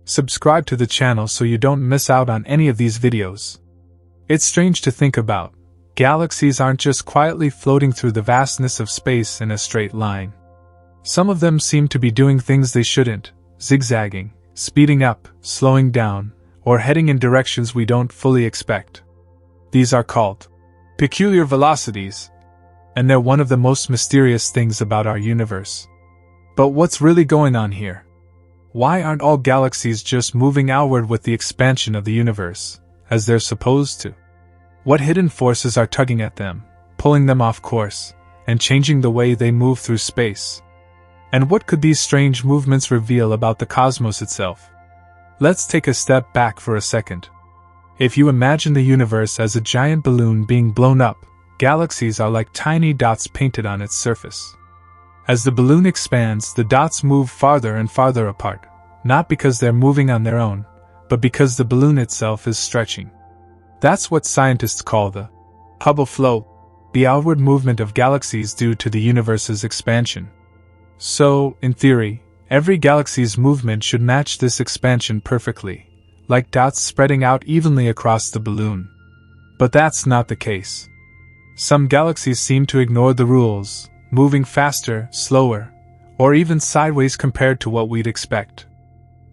Subscribe to the channel so you don't miss out on any of these videos. It's strange to think about. Galaxies aren't just quietly floating through the vastness of space in a straight line. Some of them seem to be doing things they shouldn't, zigzagging, speeding up, slowing down, or heading in directions we don't fully expect. These are called peculiar velocities, and they're one of the most mysterious things about our universe. But what's really going on here? Why aren't all galaxies just moving outward with the expansion of the universe, as they're supposed to? What hidden forces are tugging at them, pulling them off course, and changing the way they move through space? And what could these strange movements reveal about the cosmos itself? Let's take a step back for a second. If you imagine the universe as a giant balloon being blown up, galaxies are like tiny dots painted on its surface. As the balloon expands, the dots move farther and farther apart, not because they're moving on their own, but because the balloon itself is stretching. That's what scientists call the Hubble flow, the outward movement of galaxies due to the universe's expansion. So, in theory, every galaxy's movement should match this expansion perfectly, like dots spreading out evenly across the balloon. But that's not the case. Some galaxies seem to ignore the rules, moving faster, slower, or even sideways compared to what we'd expect.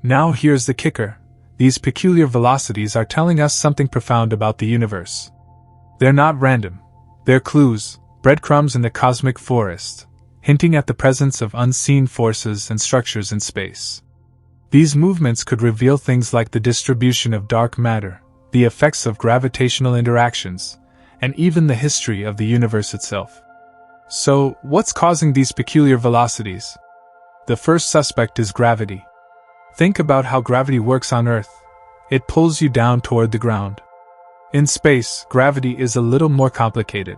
Now here's the kicker. These peculiar velocities are telling us something profound about the universe. They're not random. They're clues, breadcrumbs in the cosmic forest, hinting at the presence of unseen forces and structures in space. These movements could reveal things like the distribution of dark matter, the effects of gravitational interactions, and even the history of the universe itself. So, what's causing these peculiar velocities? The first suspect is gravity. Think about how gravity works on Earth. It pulls you down toward the ground. In space, gravity is a little more complicated.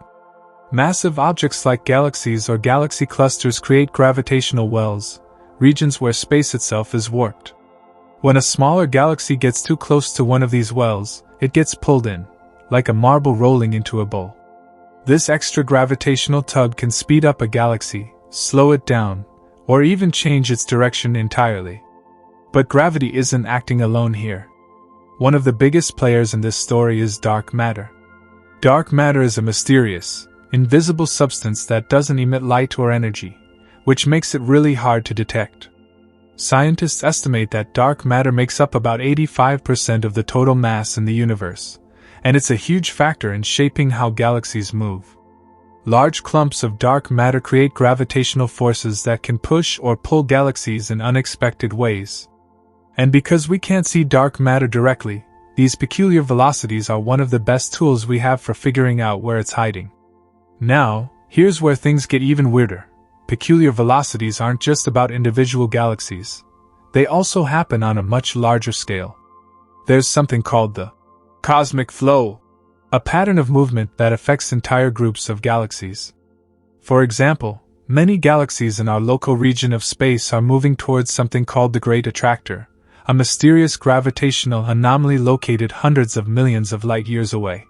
Massive objects like galaxies or galaxy clusters create gravitational wells, regions where space itself is warped. When a smaller galaxy gets too close to one of these wells, it gets pulled in, like a marble rolling into a bowl. This extra gravitational tug can speed up a galaxy, slow it down, or even change its direction entirely. But gravity isn't acting alone here. One of the biggest players in this story is dark matter. Dark matter is a mysterious, invisible substance that doesn't emit light or energy, which makes it really hard to detect. Scientists estimate that dark matter makes up about 85% of the total mass in the universe, and it's a huge factor in shaping how galaxies move. Large clumps of dark matter create gravitational forces that can push or pull galaxies in unexpected ways. And because we can't see dark matter directly, these peculiar velocities are one of the best tools we have for figuring out where it's hiding. Now, here's where things get even weirder. Peculiar velocities aren't just about individual galaxies. They also happen on a much larger scale. There's something called the cosmic flow, a pattern of movement that affects entire groups of galaxies. For example, many galaxies in our local region of space are moving towards something called the Great Attractor, a mysterious gravitational anomaly located hundreds of millions of light-years away.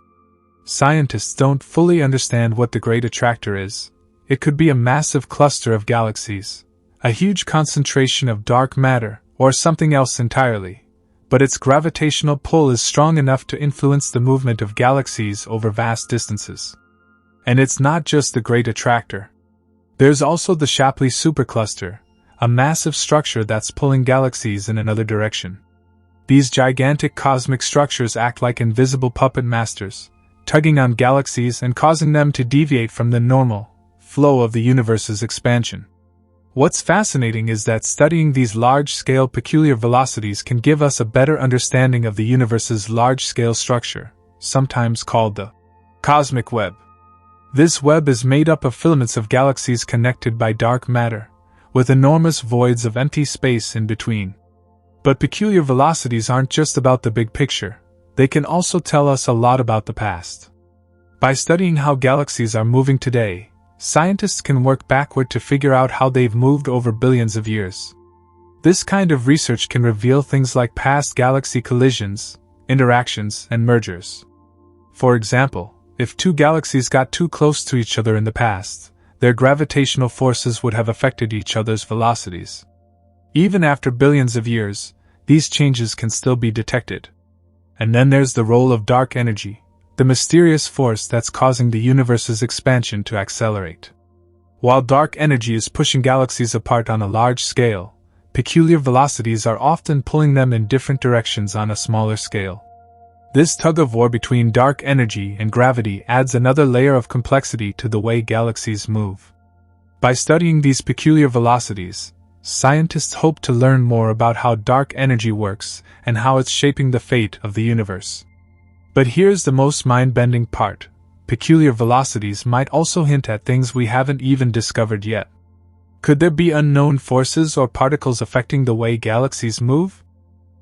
Scientists don't fully understand what the Great Attractor is. It could be a massive cluster of galaxies, a huge concentration of dark matter, or something else entirely. But its gravitational pull is strong enough to influence the movement of galaxies over vast distances. And it's not just the Great Attractor. There's also the Shapley supercluster, a massive structure that's pulling galaxies in another direction. These gigantic cosmic structures act like invisible puppet masters, tugging on galaxies and causing them to deviate from the normal flow of the universe's expansion. What's fascinating is that studying these large-scale peculiar velocities can give us a better understanding of the universe's large-scale structure, sometimes called the cosmic web. This web is made up of filaments of galaxies connected by dark matter, with enormous voids of empty space in between. But peculiar velocities aren't just about the big picture. They can also tell us a lot about the past. By studying how galaxies are moving today, scientists can work backward to figure out how they've moved over billions of years. This kind of research can reveal things like past galaxy collisions, interactions, and mergers. For example, if two galaxies got too close to each other in the past, their gravitational forces would have affected each other's velocities. Even after billions of years, these changes can still be detected. And then there's the role of dark energy, the mysterious force that's causing the universe's expansion to accelerate. While dark energy is pushing galaxies apart on a large scale, peculiar velocities are often pulling them in different directions on a smaller scale. This tug-of-war between dark energy and gravity adds another layer of complexity to the way galaxies move. By studying these peculiar velocities, scientists hope to learn more about how dark energy works and how it's shaping the fate of the universe. But here's the most mind-bending part. Peculiar velocities might also hint at things we haven't even discovered yet. Could there be unknown forces or particles affecting the way galaxies move?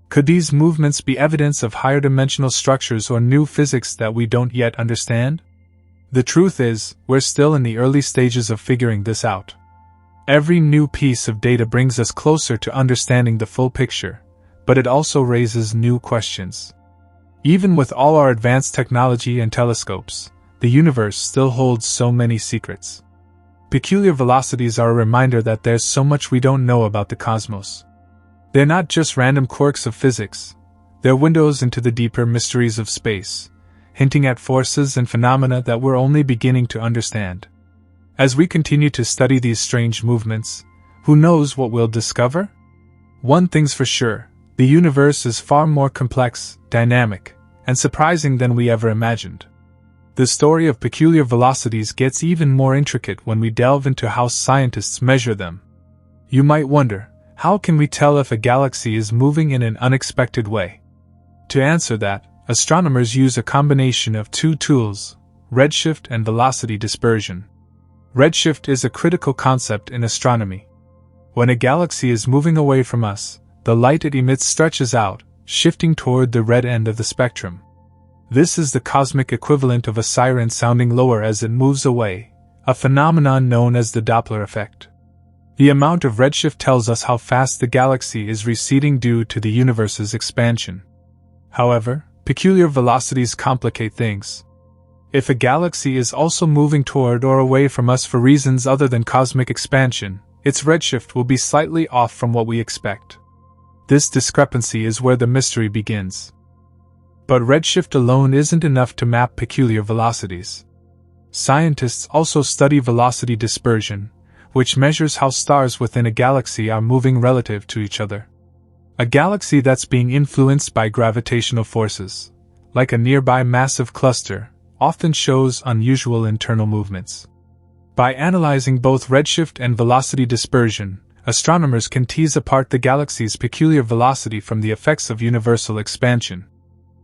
Could these movements be evidence of higher dimensional structures or new physics that we don't yet understand? The truth is, we're still in the early stages of figuring this out. Every new piece of data brings us closer to understanding the full picture, but it also raises new questions. Even with all our advanced technology and telescopes, the universe still holds so many secrets. Peculiar velocities are a reminder that there's so much we don't know about the cosmos. They're not just random quirks of physics, they're windows into the deeper mysteries of space, hinting at forces and phenomena that we're only beginning to understand. As we continue to study these strange movements, who knows what we'll discover? One thing's for sure, the universe is far more complex, dynamic, and surprising than we ever imagined. The story of peculiar velocities gets even more intricate when we delve into how scientists measure them. You might wonder, how can we tell if a galaxy is moving in an unexpected way? To answer that, astronomers use a combination of two tools, redshift and velocity dispersion. Redshift is a critical concept in astronomy. When a galaxy is moving away from us, the light it emits stretches out, shifting toward the red end of the spectrum. This is the cosmic equivalent of a siren sounding lower as it moves away, a phenomenon known as the Doppler effect. The amount of redshift tells us how fast the galaxy is receding due to the universe's expansion. However, peculiar velocities complicate things. If a galaxy is also moving toward or away from us for reasons other than cosmic expansion, its redshift will be slightly off from what we expect. This discrepancy is where the mystery begins. But redshift alone isn't enough to map peculiar velocities. Scientists also study velocity dispersion, which measures how stars within a galaxy are moving relative to each other. A galaxy that's being influenced by gravitational forces, like a nearby massive cluster, often shows unusual internal movements. By analyzing both redshift and velocity dispersion, astronomers can tease apart the galaxy's peculiar velocity from the effects of universal expansion.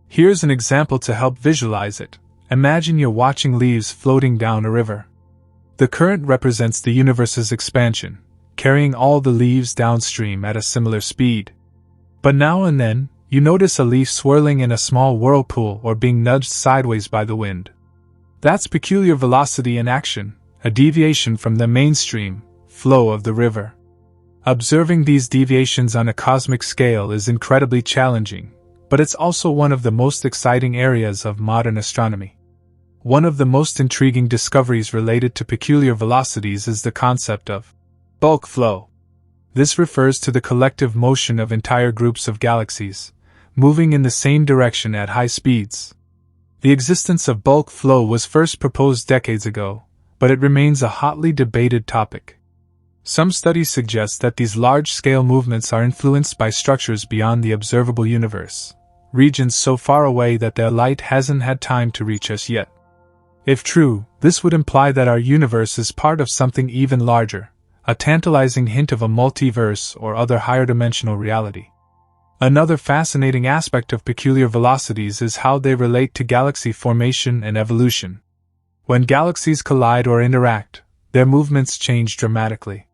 Here's an example to help visualize it. Imagine you're watching leaves floating down a river. The current represents the universe's expansion, carrying all the leaves downstream at a similar speed. But now and then, you notice a leaf swirling in a small whirlpool or being nudged sideways by the wind. That's peculiar velocity in action, a deviation from the mainstream flow of the river. Observing these deviations on a cosmic scale is incredibly challenging, but it's also one of the most exciting areas of modern astronomy. One of the most intriguing discoveries related to peculiar velocities is the concept of bulk flow. This refers to the collective motion of entire groups of galaxies, moving in the same direction at high speeds. The existence of bulk flow was first proposed decades ago, but it remains a hotly debated topic. Some studies suggest that these large-scale movements are influenced by structures beyond the observable universe, regions so far away that their light hasn't had time to reach us yet. If true, this would imply that our universe is part of something even larger, a tantalizing hint of a multiverse or other higher-dimensional reality. Another fascinating aspect of peculiar velocities is how they relate to galaxy formation and evolution. When galaxies collide or interact, their movements change dramatically.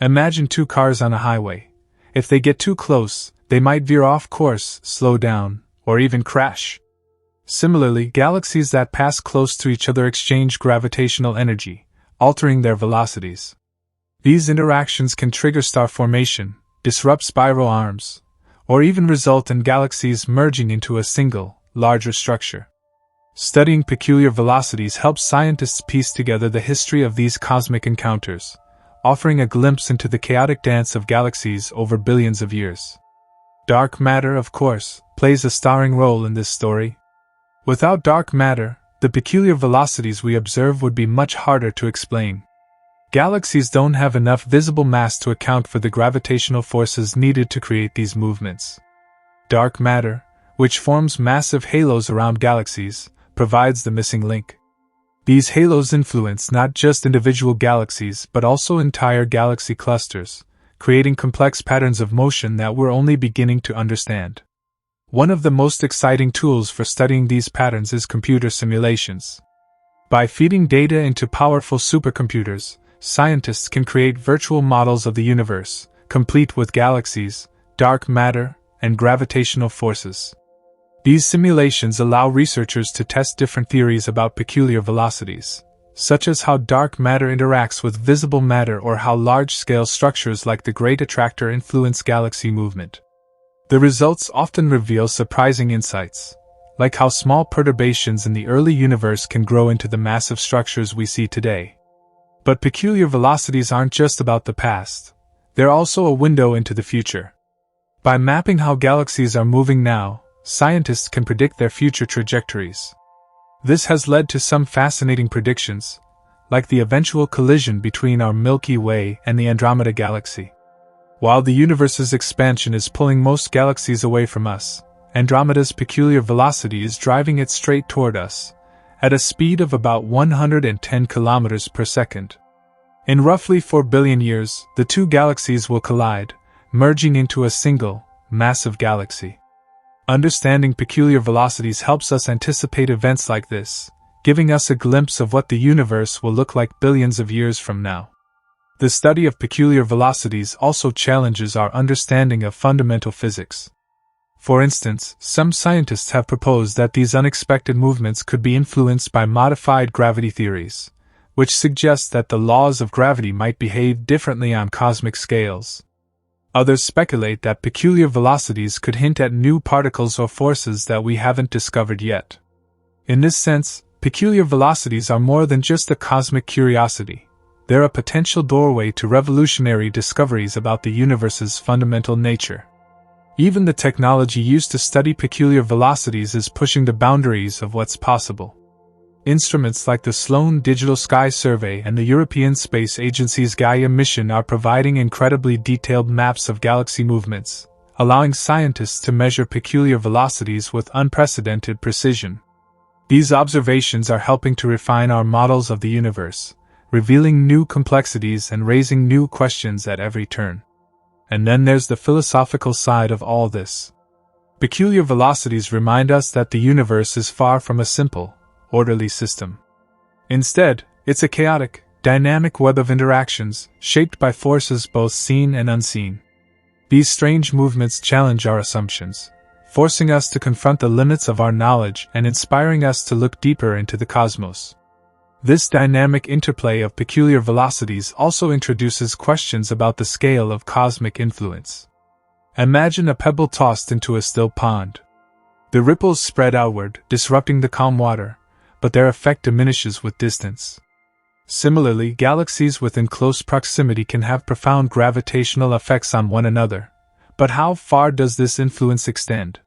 Imagine two cars on a highway. If they get too close, they might veer off course, slow down, or even crash. Similarly, galaxies that pass close to each other exchange gravitational energy, altering their velocities. These interactions can trigger star formation, disrupt spiral arms, or even result in galaxies merging into a single, larger structure. Studying peculiar velocities helps scientists piece together the history of these cosmic encounters, offering a glimpse into the chaotic dance of galaxies over billions of years. Dark matter, of course, plays a starring role in this story. Without dark matter, the peculiar velocities we observe would be much harder to explain. Galaxies don't have enough visible mass to account for the gravitational forces needed to create these movements. Dark matter, which forms massive halos around galaxies, provides the missing link. These halos influence not just individual galaxies but also entire galaxy clusters, creating complex patterns of motion that we're only beginning to understand. One of the most exciting tools for studying these patterns is computer simulations. By feeding data into powerful supercomputers, scientists can create virtual models of the universe, complete with galaxies, dark matter, and gravitational forces. These simulations allow researchers to test different theories about peculiar velocities, such as how dark matter interacts with visible matter or how large-scale structures like the Great Attractor influence galaxy movement. The results often reveal surprising insights, like how small perturbations in the early universe can grow into the massive structures we see today. But peculiar velocities aren't just about the past, they're also a window into the future. By mapping how galaxies are moving now, scientists can predict their future trajectories. This has led to some fascinating predictions, like the eventual collision between our Milky Way and the Andromeda Galaxy. While the universe's expansion is pulling most galaxies away from us, Andromeda's peculiar velocity is driving it straight toward us, at a speed of about 110 kilometers per second. In roughly 4 billion years, the two galaxies will collide, merging into a single, massive galaxy. Understanding peculiar velocities helps us anticipate events like this, giving us a glimpse of what the universe will look like billions of years from now. The study of peculiar velocities also challenges our understanding of fundamental physics. For instance, some scientists have proposed that these unexpected movements could be influenced by modified gravity theories, which suggests that the laws of gravity might behave differently on cosmic scales. Others speculate that peculiar velocities could hint at new particles or forces that we haven't discovered yet. In this sense, peculiar velocities are more than just a cosmic curiosity. They're a potential doorway to revolutionary discoveries about the universe's fundamental nature. Even the technology used to study peculiar velocities is pushing the boundaries of what's possible. Instruments like the Sloan Digital Sky Survey and the European Space Agency's Gaia mission are providing incredibly detailed maps of galaxy movements, allowing scientists to measure peculiar velocities with unprecedented precision. These observations are helping to refine our models of the universe, revealing new complexities and raising new questions at every turn. And then there's the philosophical side of all this. Peculiar velocities remind us that the universe is far from a simple, orderly system. Instead, it's a chaotic, dynamic web of interactions, shaped by forces both seen and unseen. These strange movements challenge our assumptions, forcing us to confront the limits of our knowledge and inspiring us to look deeper into the cosmos. This dynamic interplay of peculiar velocities also introduces questions about the scale of cosmic influence. Imagine a pebble tossed into a still pond. The ripples spread outward, disrupting the calm water, but their effect diminishes with distance. Similarly, galaxies within close proximity can have profound gravitational effects on one another. But how far does this influence extend?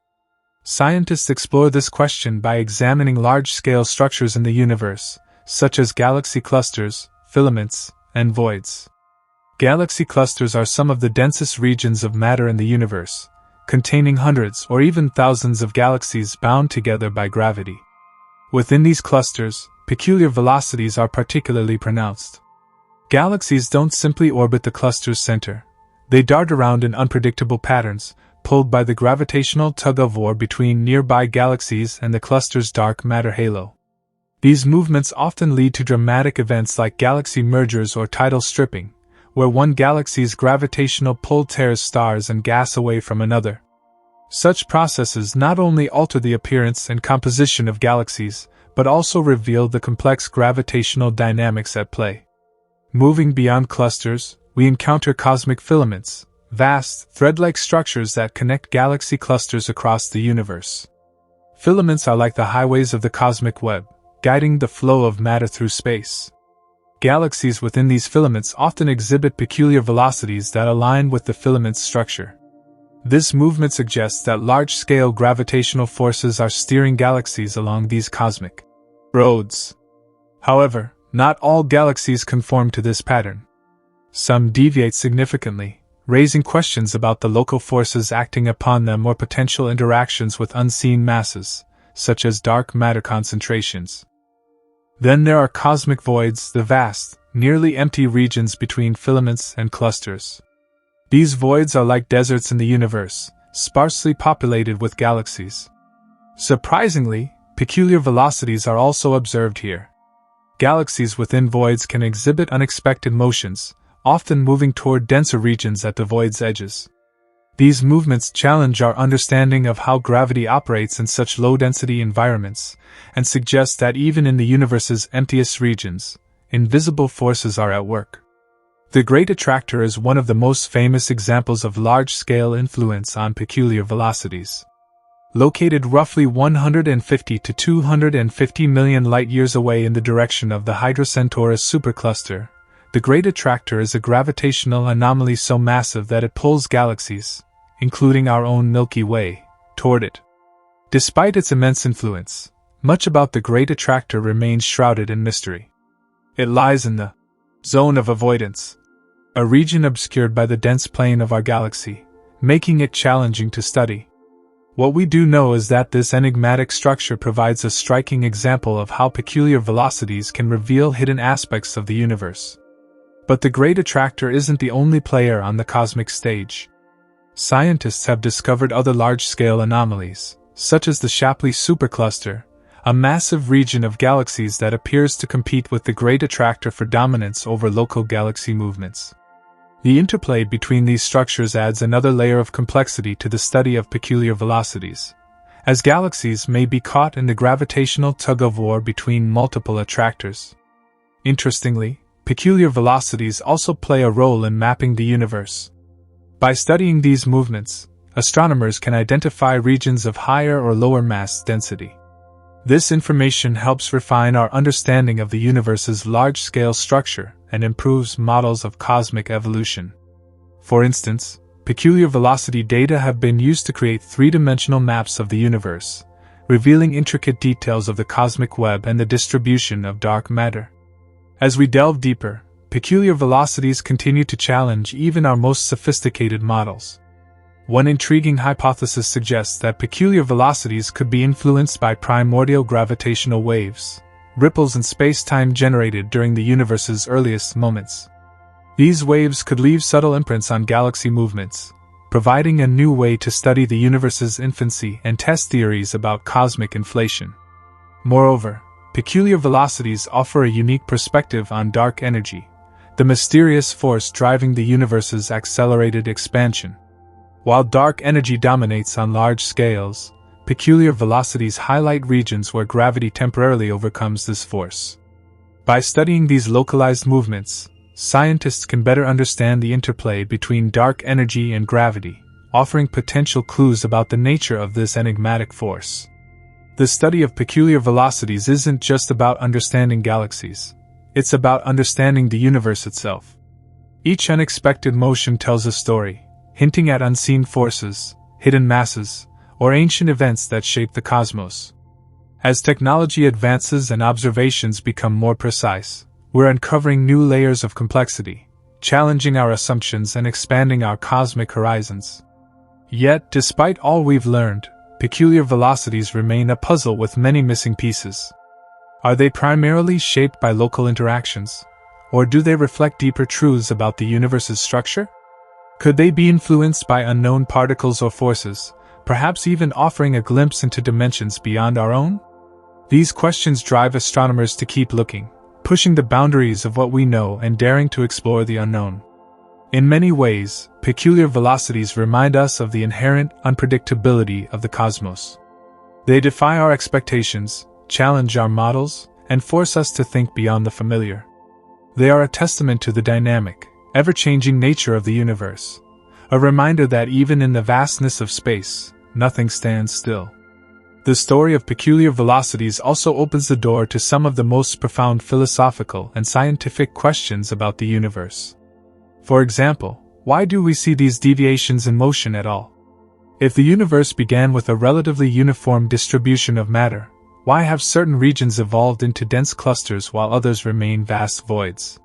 Scientists explore this question by examining large-scale structures in the universe, such as galaxy clusters, filaments, and voids. Galaxy clusters are some of the densest regions of matter in the universe, containing hundreds or even thousands of galaxies bound together by gravity. Within these clusters, peculiar velocities are particularly pronounced. Galaxies don't simply orbit the cluster's center. They dart around in unpredictable patterns, pulled by the gravitational tug-of-war between nearby galaxies and the cluster's dark matter halo. These movements often lead to dramatic events like galaxy mergers or tidal stripping, where one galaxy's gravitational pull tears stars and gas away from another. Such processes not only alter the appearance and composition of galaxies, but also reveal the complex gravitational dynamics at play. Moving beyond clusters, we encounter cosmic filaments, vast, thread-like structures that connect galaxy clusters across the universe. Filaments are like the highways of the cosmic web, guiding the flow of matter through space. Galaxies within these filaments often exhibit peculiar velocities that align with the filament's structure. This movement suggests that large-scale gravitational forces are steering galaxies along these cosmic roads. However, not all galaxies conform to this pattern. Some deviate significantly, raising questions about the local forces acting upon them or potential interactions with unseen masses, such as dark matter concentrations. Then there are cosmic voids, the vast, nearly empty regions between filaments and clusters. These voids are like deserts in the universe, sparsely populated with galaxies. Surprisingly, peculiar velocities are also observed here. Galaxies within voids can exhibit unexpected motions, often moving toward denser regions at the void's edges. These movements challenge our understanding of how gravity operates in such low-density environments, and suggest that even in the universe's emptiest regions, invisible forces are at work. The Great Attractor is one of the most famous examples of large-scale influence on peculiar velocities. Located roughly 150 to 250 million light-years away in the direction of the Hydra-Centaurus supercluster, the Great Attractor is a gravitational anomaly so massive that it pulls galaxies, including our own Milky Way, toward it. Despite its immense influence, much about the Great Attractor remains shrouded in mystery. It lies in the zone of avoidance, a region obscured by the dense plane of our galaxy, making it challenging to study. What we do know is that this enigmatic structure provides a striking example of how peculiar velocities can reveal hidden aspects of the universe. But the Great Attractor isn't the only player on the cosmic stage. Scientists have discovered other large-scale anomalies, such as the Shapley supercluster, a massive region of galaxies that appears to compete with the Great Attractor for dominance over local galaxy movements. The interplay between these structures adds another layer of complexity to the study of peculiar velocities, as galaxies may be caught in the gravitational tug-of-war between multiple attractors. Interestingly, peculiar velocities also play a role in mapping the universe. By studying these movements, astronomers can identify regions of higher or lower mass density. This information helps refine our understanding of the universe's large-scale structure and improves models of cosmic evolution. For instance, peculiar velocity data have been used to create three-dimensional maps of the universe, revealing intricate details of the cosmic web and the distribution of dark matter. As we delve deeper, peculiar velocities continue to challenge even our most sophisticated models. One intriguing hypothesis suggests that peculiar velocities could be influenced by primordial gravitational waves, ripples in space-time generated during the universe's earliest moments. These waves could leave subtle imprints on galaxy movements, providing a new way to study the universe's infancy and test theories about cosmic inflation. Moreover, peculiar velocities offer a unique perspective on dark energy, the mysterious force driving the universe's accelerated expansion. While dark energy dominates on large scales, peculiar velocities highlight regions where gravity temporarily overcomes this force. By studying these localized movements, scientists can better understand the interplay between dark energy and gravity, offering potential clues about the nature of this enigmatic force. The study of peculiar velocities isn't just about understanding galaxies. It's about understanding the universe itself. Each unexpected motion tells a story, hinting at unseen forces, hidden masses, or ancient events that shape the cosmos. As technology advances and observations become more precise, we're uncovering new layers of complexity, challenging our assumptions and expanding our cosmic horizons. Yet, despite all we've learned, peculiar velocities remain a puzzle with many missing pieces. Are they primarily shaped by local interactions, or do they reflect deeper truths about the universe's structure? Could they be influenced by unknown particles or forces, perhaps even offering a glimpse into dimensions beyond our own? These questions drive astronomers to keep looking, pushing the boundaries of what we know and daring to explore the unknown. In many ways, peculiar velocities remind us of the inherent unpredictability of the cosmos. They defy our expectations, challenge our models, and force us to think beyond the familiar. They are a testament to the dynamic, ever-changing nature of the universe, a reminder that even in the vastness of space, nothing stands still. The story of peculiar velocities also opens the door to some of the most profound philosophical and scientific questions about the universe. For example, why do we see these deviations in motion at all? If the universe began with a relatively uniform distribution of matter, why have certain regions evolved into dense clusters while others remain vast voids?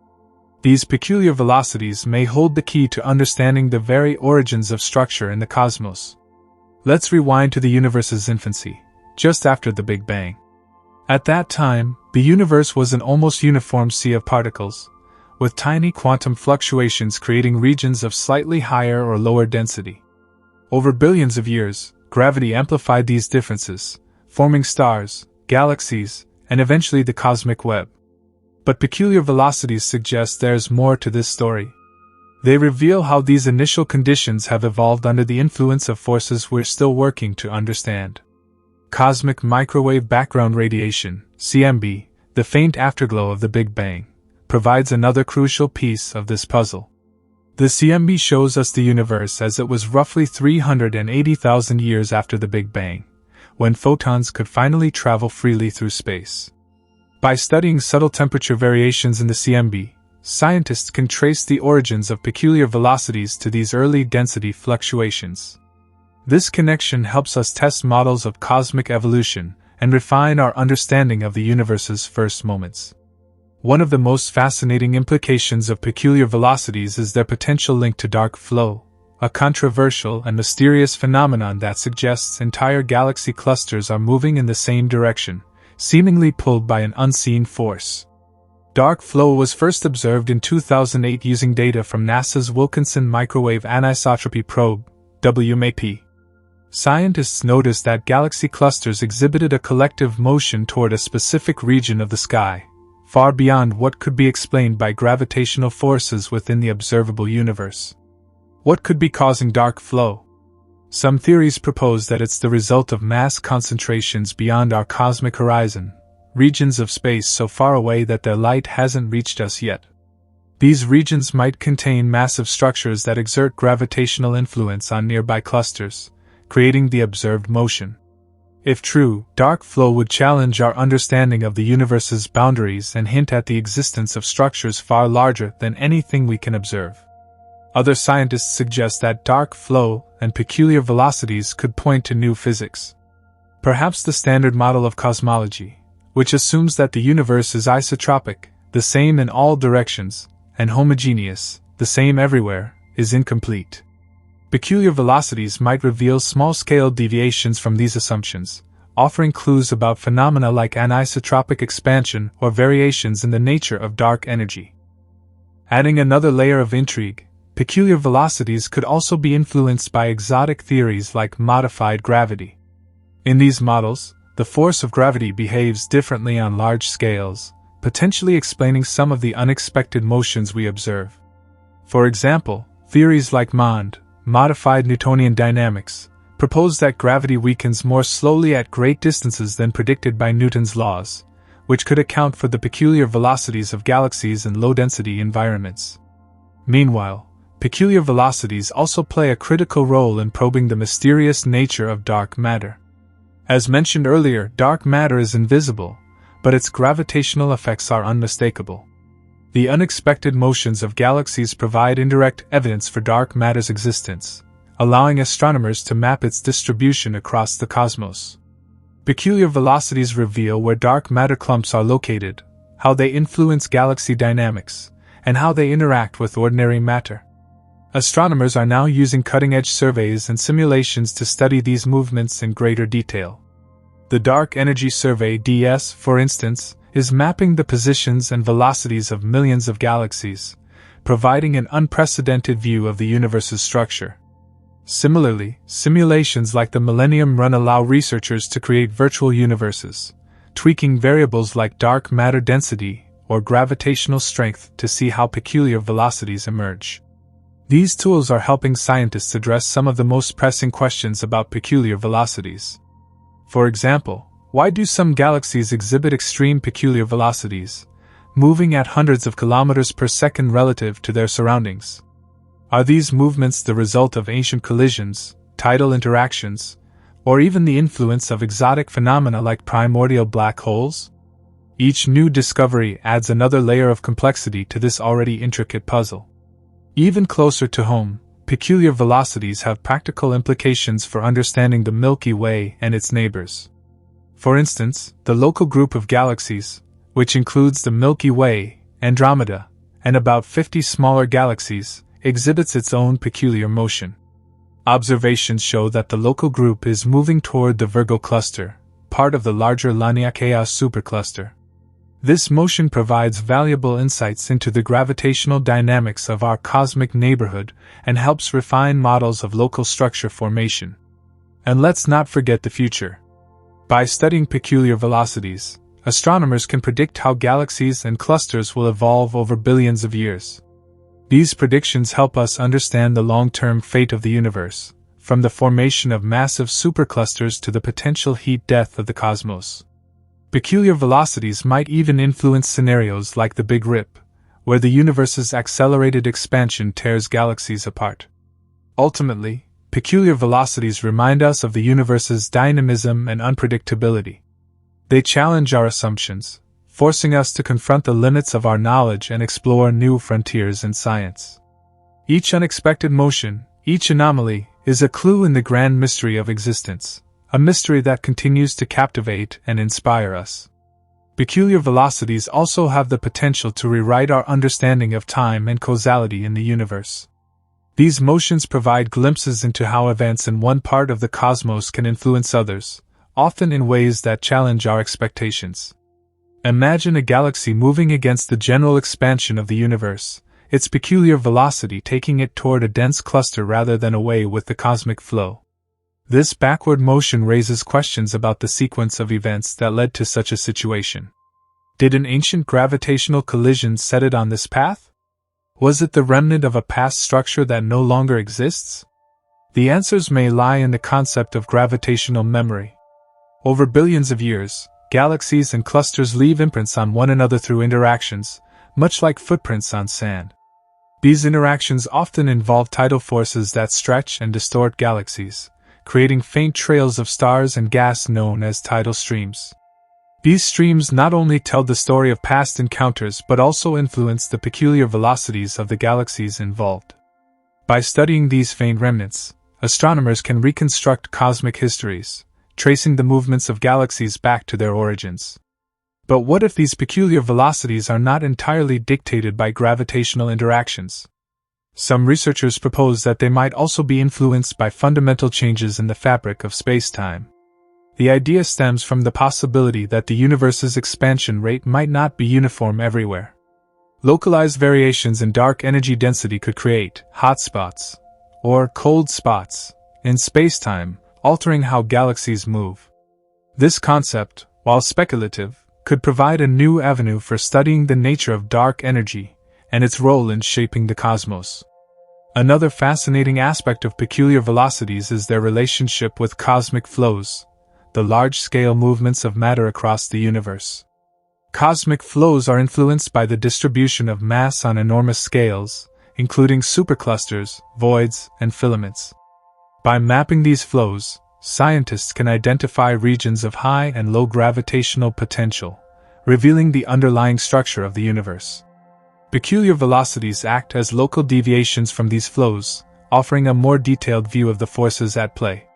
These peculiar velocities may hold the key to understanding the very origins of structure in the cosmos. Let's rewind to the universe's infancy, just after the Big Bang. At that time, the universe was an almost uniform sea of particles, with tiny quantum fluctuations creating regions of slightly higher or lower density. Over billions of years, gravity amplified these differences, forming stars, galaxies, and eventually the cosmic web. But peculiar velocities suggest there's more to this story. They reveal how these initial conditions have evolved under the influence of forces we're still working to understand. Cosmic microwave background radiation, CMB, the faint afterglow of the Big Bang, provides another crucial piece of this puzzle. The CMB shows us the universe as it was roughly 380,000 years after the Big Bang, when photons could finally travel freely through space. By studying subtle temperature variations in the CMB, scientists can trace the origins of peculiar velocities to these early density fluctuations. This connection helps us test models of cosmic evolution and refine our understanding of the universe's first moments. One of the most fascinating implications of peculiar velocities is their potential link to dark flow, a controversial and mysterious phenomenon that suggests entire galaxy clusters are moving in the same direction, seemingly pulled by an unseen force. Dark flow was first observed in 2008 using data from NASA's Wilkinson Microwave Anisotropy Probe, WMAP. Scientists noticed that galaxy clusters exhibited a collective motion toward a specific region of the sky, far beyond what could be explained by gravitational forces within the observable universe. What could be causing dark flow? Some theories propose that it's the result of mass concentrations beyond our cosmic horizon, regions of space so far away that their light hasn't reached us yet. These regions might contain massive structures that exert gravitational influence on nearby clusters, creating the observed motion. If true, dark flow would challenge our understanding of the universe's boundaries and hint at the existence of structures far larger than anything we can observe. Other scientists suggest that dark flow and peculiar velocities could point to new physics. Perhaps the standard model of cosmology, which assumes that the universe is isotropic, the same in all directions, and homogeneous, the same everywhere, is incomplete. Peculiar velocities might reveal small-scale deviations from these assumptions, offering clues about phenomena like anisotropic expansion or variations in the nature of dark energy. Adding another layer of intrigue, peculiar velocities could also be influenced by exotic theories like modified gravity. In these models, the force of gravity behaves differently on large scales, potentially explaining some of the unexpected motions we observe. For example, theories like modified Newtonian dynamics, propose that gravity weakens more slowly at great distances than predicted by Newton's laws, which could account for the peculiar velocities of galaxies in low-density environments. Meanwhile, peculiar velocities also play a critical role in probing the mysterious nature of dark matter. As mentioned earlier, dark matter is invisible, but its gravitational effects are unmistakable. The unexpected motions of galaxies provide indirect evidence for dark matter's existence, allowing astronomers to map its distribution across the cosmos. Peculiar velocities reveal where dark matter clumps are located, how they influence galaxy dynamics, and how they interact with ordinary matter. Astronomers are now using cutting-edge surveys and simulations to study these movements in greater detail. The Dark Energy Survey (DS), for instance, is mapping the positions and velocities of millions of galaxies, providing an unprecedented view of the universe's structure. Similarly, simulations like the Millennium Run allow researchers to create virtual universes, tweaking variables like dark matter density or gravitational strength to see how peculiar velocities emerge. These tools are helping scientists address some of the most pressing questions about peculiar velocities. For example, why do some galaxies exhibit extreme peculiar velocities, moving at hundreds of kilometers per second relative to their surroundings? Are these movements the result of ancient collisions, tidal interactions, or even the influence of exotic phenomena like primordial black holes? Each new discovery adds another layer of complexity to this already intricate puzzle. Even closer to home, peculiar velocities have practical implications for understanding the Milky Way and its neighbors. For instance, the local group of galaxies, which includes the Milky Way, Andromeda, and about 50 smaller galaxies, exhibits its own peculiar motion. Observations show that the local group is moving toward the Virgo cluster, part of the larger Laniakea supercluster. This motion provides valuable insights into the gravitational dynamics of our cosmic neighborhood and helps refine models of local structure formation. And let's not forget the future. By studying peculiar velocities, astronomers can predict how galaxies and clusters will evolve over billions of years. These predictions help us understand the long-term fate of the universe, from the formation of massive superclusters to the potential heat death of the cosmos. Peculiar velocities might even influence scenarios like the Big Rip, where the universe's accelerated expansion tears galaxies apart. Ultimately, peculiar velocities remind us of the universe's dynamism and unpredictability. They challenge our assumptions, forcing us to confront the limits of our knowledge and explore new frontiers in science. Each unexpected motion, each anomaly, is a clue in the grand mystery of existence, a mystery that continues to captivate and inspire us. Peculiar velocities also have the potential to rewrite our understanding of time and causality in the universe. These motions provide glimpses into how events in one part of the cosmos can influence others, often in ways that challenge our expectations. Imagine a galaxy moving against the general expansion of the universe, its peculiar velocity taking it toward a dense cluster rather than away with the cosmic flow. This backward motion raises questions about the sequence of events that led to such a situation. Did an ancient gravitational collision set it on this path? Was it the remnant of a past structure that no longer exists? The answers may lie in the concept of gravitational memory. Over billions of years, galaxies and clusters leave imprints on one another through interactions, much like footprints on sand. These interactions often involve tidal forces that stretch and distort galaxies, creating faint trails of stars and gas known as tidal streams. These streams not only tell the story of past encounters but also influence the peculiar velocities of the galaxies involved. By studying these faint remnants, astronomers can reconstruct cosmic histories, tracing the movements of galaxies back to their origins. But what if these peculiar velocities are not entirely dictated by gravitational interactions? Some researchers propose that they might also be influenced by fundamental changes in the fabric of space-time. The idea stems from the possibility that the universe's expansion rate might not be uniform everywhere. Localized variations in dark energy density could create hot spots, or cold spots, in space-time, altering how galaxies move. This concept, while speculative, could provide a new avenue for studying the nature of dark energy and its role in shaping the cosmos. Another fascinating aspect of peculiar velocities is their relationship with cosmic flows, the large-scale movements of matter across the universe. Cosmic flows are influenced by the distribution of mass on enormous scales, including superclusters, voids, and filaments. By mapping these flows, scientists can identify regions of high and low gravitational potential, revealing the underlying structure of the universe. Peculiar velocities act as local deviations from these flows, offering a more detailed view of the forces at play.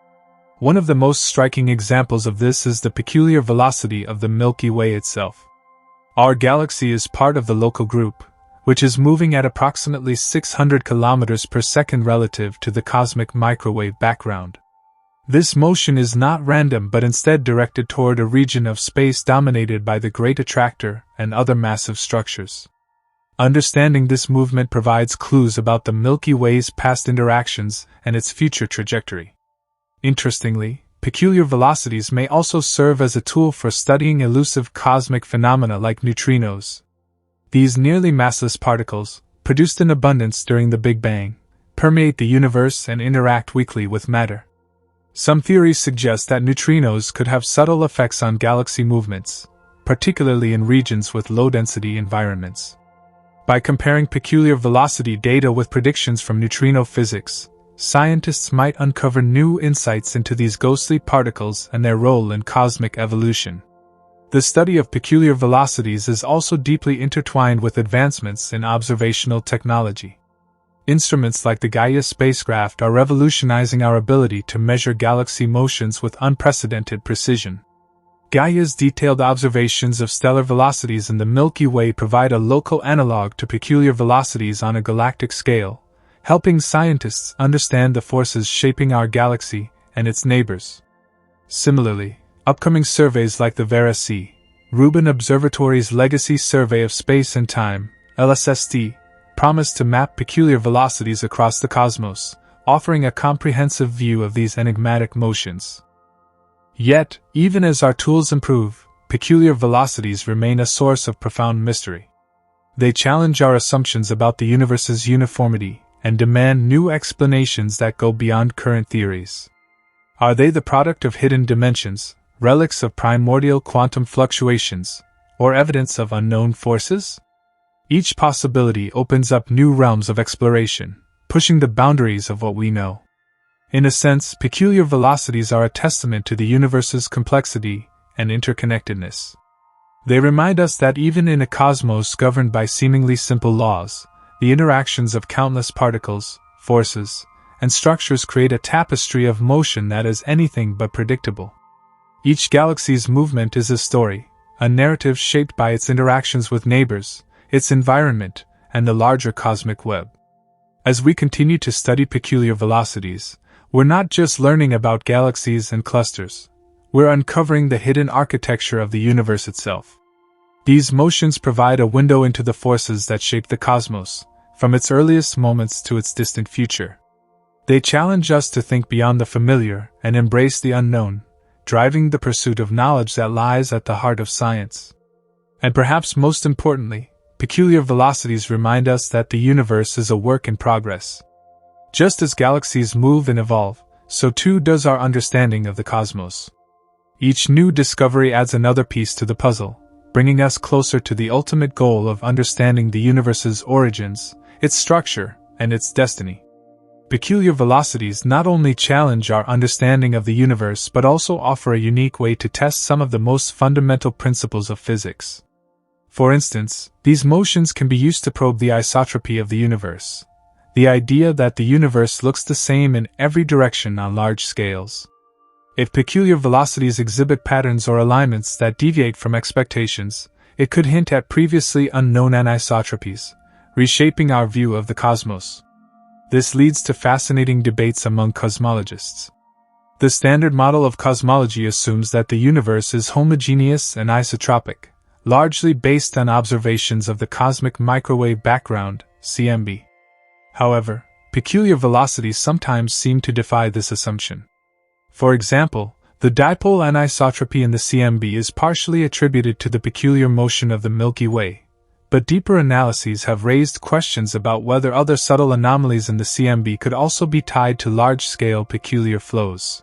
One of the most striking examples of this is the peculiar velocity of the Milky Way itself. Our galaxy is part of the local group, which is moving at approximately 600 kilometers per second relative to the cosmic microwave background. This motion is not random but instead directed toward a region of space dominated by the Great Attractor and other massive structures. Understanding this movement provides clues about the Milky Way's past interactions and its future trajectory. Interestingly, peculiar velocities may also serve as a tool for studying elusive cosmic phenomena like neutrinos. These nearly massless particles, produced in abundance during the Big Bang, permeate the universe and interact weakly with matter. Some theories suggest that neutrinos could have subtle effects on galaxy movements, particularly in regions with low-density environments. By comparing peculiar velocity data with predictions from neutrino physics, scientists might uncover new insights into these ghostly particles and their role in cosmic evolution. The study of peculiar velocities is also deeply intertwined with advancements in observational technology. Instruments like the Gaia spacecraft are revolutionizing our ability to measure galaxy motions with unprecedented precision. Gaia's detailed observations of stellar velocities in the Milky Way provide a local analog to peculiar velocities on a galactic scale, helping scientists understand the forces shaping our galaxy and its neighbors. Similarly, upcoming surveys like the Vera C. Rubin Observatory's Legacy Survey of Space and Time, LSST, promise to map peculiar velocities across the cosmos, offering a comprehensive view of these enigmatic motions. Yet, even as our tools improve, peculiar velocities remain a source of profound mystery. They challenge our assumptions about the universe's uniformity and demand new explanations that go beyond current theories. Are they the product of hidden dimensions, relics of primordial quantum fluctuations, or evidence of unknown forces? Each possibility opens up new realms of exploration, pushing the boundaries of what we know. In a sense, peculiar velocities are a testament to the universe's complexity and interconnectedness. They remind us that even in a cosmos governed by seemingly simple laws, the interactions of countless particles, forces, and structures create a tapestry of motion that is anything but predictable. Each galaxy's movement is a story, a narrative shaped by its interactions with neighbors, its environment, and the larger cosmic web. As we continue to study peculiar velocities, we're not just learning about galaxies and clusters, we're uncovering the hidden architecture of the universe itself. These motions provide a window into the forces that shape the cosmos, from its earliest moments to its distant future. They challenge us to think beyond the familiar and embrace the unknown, driving the pursuit of knowledge that lies at the heart of science. And perhaps most importantly, peculiar velocities remind us that the universe is a work in progress. Just as galaxies move and evolve, so too does our understanding of the cosmos. Each new discovery adds another piece to the puzzle, bringing us closer to the ultimate goal of understanding the universe's origins, its structure, and its destiny. Peculiar velocities not only challenge our understanding of the universe but also offer a unique way to test some of the most fundamental principles of physics. For instance, these motions can be used to probe the isotropy of the universe, the idea that the universe looks the same in every direction on large scales. If peculiar velocities exhibit patterns or alignments that deviate from expectations, it could hint at previously unknown anisotropies, reshaping our view of the cosmos. This leads to fascinating debates among cosmologists. The standard model of cosmology assumes that the universe is homogeneous and isotropic, largely based on observations of the cosmic microwave background, CMB. However, peculiar velocities sometimes seem to defy this assumption. For example, the dipole anisotropy in the CMB is partially attributed to the peculiar motion of the Milky Way, but deeper analyses have raised questions about whether other subtle anomalies in the CMB could also be tied to large-scale peculiar flows.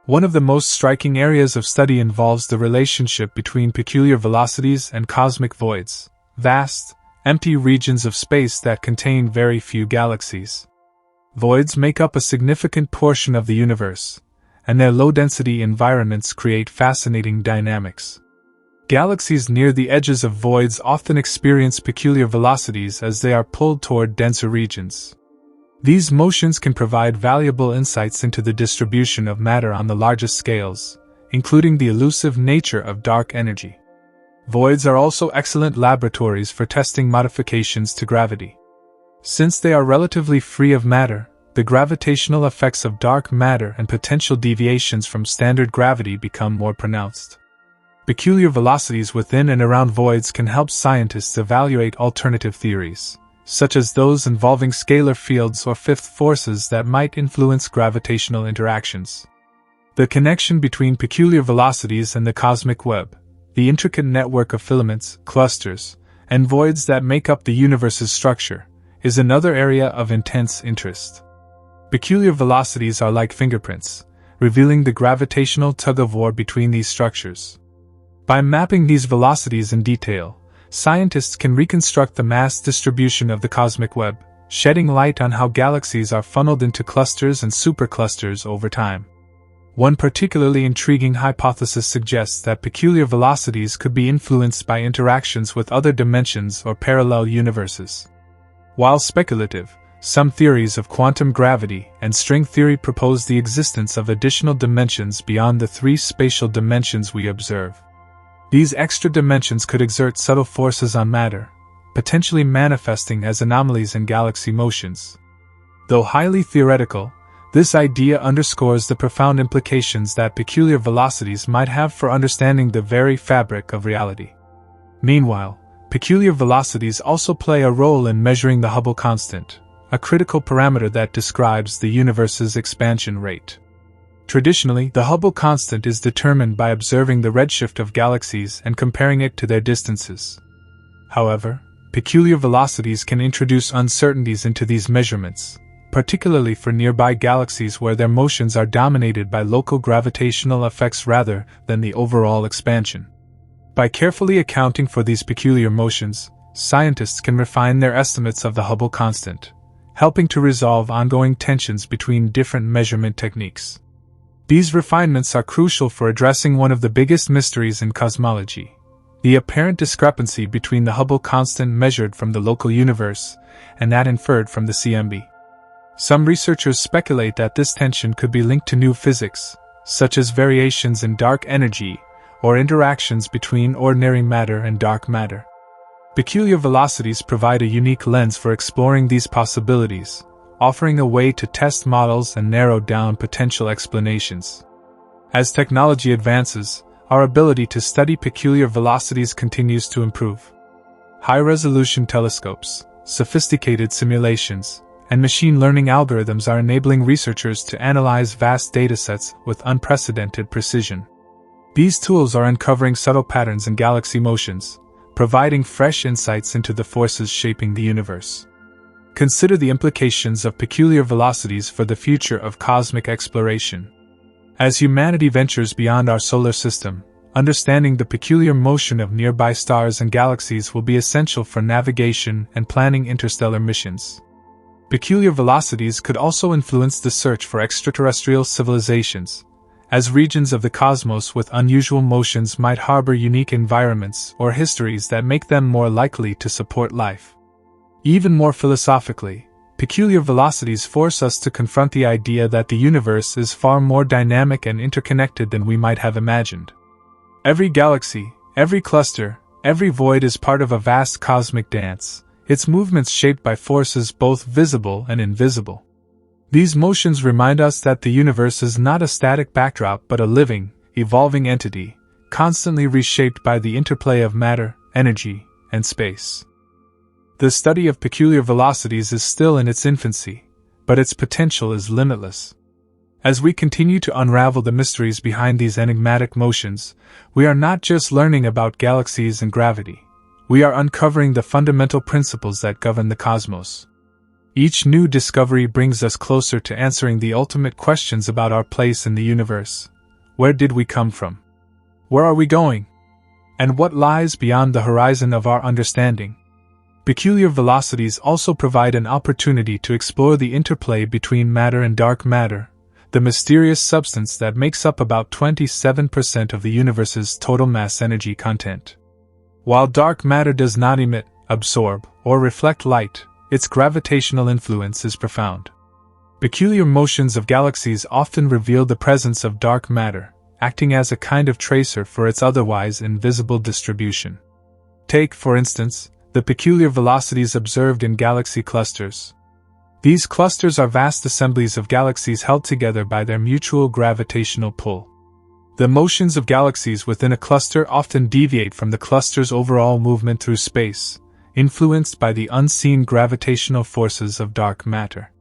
One of the most striking areas of study involves the relationship between peculiar velocities and cosmic voids, vast, empty regions of space that contain very few galaxies. Voids make up a significant portion of the universe, and their low-density environments create fascinating dynamics. Galaxies near the edges of voids often experience peculiar velocities as they are pulled toward denser regions. These motions can provide valuable insights into the distribution of matter on the largest scales, including the elusive nature of dark energy. Voids are also excellent laboratories for testing modifications to gravity. Since they are relatively free of matter, the gravitational effects of dark matter and potential deviations from standard gravity become more pronounced. Peculiar velocities within and around voids can help scientists evaluate alternative theories, such as those involving scalar fields or fifth forces that might influence gravitational interactions. The connection between peculiar velocities and the cosmic web, the intricate network of filaments, clusters, and voids that make up the universe's structure, is another area of intense interest. Peculiar velocities are like fingerprints, revealing the gravitational tug-of-war between these structures. By mapping these velocities in detail, scientists can reconstruct the mass distribution of the cosmic web, shedding light on how galaxies are funneled into clusters and superclusters over time. One particularly intriguing hypothesis suggests that peculiar velocities could be influenced by interactions with other dimensions or parallel universes. While speculative, Some theories of quantum gravity and string theory propose the existence of additional dimensions beyond the three spatial dimensions we observe. These extra dimensions could exert subtle forces on matter, potentially manifesting as anomalies in galaxy motions. Though highly theoretical, this idea underscores the profound implications that peculiar velocities might have for understanding the very fabric of reality. Meanwhile, peculiar velocities also play a role in measuring the Hubble constant, a critical parameter that describes the universe's expansion rate. Traditionally, the Hubble constant is determined by observing the redshift of galaxies and comparing it to their distances. However, peculiar velocities can introduce uncertainties into these measurements, particularly for nearby galaxies where their motions are dominated by local gravitational effects rather than the overall expansion. By carefully accounting for these peculiar motions, scientists can refine their estimates of the Hubble constant, helping to resolve ongoing tensions between different measurement techniques. These refinements are crucial for addressing one of the biggest mysteries in cosmology: the apparent discrepancy between the Hubble constant measured from the local universe and that inferred from the CMB. Some researchers speculate that this tension could be linked to new physics, such as variations in dark energy or interactions between ordinary matter and dark matter. Peculiar velocities provide a unique lens for exploring these possibilities, offering a way to test models and narrow down potential explanations. As technology advances, our ability to study peculiar velocities continues to improve. High-resolution telescopes, sophisticated simulations, and machine learning algorithms are enabling researchers to analyze vast datasets with unprecedented precision. These tools are uncovering subtle patterns in galaxy motions, providing fresh insights into the forces shaping the universe. Consider the implications of peculiar velocities for the future of cosmic exploration. As humanity ventures beyond our solar system, understanding the peculiar motion of nearby stars and galaxies will be essential for navigation and planning interstellar missions. Peculiar velocities could also influence the search for extraterrestrial civilizations, as regions of the cosmos with unusual motions might harbor unique environments or histories that make them more likely to support life. Even more philosophically, peculiar velocities force us to confront the idea that the universe is far more dynamic and interconnected than we might have imagined. Every galaxy, every cluster, every void is part of a vast cosmic dance, its movements shaped by forces both visible and invisible. These motions remind us that the universe is not a static backdrop but a living, evolving entity, constantly reshaped by the interplay of matter, energy, and space. The study of peculiar velocities is still in its infancy, but its potential is limitless. As we continue to unravel the mysteries behind these enigmatic motions, we are not just learning about galaxies and gravity. We are uncovering the fundamental principles that govern the cosmos. Each new discovery brings us closer to answering the ultimate questions about our place in the universe. Where did we come from? Where are we going? And what lies beyond the horizon of our understanding? Peculiar velocities also provide an opportunity to explore the interplay between matter and dark matter, the mysterious substance that makes up about 27% of the universe's total mass energy content. While dark matter does not emit, absorb, or reflect light, its gravitational influence is profound. Peculiar motions of galaxies often reveal the presence of dark matter, acting as a kind of tracer for its otherwise invisible distribution. Take, for instance, the peculiar velocities observed in galaxy clusters. These clusters are vast assemblies of galaxies held together by their mutual gravitational pull. The motions of galaxies within a cluster often deviate from the cluster's overall movement through space, influenced by the unseen gravitational forces of dark matter.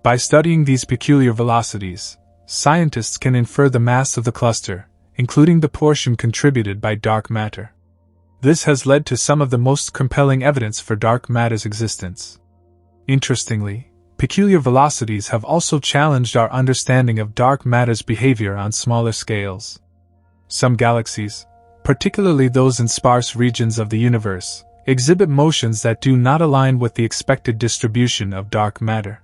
By studying these peculiar velocities, scientists can infer the mass of the cluster, including the portion contributed by dark matter. This has led to some of the most compelling evidence for dark matter's existence. Interestingly, peculiar velocities have also challenged our understanding of dark matter's behavior on smaller scales. Some galaxies, particularly those in sparse regions of the universe, exhibit motions that do not align with the expected distribution of dark matter.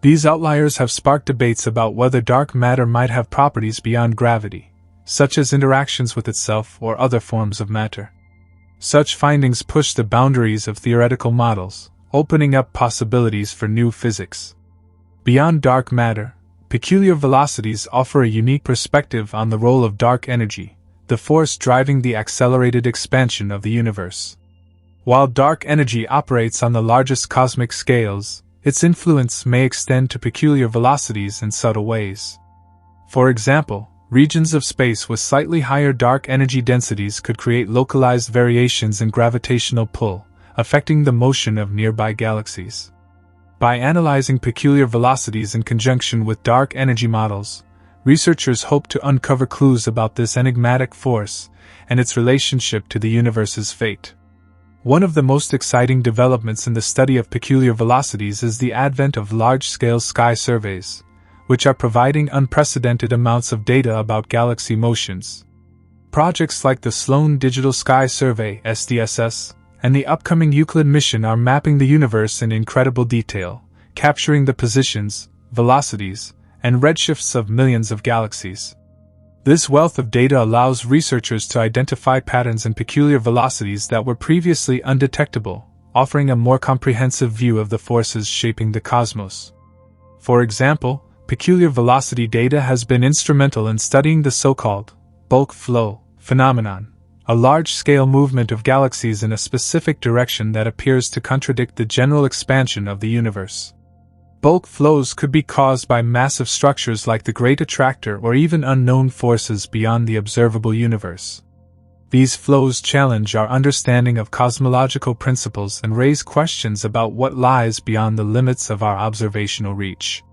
These outliers have sparked debates about whether dark matter might have properties beyond gravity, such as interactions with itself or other forms of matter. Such findings push the boundaries of theoretical models, opening up possibilities for new physics. Beyond dark matter, peculiar velocities offer a unique perspective on the role of dark energy, the force driving the accelerated expansion of the universe. While dark energy operates on the largest cosmic scales, its influence may extend to peculiar velocities in subtle ways. For example, regions of space with slightly higher dark energy densities could create localized variations in gravitational pull, affecting the motion of nearby galaxies. By analyzing peculiar velocities in conjunction with dark energy models, researchers hope to uncover clues about this enigmatic force and its relationship to the universe's fate. One of the most exciting developments in the study of peculiar velocities is the advent of large-scale sky surveys, which are providing unprecedented amounts of data about galaxy motions. Projects like the Sloan Digital Sky Survey (SDSS) and the upcoming Euclid mission are mapping the universe in incredible detail, capturing the positions, velocities, and redshifts of millions of galaxies. This wealth of data allows researchers to identify patterns in peculiar velocities that were previously undetectable, offering a more comprehensive view of the forces shaping the cosmos. For example, peculiar velocity data has been instrumental in studying the so-called bulk flow phenomenon, a large-scale movement of galaxies in a specific direction that appears to contradict the general expansion of the universe. Bulk flows could be caused by massive structures like the Great Attractor or even unknown forces beyond the observable universe. These flows challenge our understanding of cosmological principles and raise questions about what lies beyond the limits of our observational reach.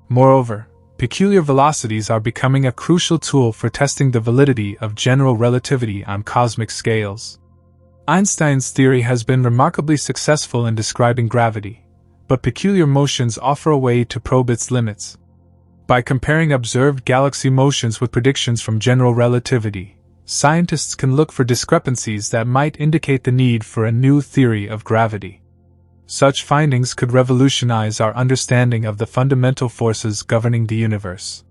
Moreover, peculiar velocities are becoming a crucial tool for testing the validity of general relativity on cosmic scales. Einstein's theory has been remarkably successful in describing gravity, but peculiar motions offer a way to probe its limits. By comparing observed galaxy motions with predictions from general relativity, scientists can look for discrepancies that might indicate the need for a new theory of gravity. Such findings could revolutionize our understanding of the fundamental forces governing the universe.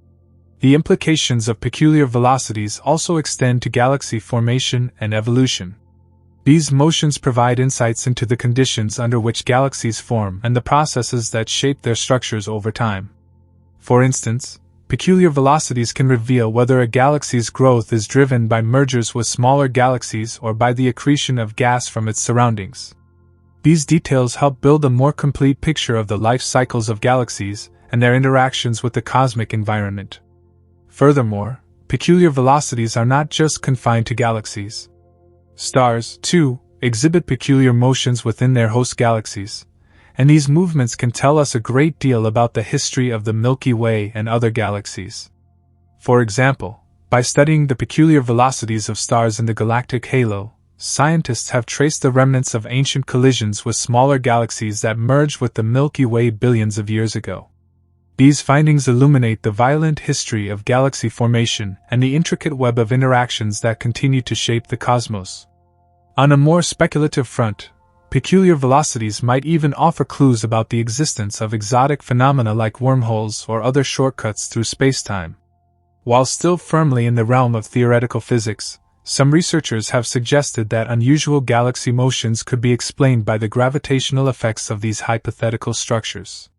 The implications of peculiar velocities also extend to galaxy formation and evolution. These motions provide insights into the conditions under which galaxies form and the processes that shape their structures over time. For instance, peculiar velocities can reveal whether a galaxy's growth is driven by mergers with smaller galaxies or by the accretion of gas from its surroundings. These details help build a more complete picture of the life cycles of galaxies and their interactions with the cosmic environment. Furthermore, peculiar velocities are not just confined to galaxies. Stars, too, exhibit peculiar motions within their host galaxies, and these movements can tell us a great deal about the history of the Milky Way and other galaxies. For example, by studying the peculiar velocities of stars in the galactic halo, scientists have traced the remnants of ancient collisions with smaller galaxies that merged with the Milky Way billions of years ago. These findings illuminate the violent history of galaxy formation and the intricate web of interactions that continue to shape the cosmos. On a more speculative front, peculiar velocities might even offer clues about the existence of exotic phenomena like wormholes or other shortcuts through spacetime. While still firmly in the realm of theoretical physics, some researchers have suggested that unusual galaxy motions could be explained by the gravitational effects of these hypothetical structures.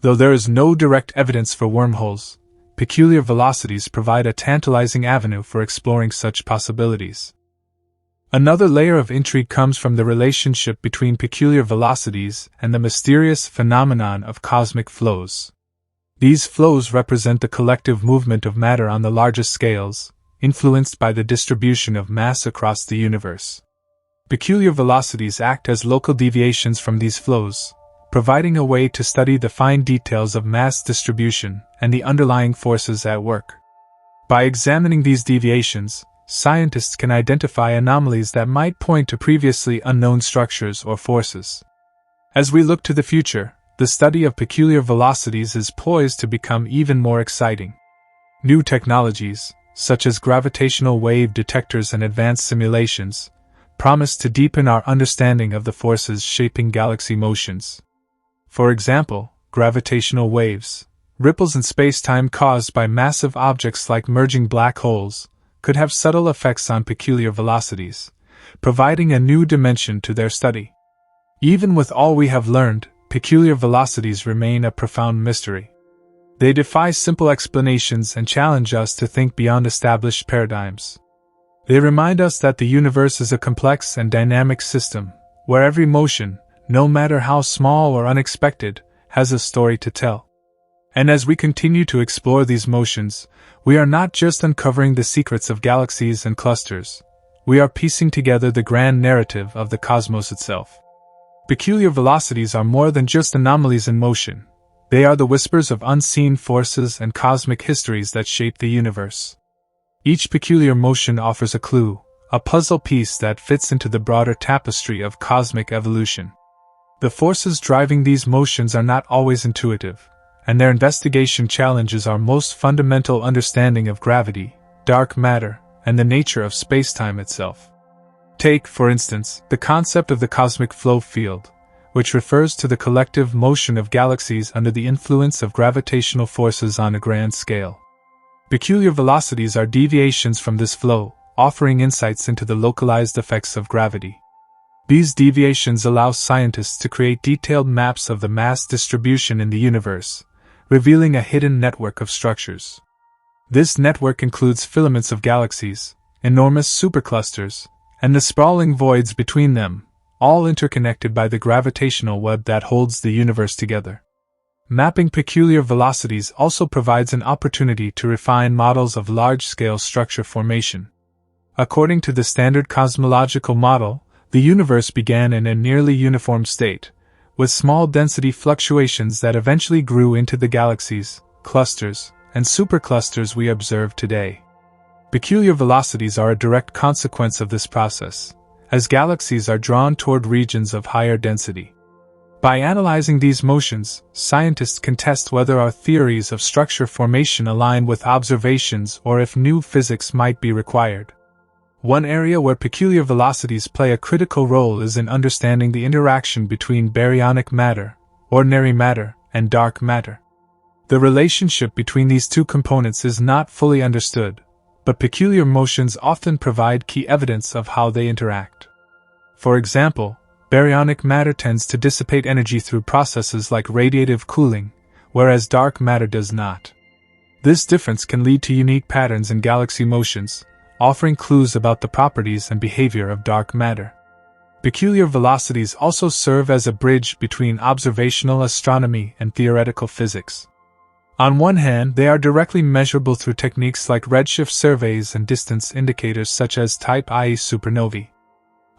Though there is no direct evidence for wormholes, peculiar velocities provide a tantalizing avenue for exploring such possibilities. Another layer of intrigue comes from the relationship between peculiar velocities and the mysterious phenomenon of cosmic flows. These flows represent the collective movement of matter on the largest scales, influenced by the distribution of mass across the universe. Peculiar velocities act as local deviations from these flows, providing a way to study the fine details of mass distribution and the underlying forces at work. By examining these deviations, scientists can identify anomalies that might point to previously unknown structures or forces. As we look to the future, the study of peculiar velocities is poised to become even more exciting. New technologies, such as gravitational wave detectors and advanced simulations, promise to deepen our understanding of the forces shaping galaxy motions. For example, gravitational waves, ripples in space-time caused by massive objects like merging black holes, could have subtle effects on peculiar velocities, providing a new dimension to their study. Even with all we have learned, peculiar velocities remain a profound mystery. They defy simple explanations and challenge us to think beyond established paradigms. They remind us that the universe is a complex and dynamic system, where every motion, no matter how small or unexpected, has a story to tell. And as we continue to explore these motions, we are not just uncovering the secrets of galaxies and clusters, we are piecing together the grand narrative of the cosmos itself. Peculiar velocities are more than just anomalies in motion. They are the whispers of unseen forces and cosmic histories that shape the universe. Each peculiar motion offers a clue, a puzzle piece that fits into the broader tapestry of cosmic evolution. The forces driving these motions are not always intuitive, and their investigation challenges our most fundamental understanding of gravity, dark matter, and the nature of spacetime itself. Take, for instance, the concept of the cosmic flow field, which refers to the collective motion of galaxies under the influence of gravitational forces on a grand scale. Peculiar velocities are deviations from this flow, offering insights into the localized effects of gravity. These deviations allow scientists to create detailed maps of the mass distribution in the universe, revealing a hidden network of structures. This network includes filaments of galaxies, enormous superclusters, and the sprawling voids between them, all interconnected by the gravitational web that holds the universe together. Mapping peculiar velocities also provides an opportunity to refine models of large-scale structure formation. According to the standard cosmological model, the universe began in a nearly uniform state, with small density fluctuations that eventually grew into the galaxies, clusters, and superclusters we observe today. Peculiar velocities are a direct consequence of this process, as galaxies are drawn toward regions of higher density. By analyzing these motions, scientists can test whether our theories of structure formation align with observations or if new physics might be required. One area where peculiar velocities play a critical role is in understanding the interaction between baryonic matter, ordinary matter, and dark matter. The relationship between these two components is not fully understood, but peculiar motions often provide key evidence of how they interact. For example, baryonic matter tends to dissipate energy through processes like radiative cooling, whereas dark matter does not. This difference can lead to unique patterns in galaxy motions, offering clues about the properties and behavior of dark matter. Peculiar velocities also serve as a bridge between observational astronomy and theoretical physics. On one hand, they are directly measurable through techniques like redshift surveys and distance indicators such as Type Ia supernovae.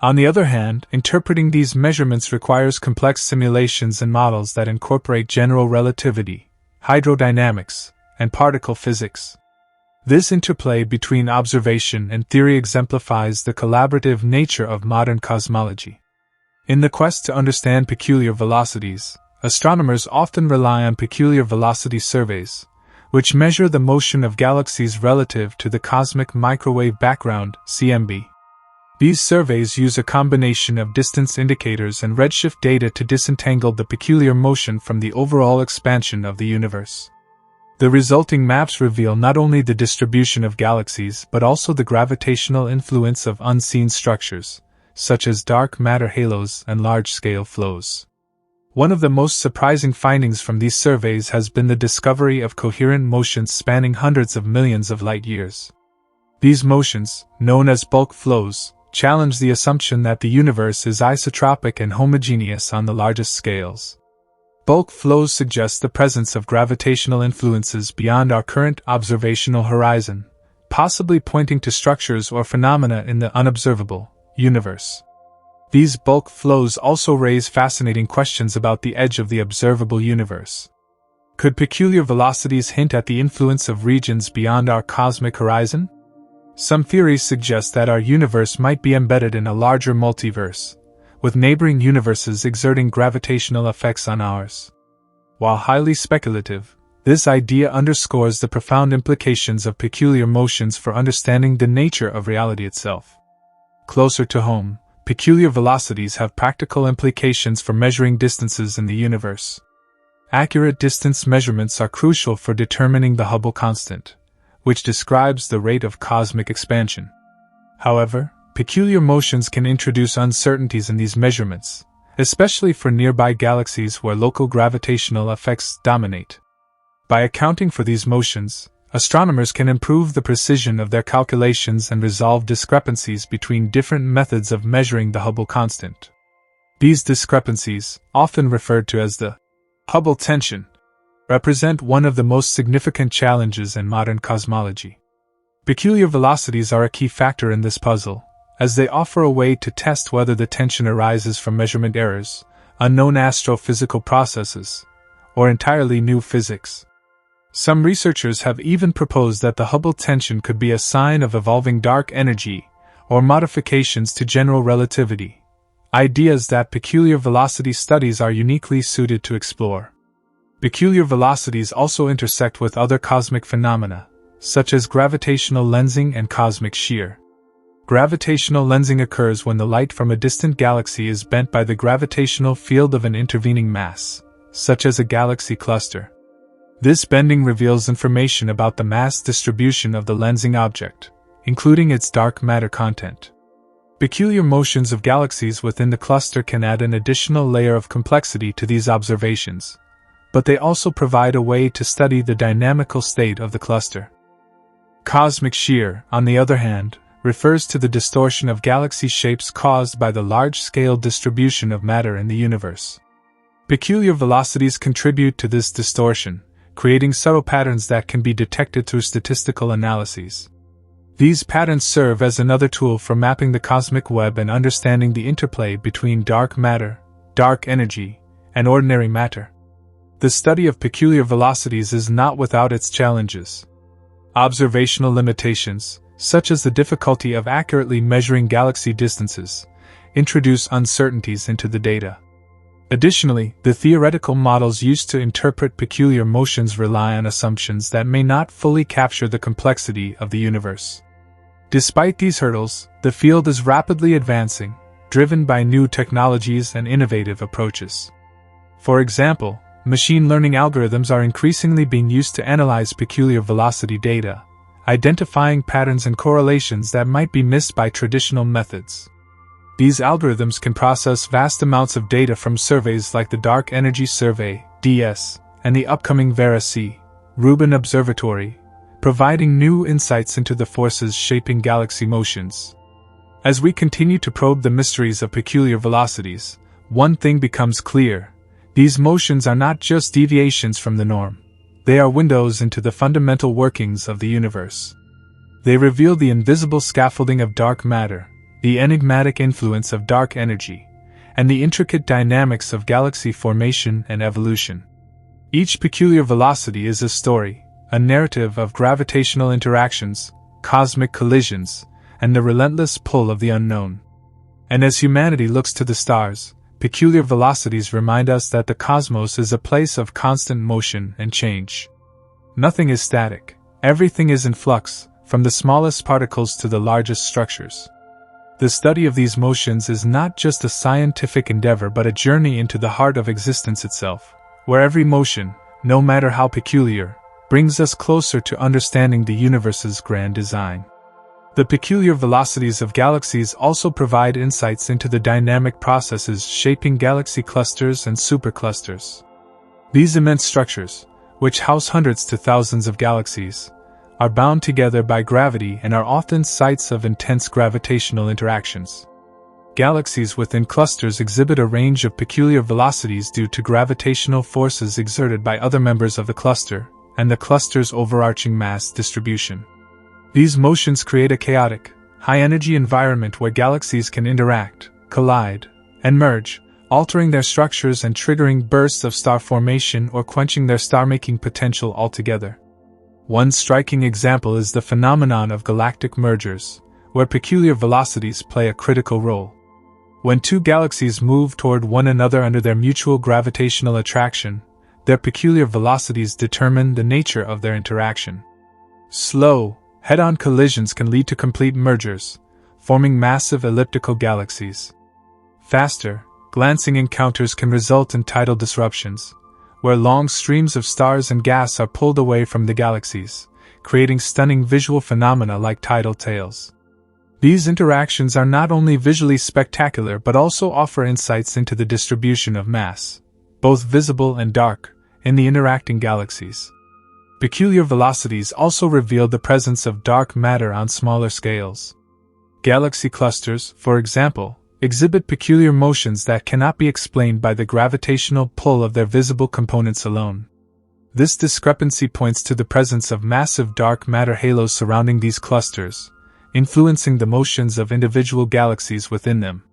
On the other hand, interpreting these measurements requires complex simulations and models that incorporate general relativity, hydrodynamics, and particle physics. This interplay between observation and theory exemplifies the collaborative nature of modern cosmology. In the quest to understand peculiar velocities, astronomers often rely on peculiar velocity surveys, which measure the motion of galaxies relative to the cosmic microwave background, CMB. These surveys use a combination of distance indicators and redshift data to disentangle the peculiar motion from the overall expansion of the universe. The resulting maps reveal not only the distribution of galaxies but also the gravitational influence of unseen structures, such as dark matter halos and large-scale flows. One of the most surprising findings from these surveys has been the discovery of coherent motions spanning hundreds of millions of light-years. These motions, known as bulk flows, challenge the assumption that the universe is isotropic and homogeneous on the largest scales. Bulk flows suggest the presence of gravitational influences beyond our current observational horizon, possibly pointing to structures or phenomena in the unobservable universe. These bulk flows also raise fascinating questions about the edge of the observable universe. Could peculiar velocities hint at the influence of regions beyond our cosmic horizon? Some theories suggest that our universe might be embedded in a larger multiverse, with neighboring universes exerting gravitational effects on ours. While highly speculative, this idea underscores the profound implications of peculiar motions for understanding the nature of reality itself. Closer to home, peculiar velocities have practical implications for measuring distances in the universe. Accurate distance measurements are crucial for determining the Hubble constant, which describes the rate of cosmic expansion. However, peculiar motions can introduce uncertainties in these measurements, especially for nearby galaxies where local gravitational effects dominate. By accounting for these motions, astronomers can improve the precision of their calculations and resolve discrepancies between different methods of measuring the Hubble constant. These discrepancies, often referred to as the Hubble tension, represent one of the most significant challenges in modern cosmology. Peculiar velocities are a key factor in this puzzle, as they offer a way to test whether the tension arises from measurement errors, unknown astrophysical processes, or entirely new physics. Some researchers have even proposed that the Hubble tension could be a sign of evolving dark energy, or modifications to general relativity, ideas that peculiar velocity studies are uniquely suited to explore. Peculiar velocities also intersect with other cosmic phenomena, such as gravitational lensing and cosmic shear. Gravitational lensing occurs when the light from a distant galaxy is bent by the gravitational field of an intervening mass, such as a galaxy cluster. This bending reveals information about the mass distribution of the lensing object, including its dark matter content. Peculiar motions of galaxies within the cluster can add an additional layer of complexity to these observations, but they also provide a way to study the dynamical state of the cluster. Cosmic shear, on the other hand, refers to the distortion of galaxy shapes caused by the large-scale distribution of matter in the universe. Peculiar velocities contribute to this distortion, creating subtle patterns that can be detected through statistical analyses. These patterns serve as another tool for mapping the cosmic web and understanding the interplay between dark matter, dark energy, and ordinary matter. The study of peculiar velocities is not without its challenges. Observational limitations, such as the difficulty of accurately measuring galaxy distances, introduce uncertainties into the data. Additionally, the theoretical models used to interpret peculiar motions rely on assumptions that may not fully capture the complexity of the universe. Despite these hurdles, the field is rapidly advancing, driven by new technologies and innovative approaches. For example, machine learning algorithms are increasingly being used to analyze peculiar velocity data, identifying patterns and correlations that might be missed by traditional methods. These algorithms can process vast amounts of data from surveys like the Dark Energy Survey (DS) and the upcoming Vera-C Rubin Observatory, providing new insights into the forces shaping galaxy motions. As we continue to probe the mysteries of peculiar velocities, one thing becomes clear: these motions are not just deviations from the norm. They are windows into the fundamental workings of the universe. They reveal the invisible scaffolding of dark matter, the enigmatic influence of dark energy, and the intricate dynamics of galaxy formation and evolution. Each peculiar velocity is a story, a narrative of gravitational interactions, cosmic collisions, and the relentless pull of the unknown. And as humanity looks to the stars, peculiar velocities remind us that the cosmos is a place of constant motion and change. Nothing is static. Everything is in flux, from the smallest particles to the largest structures. The study of these motions is not just a scientific endeavor but a journey into the heart of existence itself, where every motion, no matter how peculiar, brings us closer to understanding the universe's grand design. The peculiar velocities of galaxies also provide insights into the dynamic processes shaping galaxy clusters and superclusters. These immense structures, which house hundreds to thousands of galaxies, are bound together by gravity and are often sites of intense gravitational interactions. Galaxies within clusters exhibit a range of peculiar velocities due to gravitational forces exerted by other members of the cluster, and the cluster's overarching mass distribution. These motions create a chaotic, high-energy environment where galaxies can interact, collide, and merge, altering their structures and triggering bursts of star formation or quenching their star-making potential altogether. One striking example is the phenomenon of galactic mergers, where peculiar velocities play a critical role. When two galaxies move toward one another under their mutual gravitational attraction, their peculiar velocities determine the nature of their interaction. Slow, head-on collisions can lead to complete mergers, forming massive elliptical galaxies. Faster, glancing encounters can result in tidal disruptions, where long streams of stars and gas are pulled away from the galaxies, creating stunning visual phenomena like tidal tails. These interactions are not only visually spectacular but also offer insights into the distribution of mass, both visible and dark, in the interacting galaxies. Peculiar velocities also reveal the presence of dark matter on smaller scales. Galaxy clusters, for example, exhibit peculiar motions that cannot be explained by the gravitational pull of their visible components alone. This discrepancy points to the presence of massive dark matter halos surrounding these clusters, influencing the motions of individual galaxies within them.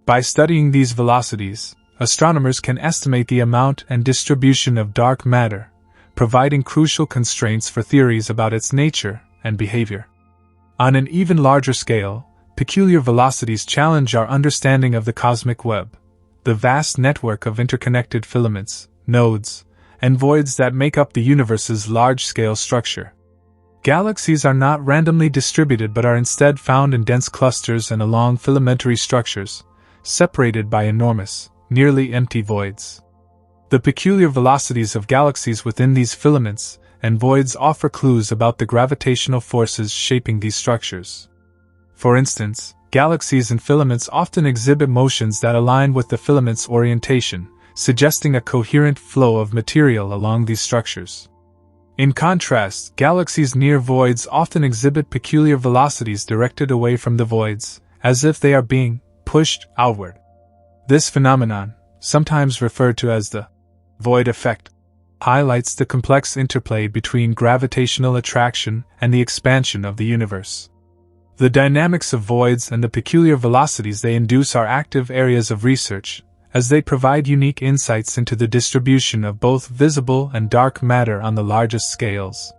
By studying these velocities, astronomers can estimate the amount and distribution of dark matter, providing crucial constraints for theories about its nature and behavior. On an even larger scale, peculiar velocities challenge our understanding of the cosmic web, the vast network of interconnected filaments, nodes, and voids that make up the universe's large-scale structure. Galaxies are not randomly distributed but are instead found in dense clusters and along filamentary structures, separated by enormous, nearly empty voids. The peculiar velocities of galaxies within these filaments and voids offer clues about the gravitational forces shaping these structures. For instance, galaxies and filaments often exhibit motions that align with the filament's orientation, suggesting a coherent flow of material along these structures. In contrast, galaxies near voids often exhibit peculiar velocities directed away from the voids, as if they are being pushed outward. This phenomenon, sometimes referred to as the void effect, highlights the complex interplay between gravitational attraction and the expansion of the universe. The dynamics of voids and the peculiar velocities they induce are active areas of research, as they provide unique insights into the distribution of both visible and dark matter on the largest scales.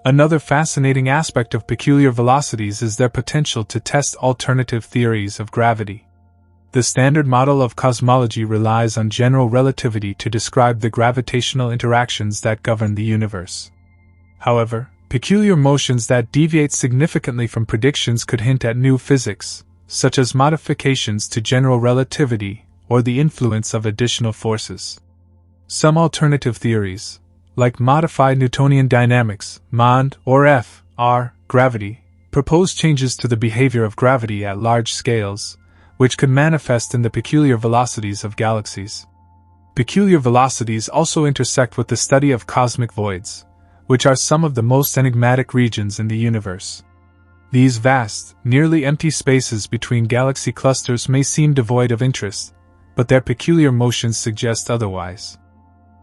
Another fascinating aspect of peculiar velocities is their potential to test alternative theories of gravity. The standard model of cosmology relies on general relativity to describe the gravitational interactions that govern the universe. However, peculiar motions that deviate significantly from predictions could hint at new physics, such as modifications to general relativity or the influence of additional forces. Some alternative theories, like modified Newtonian dynamics, MOND or F.R. gravity, propose changes to the behavior of gravity at large scales, which could manifest in the peculiar velocities of galaxies. Peculiar velocities also intersect with the study of cosmic voids, which are some of the most enigmatic regions in the universe. These vast, nearly empty spaces between galaxy clusters may seem devoid of interest, but their peculiar motions suggest otherwise.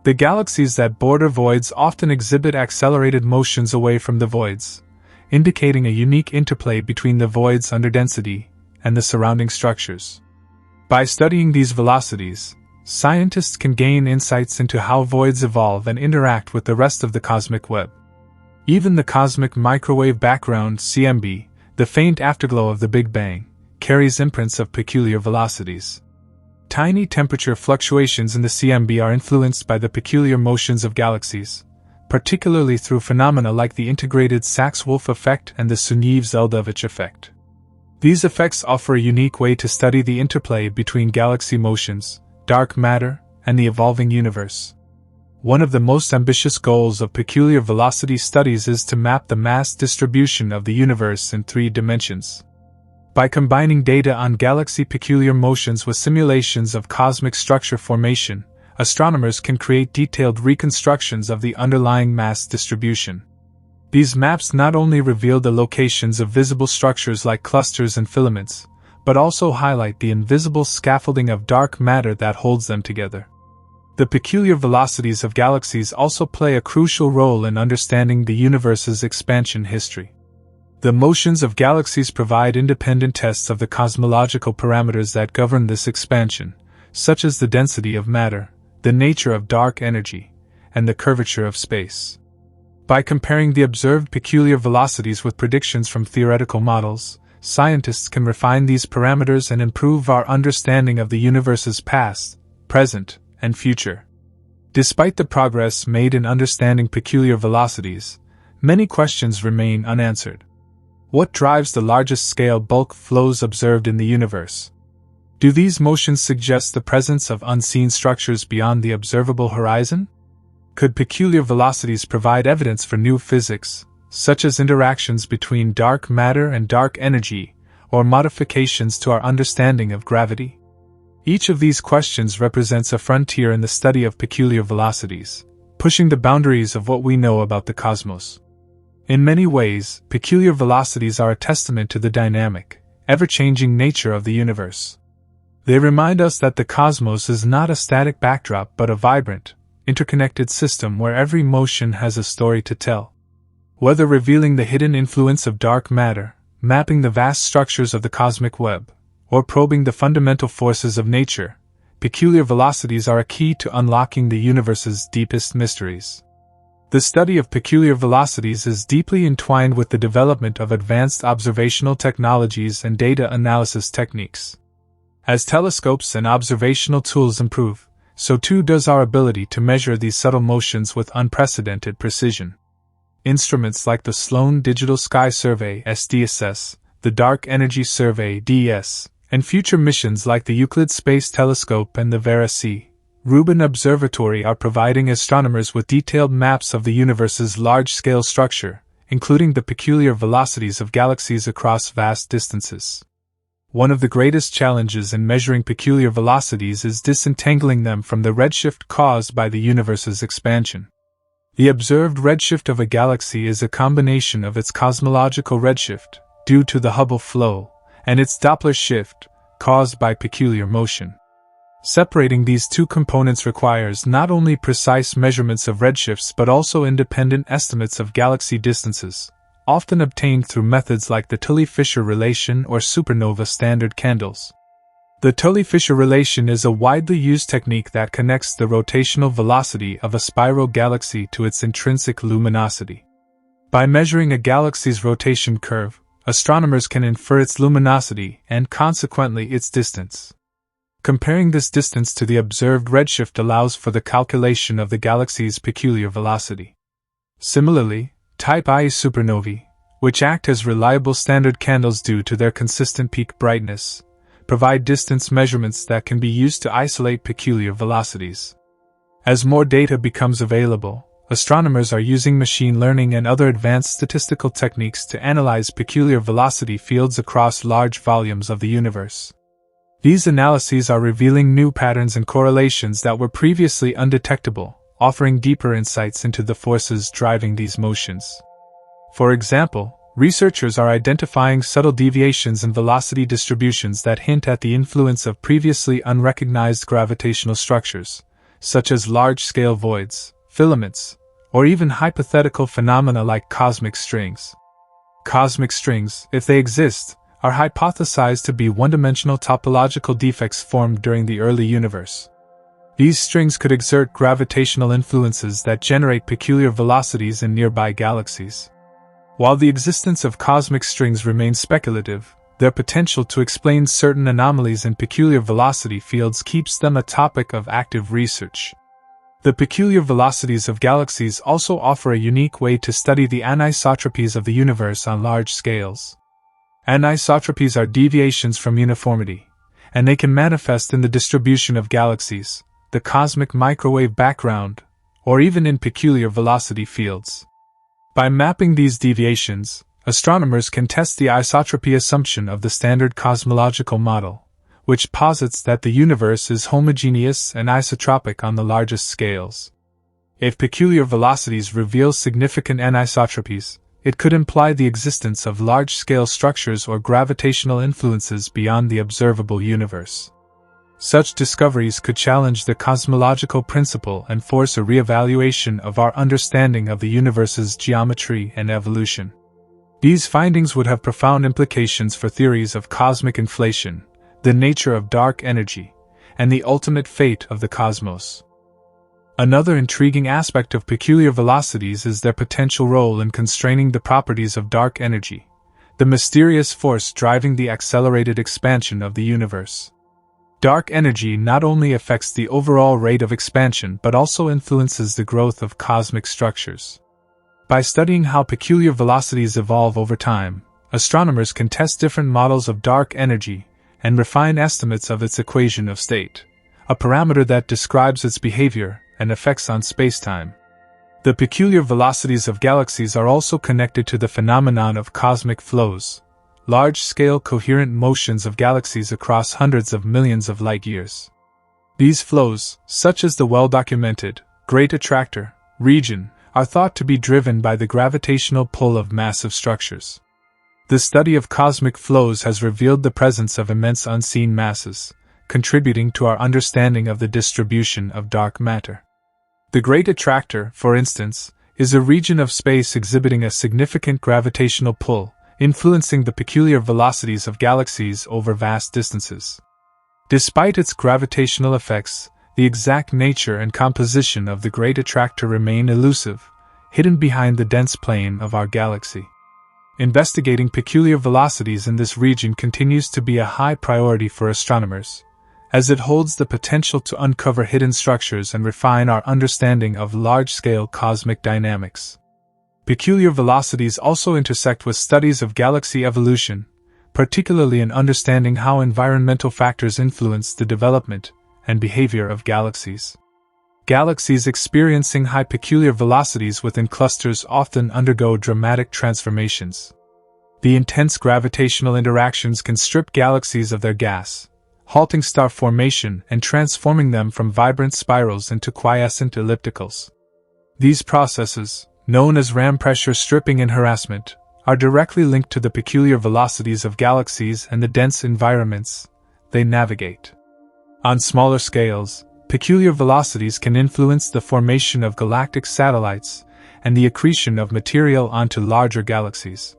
The galaxies that border voids often exhibit accelerated motions away from the voids, indicating a unique interplay between the void's underdensity and the surrounding structures. By studying these velocities, scientists can gain insights into how voids evolve and interact with the rest of the cosmic web. Even the cosmic microwave background (CMB), the faint afterglow of the Big Bang, carries imprints of peculiar velocities. Tiny temperature fluctuations in the CMB are influenced by the peculiar motions of galaxies, particularly through phenomena like the integrated Sachs-Wolf effect and the Sunyaev-Zeldovich effect. These effects offer a unique way to study the interplay between galaxy motions, dark matter, and the evolving universe. One of the most ambitious goals of peculiar velocity studies is to map the mass distribution of the universe in 3 dimensions. By combining data on galaxy peculiar motions with simulations of cosmic structure formation, astronomers can create detailed reconstructions of the underlying mass distribution. These maps not only reveal the locations of visible structures like clusters and filaments, but also highlight the invisible scaffolding of dark matter that holds them together. The peculiar velocities of galaxies also play a crucial role in understanding the universe's expansion history. The motions of galaxies provide independent tests of the cosmological parameters that govern this expansion, such as the density of matter, the nature of dark energy, and the curvature of space. By comparing the observed peculiar velocities with predictions from theoretical models, scientists can refine these parameters and improve our understanding of the universe's past, present, and future. Despite the progress made in understanding peculiar velocities, many questions remain unanswered. What drives the largest scale bulk flows observed in the universe? Do these motions suggest the presence of unseen structures beyond the observable horizon? Could peculiar velocities provide evidence for new physics, such as interactions between dark matter and dark energy, or modifications to our understanding of gravity? Each of these questions represents a frontier in the study of peculiar velocities, pushing the boundaries of what we know about the cosmos. In many ways, peculiar velocities are a testament to the dynamic, ever-changing nature of the universe. They remind us that the cosmos is not a static backdrop but a vibrant, interconnected system where every motion has a story to tell. Whether revealing the hidden influence of dark matter, mapping the vast structures of the cosmic web, or probing the fundamental forces of nature, peculiar velocities are a key to unlocking the universe's deepest mysteries. The study of peculiar velocities is deeply entwined with the development of advanced observational technologies and data analysis techniques. As telescopes and observational tools improve, so too does our ability to measure these subtle motions with unprecedented precision. Instruments like the Sloan Digital Sky Survey (SDSS), the Dark Energy Survey (DES), and future missions like the Euclid Space Telescope and the Vera C. Rubin Observatory are providing astronomers with detailed maps of the universe's large-scale structure, including the peculiar velocities of galaxies across vast distances. One of the greatest challenges in measuring peculiar velocities is disentangling them from the redshift caused by the universe's expansion. The observed redshift of a galaxy is a combination of its cosmological redshift, due to the Hubble flow, and its Doppler shift, caused by peculiar motion. Separating these two components requires not only precise measurements of redshifts but also independent estimates of galaxy distances, often obtained through methods like the Tully-Fisher relation or supernova standard candles. The Tully-Fisher relation is a widely used technique that connects the rotational velocity of a spiral galaxy to its intrinsic luminosity. By measuring a galaxy's rotation curve, astronomers can infer its luminosity and consequently its distance. Comparing this distance to the observed redshift allows for the calculation of the galaxy's peculiar velocity. Similarly, Type I supernovae, which act as reliable standard candles due to their consistent peak brightness, provide distance measurements that can be used to isolate peculiar velocities. As more data becomes available, astronomers are using machine learning and other advanced statistical techniques to analyze peculiar velocity fields across large volumes of the universe. These analyses are revealing new patterns and correlations that were previously undetectable, offering deeper insights into the forces driving these motions. For example, researchers are identifying subtle deviations in velocity distributions that hint at the influence of previously unrecognized gravitational structures, such as large-scale voids, filaments, or even hypothetical phenomena like cosmic strings. Cosmic strings, if they exist, are hypothesized to be one-dimensional topological defects formed during the early universe. These strings could exert gravitational influences that generate peculiar velocities in nearby galaxies. While the existence of cosmic strings remains speculative, their potential to explain certain anomalies in peculiar velocity fields keeps them a topic of active research. The peculiar velocities of galaxies also offer a unique way to study the anisotropies of the universe on large scales. Anisotropies are deviations from uniformity, and they can manifest in the distribution of galaxies, the cosmic microwave background, or even in peculiar velocity fields. By mapping these deviations, astronomers can test the isotropy assumption of the standard cosmological model, which posits that the universe is homogeneous and isotropic on the largest scales. If peculiar velocities reveal significant anisotropies, it could imply the existence of large-scale structures or gravitational influences beyond the observable universe. Such discoveries could challenge the cosmological principle and force a reevaluation of our understanding of the universe's geometry and evolution. These findings would have profound implications for theories of cosmic inflation, the nature of dark energy, and the ultimate fate of the cosmos. Another intriguing aspect of peculiar velocities is their potential role in constraining the properties of dark energy, the mysterious force driving the accelerated expansion of the universe. Dark energy not only affects the overall rate of expansion but also influences the growth of cosmic structures. By studying how peculiar velocities evolve over time, astronomers can test different models of dark energy and refine estimates of its equation of state, a parameter that describes its behavior and effects on spacetime. The peculiar velocities of galaxies are also connected to the phenomenon of cosmic flows, large-scale coherent motions of galaxies across hundreds of millions of light-years. These flows, such as the well-documented Great Attractor region, are thought to be driven by the gravitational pull of massive structures. The study of cosmic flows has revealed the presence of immense unseen masses, contributing to our understanding of the distribution of dark matter. The Great Attractor, for instance, is a region of space exhibiting a significant gravitational pull, influencing the peculiar velocities of galaxies over vast distances. Despite its gravitational effects, the exact nature and composition of the Great Attractor remain elusive, hidden behind the dense plane of our galaxy. Investigating peculiar velocities in this region continues to be a high priority for astronomers, as it holds the potential to uncover hidden structures and refine our understanding of large-scale cosmic dynamics. Peculiar velocities also intersect with studies of galaxy evolution, particularly in understanding how environmental factors influence the development and behavior of galaxies. Galaxies experiencing high peculiar velocities within clusters often undergo dramatic transformations. The intense gravitational interactions can strip galaxies of their gas, halting star formation and transforming them from vibrant spirals into quiescent ellipticals. These processes, known as ram pressure stripping and harassment, are directly linked to the peculiar velocities of galaxies and the dense environments they navigate. On smaller scales, peculiar velocities can influence the formation of galactic satellites and the accretion of material onto larger galaxies.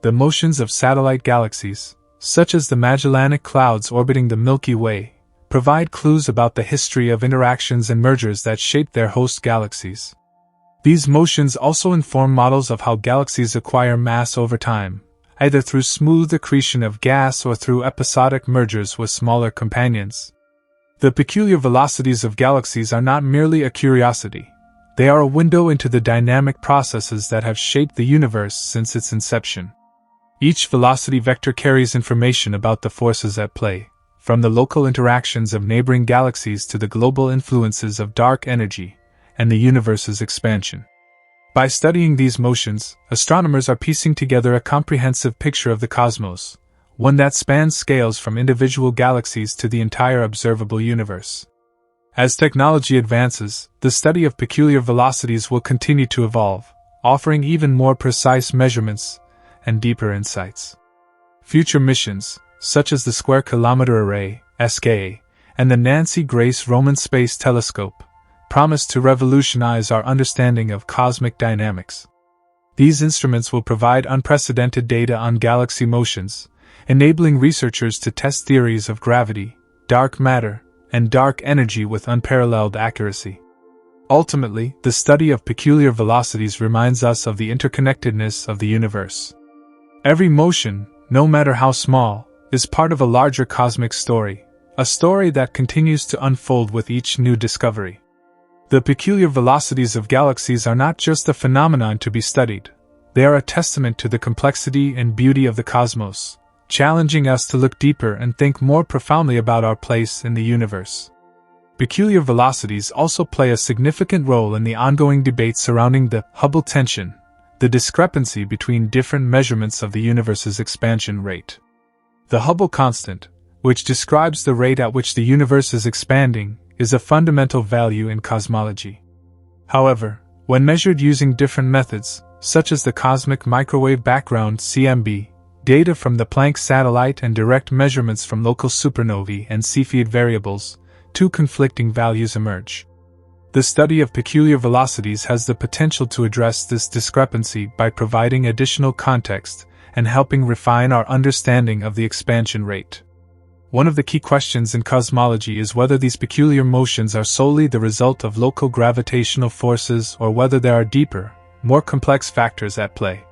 The motions of satellite galaxies, such as the Magellanic Clouds orbiting the Milky Way, provide clues about the history of interactions and mergers that shape their host galaxies. These motions also inform models of how galaxies acquire mass over time, either through smooth accretion of gas or through episodic mergers with smaller companions. The peculiar velocities of galaxies are not merely a curiosity. They are a window into the dynamic processes that have shaped the universe since its inception. Each velocity vector carries information about the forces at play, from the local interactions of neighboring galaxies to the global influences of dark energy and the universe's expansion. By studying these motions, astronomers are piecing together a comprehensive picture of the cosmos, one that spans scales from individual galaxies to the entire observable universe. As technology advances, the study of peculiar velocities will continue to evolve, offering even more precise measurements and deeper insights. Future missions, such as the Square Kilometer Array (SKA) and the Nancy Grace Roman Space Telescope, promise to revolutionize our understanding of cosmic dynamics. These instruments will provide unprecedented data on galaxy motions, enabling researchers to test theories of gravity, dark matter, and dark energy with unparalleled accuracy. Ultimately, the study of peculiar velocities reminds us of the interconnectedness of the universe. Every motion, no matter how small, is part of a larger cosmic story, a story that continues to unfold with each new discovery. The peculiar velocities of galaxies are not just a phenomenon to be studied, they are a testament to the complexity and beauty of the cosmos, challenging us to look deeper and think more profoundly about our place in the universe. Peculiar velocities also play a significant role in the ongoing debate surrounding the Hubble tension, the discrepancy between different measurements of the universe's expansion rate. The Hubble constant, which describes the rate at which the universe is expanding, is a fundamental value in cosmology. However, when measured using different methods, such as the Cosmic Microwave Background (CMB), data from the Planck satellite and direct measurements from local supernovae and Cepheid variables, two conflicting values emerge. The study of peculiar velocities has the potential to address this discrepancy by providing additional context and helping refine our understanding of the expansion rate. One of the key questions in cosmology is whether these peculiar motions are solely the result of local gravitational forces or whether there are deeper, more complex factors at play.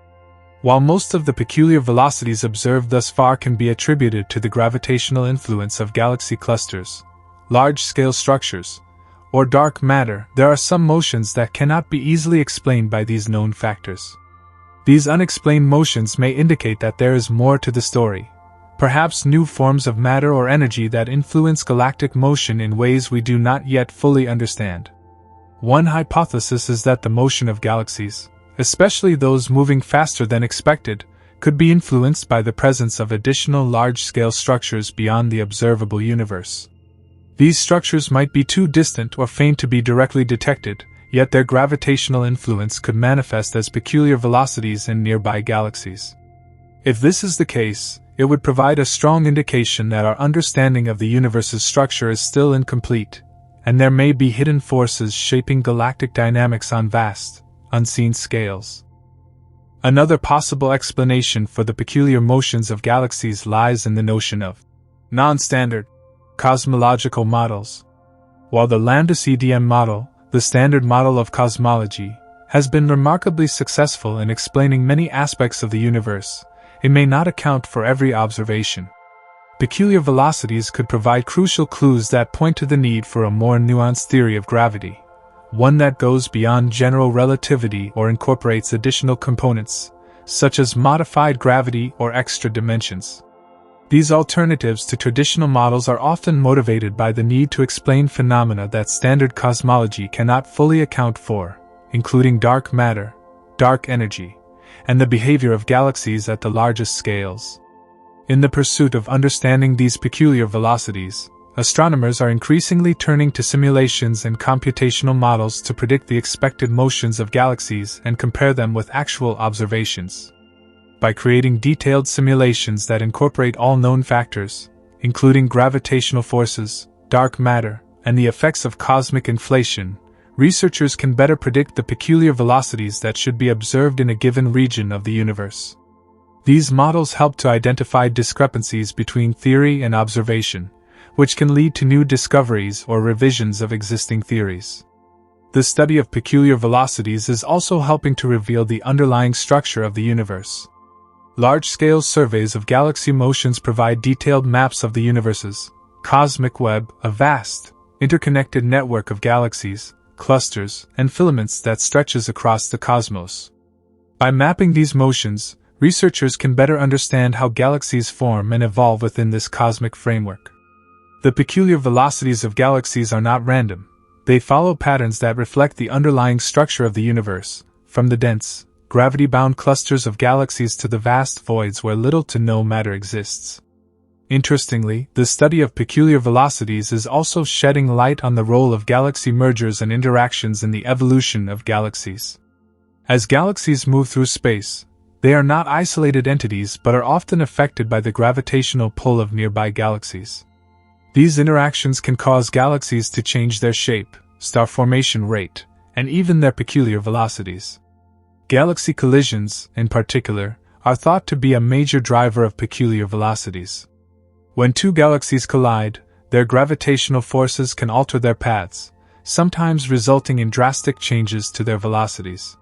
While most of the peculiar velocities observed thus far can be attributed to the gravitational influence of galaxy clusters, large-scale structures, or dark matter, there are some motions that cannot be easily explained by these known factors. These unexplained motions may indicate that there is more to the story, perhaps new forms of matter or energy that influence galactic motion in ways we do not yet fully understand. One hypothesis is that the motion of galaxies, especially those moving faster than expected, could be influenced by the presence of additional large-scale structures beyond the observable universe. These structures might be too distant or faint to be directly detected, yet their gravitational influence could manifest as peculiar velocities in nearby galaxies. If this is the case, it would provide a strong indication that our understanding of the universe's structure is still incomplete, and there may be hidden forces shaping galactic dynamics on vast, unseen scales. Another possible explanation for the peculiar motions of galaxies lies in the notion of non-standard cosmological models. While the lambda-CDM model, the standard model of cosmology, has been remarkably successful in explaining many aspects of the universe, it may not account for every observation. Peculiar velocities could provide crucial clues that point to the need for a more nuanced theory of gravity, one that goes beyond general relativity or incorporates additional components, such as modified gravity or extra dimensions. These alternatives to traditional models are often motivated by the need to explain phenomena that standard cosmology cannot fully account for, including dark matter, dark energy, and the behavior of galaxies at the largest scales. In the pursuit of understanding these peculiar velocities, astronomers are increasingly turning to simulations and computational models to predict the expected motions of galaxies and compare them with actual observations. By creating detailed simulations that incorporate all known factors, including gravitational forces, dark matter, and the effects of cosmic inflation, researchers can better predict the peculiar velocities that should be observed in a given region of the universe. These models help to identify discrepancies between theory and observation, which can lead to new discoveries or revisions of existing theories. The study of peculiar velocities is also helping to reveal the underlying structure of the universe. Large-scale surveys of galaxy motions provide detailed maps of the universe's cosmic web, a vast, interconnected network of galaxies, clusters, and filaments that stretches across the cosmos. By mapping these motions, researchers can better understand how galaxies form and evolve within this cosmic framework. The peculiar velocities of galaxies are not random. They follow patterns that reflect the underlying structure of the universe, from the dense, gravity-bound clusters of galaxies to the vast voids where little to no matter exists. Interestingly, the study of peculiar velocities is also shedding light on the role of galaxy mergers and interactions in the evolution of galaxies. As galaxies move through space, they are not isolated entities but are often affected by the gravitational pull of nearby galaxies. These interactions can cause galaxies to change their shape, star formation rate, and even their peculiar velocities. Galaxy collisions, in particular, are thought to be a major driver of peculiar velocities. When two galaxies collide, their gravitational forces can alter their paths, sometimes resulting in drastic changes to their velocities.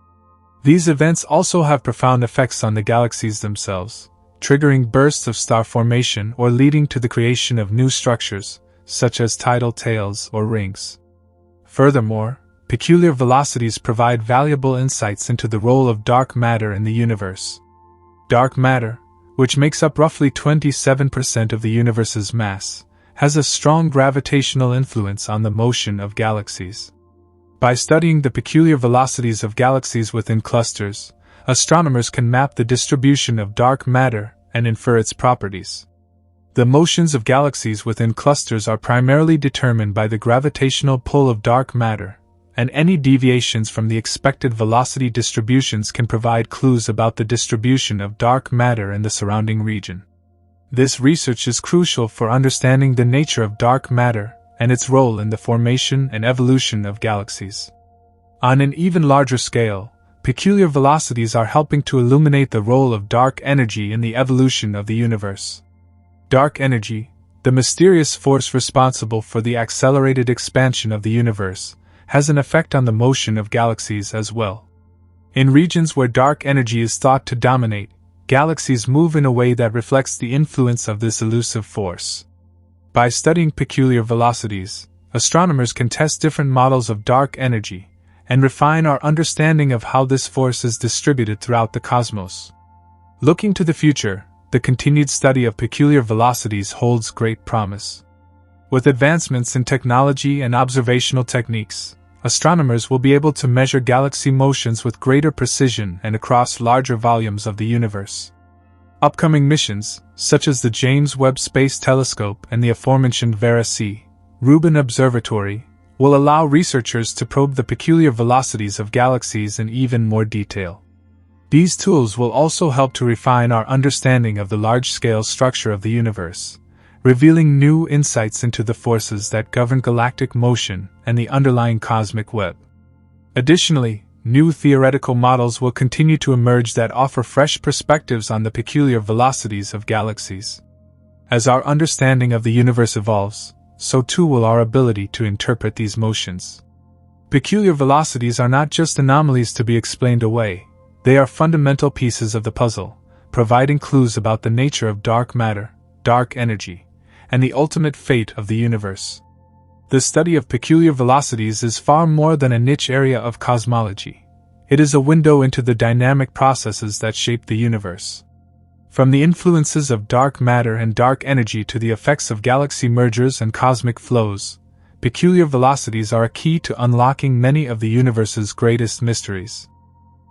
These events also have profound effects on the galaxies themselves, triggering bursts of star formation or leading to the creation of new structures, such as tidal tails or rings. Furthermore, peculiar velocities provide valuable insights into the role of dark matter in the universe. Dark matter, which makes up roughly 27% of the universe's mass, has a strong gravitational influence on the motion of galaxies. By studying the peculiar velocities of galaxies within clusters, astronomers can map the distribution of dark matter and infer its properties. The motions of galaxies within clusters are primarily determined by the gravitational pull of dark matter, and any deviations from the expected velocity distributions can provide clues about the distribution of dark matter in the surrounding region. This research is crucial for understanding the nature of dark matter and its role in the formation and evolution of galaxies. On an even larger scale, peculiar velocities are helping to illuminate the role of dark energy in the evolution of the universe. Dark energy, the mysterious force responsible for the accelerated expansion of the universe, has an effect on the motion of galaxies as well. In regions where dark energy is thought to dominate, galaxies move in a way that reflects the influence of this elusive force. By studying peculiar velocities, astronomers can test different models of dark energy and refine our understanding of how this force is distributed throughout the cosmos. Looking to the future, the continued study of peculiar velocities holds great promise. With advancements in technology and observational techniques, astronomers will be able to measure galaxy motions with greater precision and across larger volumes of the universe. Upcoming missions, such as the James Webb Space Telescope and the aforementioned Vera C. Rubin Observatory, will allow researchers to probe the peculiar velocities of galaxies in even more detail. These tools will also help to refine our understanding of the large-scale structure of the universe, revealing new insights into the forces that govern galactic motion and the underlying cosmic web. Additionally, new theoretical models will continue to emerge that offer fresh perspectives on the peculiar velocities of galaxies. As our understanding of the universe evolves, so too will our ability to interpret these motions. Peculiar velocities are not just anomalies to be explained away, they are fundamental pieces of the puzzle, providing clues about the nature of dark matter, dark energy, and the ultimate fate of the universe. The study of peculiar velocities is far more than a niche area of cosmology. It is a window into the dynamic processes that shape the universe. From the influences of dark matter and dark energy to the effects of galaxy mergers and cosmic flows, peculiar velocities are a key to unlocking many of the universe's greatest mysteries.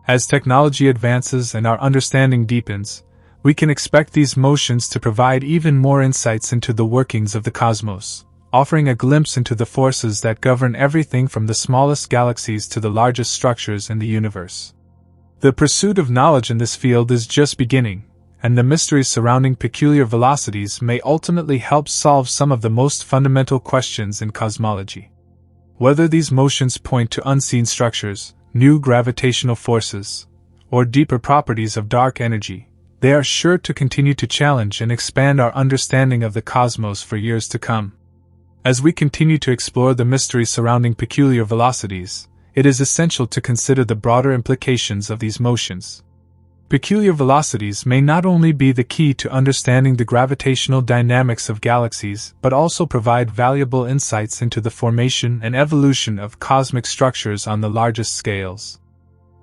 As technology advances and our understanding deepens, we can expect these motions to provide even more insights into the workings of the cosmos, offering a glimpse into the forces that govern everything from the smallest galaxies to the largest structures in the universe. The pursuit of knowledge in this field is just beginning, and the mysteries surrounding peculiar velocities may ultimately help solve some of the most fundamental questions in cosmology. Whether these motions point to unseen structures, new gravitational forces, or deeper properties of dark energy, they are sure to continue to challenge and expand our understanding of the cosmos for years to come. As we continue to explore the mysteries surrounding peculiar velocities, it is essential to consider the broader implications of these motions. Peculiar velocities may not only be the key to understanding the gravitational dynamics of galaxies but also provide valuable insights into the formation and evolution of cosmic structures on the largest scales.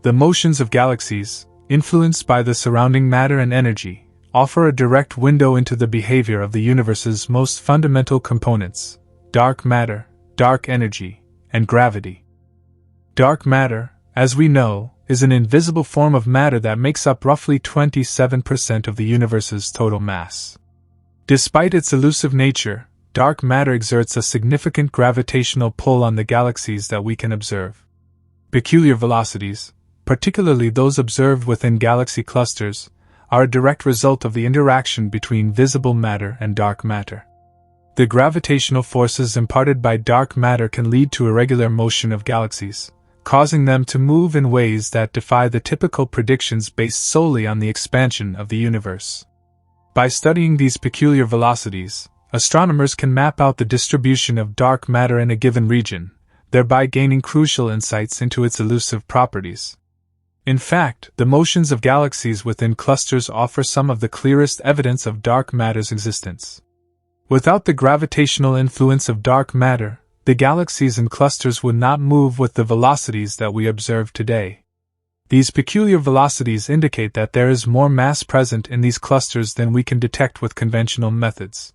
The motions of galaxies, influenced by the surrounding matter and energy, offer a direct window into the behavior of the universe's most fundamental components: dark matter, dark energy, and gravity. Dark matter, as we know, is an invisible form of matter that makes up roughly 27% of the universe's total mass. Despite its elusive nature, dark matter exerts a significant gravitational pull on the galaxies that we can observe. Peculiar velocities, particularly those observed within galaxy clusters, are a direct result of the interaction between visible matter and dark matter. The gravitational forces imparted by dark matter can lead to irregular motion of galaxies, causing them to move in ways that defy the typical predictions based solely on the expansion of the universe. By studying these peculiar velocities, astronomers can map out the distribution of dark matter in a given region, thereby gaining crucial insights into its elusive properties. In fact, the motions of galaxies within clusters offer some of the clearest evidence of dark matter's existence. Without the gravitational influence of dark matter, the galaxies and clusters would not move with the velocities that we observe today. These peculiar velocities indicate that there is more mass present in these clusters than we can detect with conventional methods.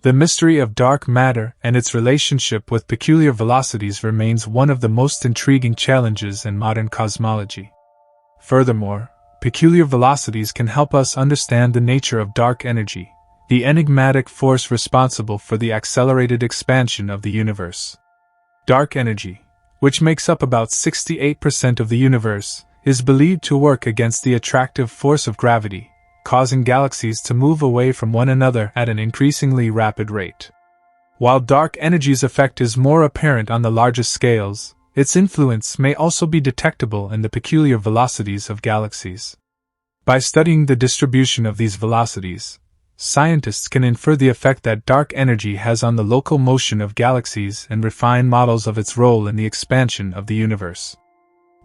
The mystery of dark matter and its relationship with peculiar velocities remains one of the most intriguing challenges in modern cosmology. Furthermore, peculiar velocities can help us understand the nature of dark energy, the enigmatic force responsible for the accelerated expansion of the universe. Dark energy, which makes up about 68% of the universe, is believed to work against the attractive force of gravity, causing galaxies to move away from one another at an increasingly rapid rate. While dark energy's effect is more apparent on the largest scales, its influence may also be detectable in the peculiar velocities of galaxies. By studying the distribution of these velocities, scientists can infer the effect that dark energy has on the local motion of galaxies and refine models of its role in the expansion of the universe.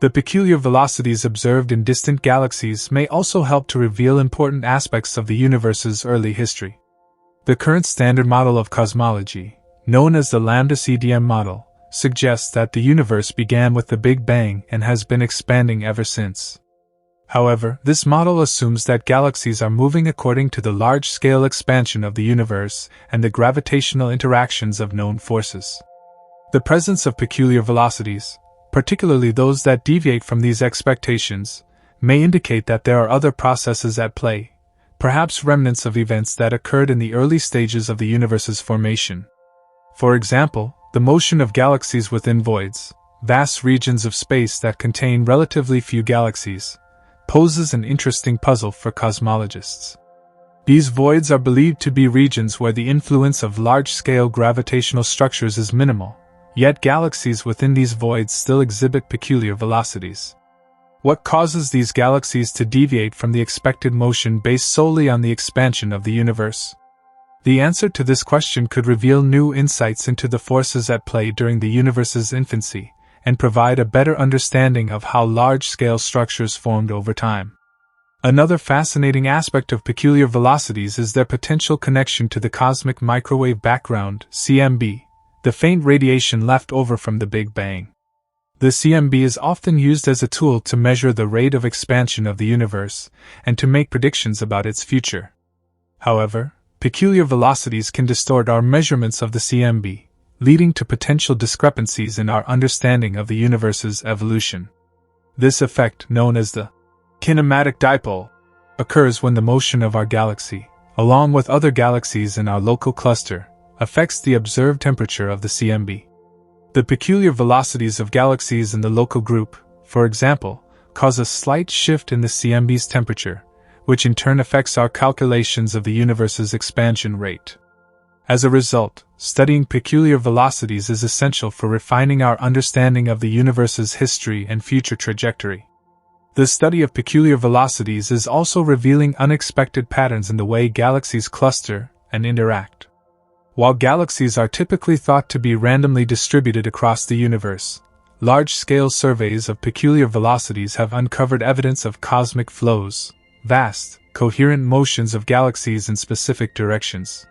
The peculiar velocities observed in distant galaxies may also help to reveal important aspects of the universe's early history. The current standard model of cosmology, known as the lambda-CDM model, suggests that the universe began with the Big Bang and has been expanding ever since. However, this model assumes that galaxies are moving according to the large-scale expansion of the universe and the gravitational interactions of known forces. The presence of peculiar velocities, particularly those that deviate from these expectations, may indicate that there are other processes at play, perhaps remnants of events that occurred in the early stages of the universe's formation. For example, the motion of galaxies within voids, vast regions of space that contain relatively few galaxies, poses an interesting puzzle for cosmologists. These voids are believed to be regions where the influence of large-scale gravitational structures is minimal, yet galaxies within these voids still exhibit peculiar velocities. What causes these galaxies to deviate from the expected motion based solely on the expansion of the universe? The answer to this question could reveal new insights into the forces at play during the universe's infancy, and provide a better understanding of how large-scale structures formed over time. Another fascinating aspect of peculiar velocities is their potential connection to the cosmic microwave background, CMB, the faint radiation left over from the Big Bang. The CMB is often used as a tool to measure the rate of expansion of the universe and to make predictions about its future. However, peculiar velocities can distort our measurements of the CMB, leading to potential discrepancies in our understanding of the universe's evolution. This effect, known as the kinematic dipole, occurs when the motion of our galaxy, along with other galaxies in our local cluster, affects the observed temperature of the CMB. The peculiar velocities of galaxies in the local group, for example, cause a slight shift in the CMB's temperature, which in turn affects our calculations of the universe's expansion rate. As a result, studying peculiar velocities is essential for refining our understanding of the universe's history and future trajectory. The study of peculiar velocities is also revealing unexpected patterns in the way galaxies cluster and interact. While galaxies are typically thought to be randomly distributed across the universe, large-scale surveys of peculiar velocities have uncovered evidence of cosmic flows, vast, coherent motions of galaxies in specific directions.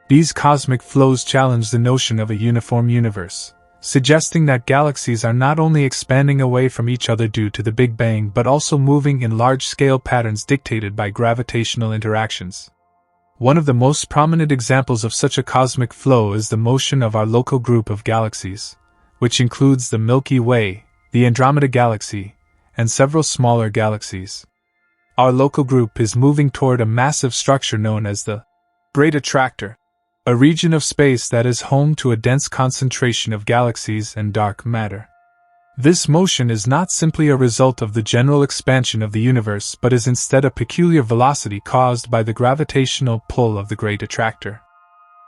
These cosmic flows challenge the notion of a uniform universe, suggesting that galaxies are not only expanding away from each other due to the Big Bang but also moving in large-scale patterns dictated by gravitational interactions. One of the most prominent examples of such a cosmic flow is the motion of our local group of galaxies, which includes the Milky Way, the Andromeda Galaxy, and several smaller galaxies. Our local group is moving toward a massive structure known as the Great Attractor, a region of space that is home to a dense concentration of galaxies and dark matter. This motion is not simply a result of the general expansion of the universe but is instead a peculiar velocity caused by the gravitational pull of the Great Attractor.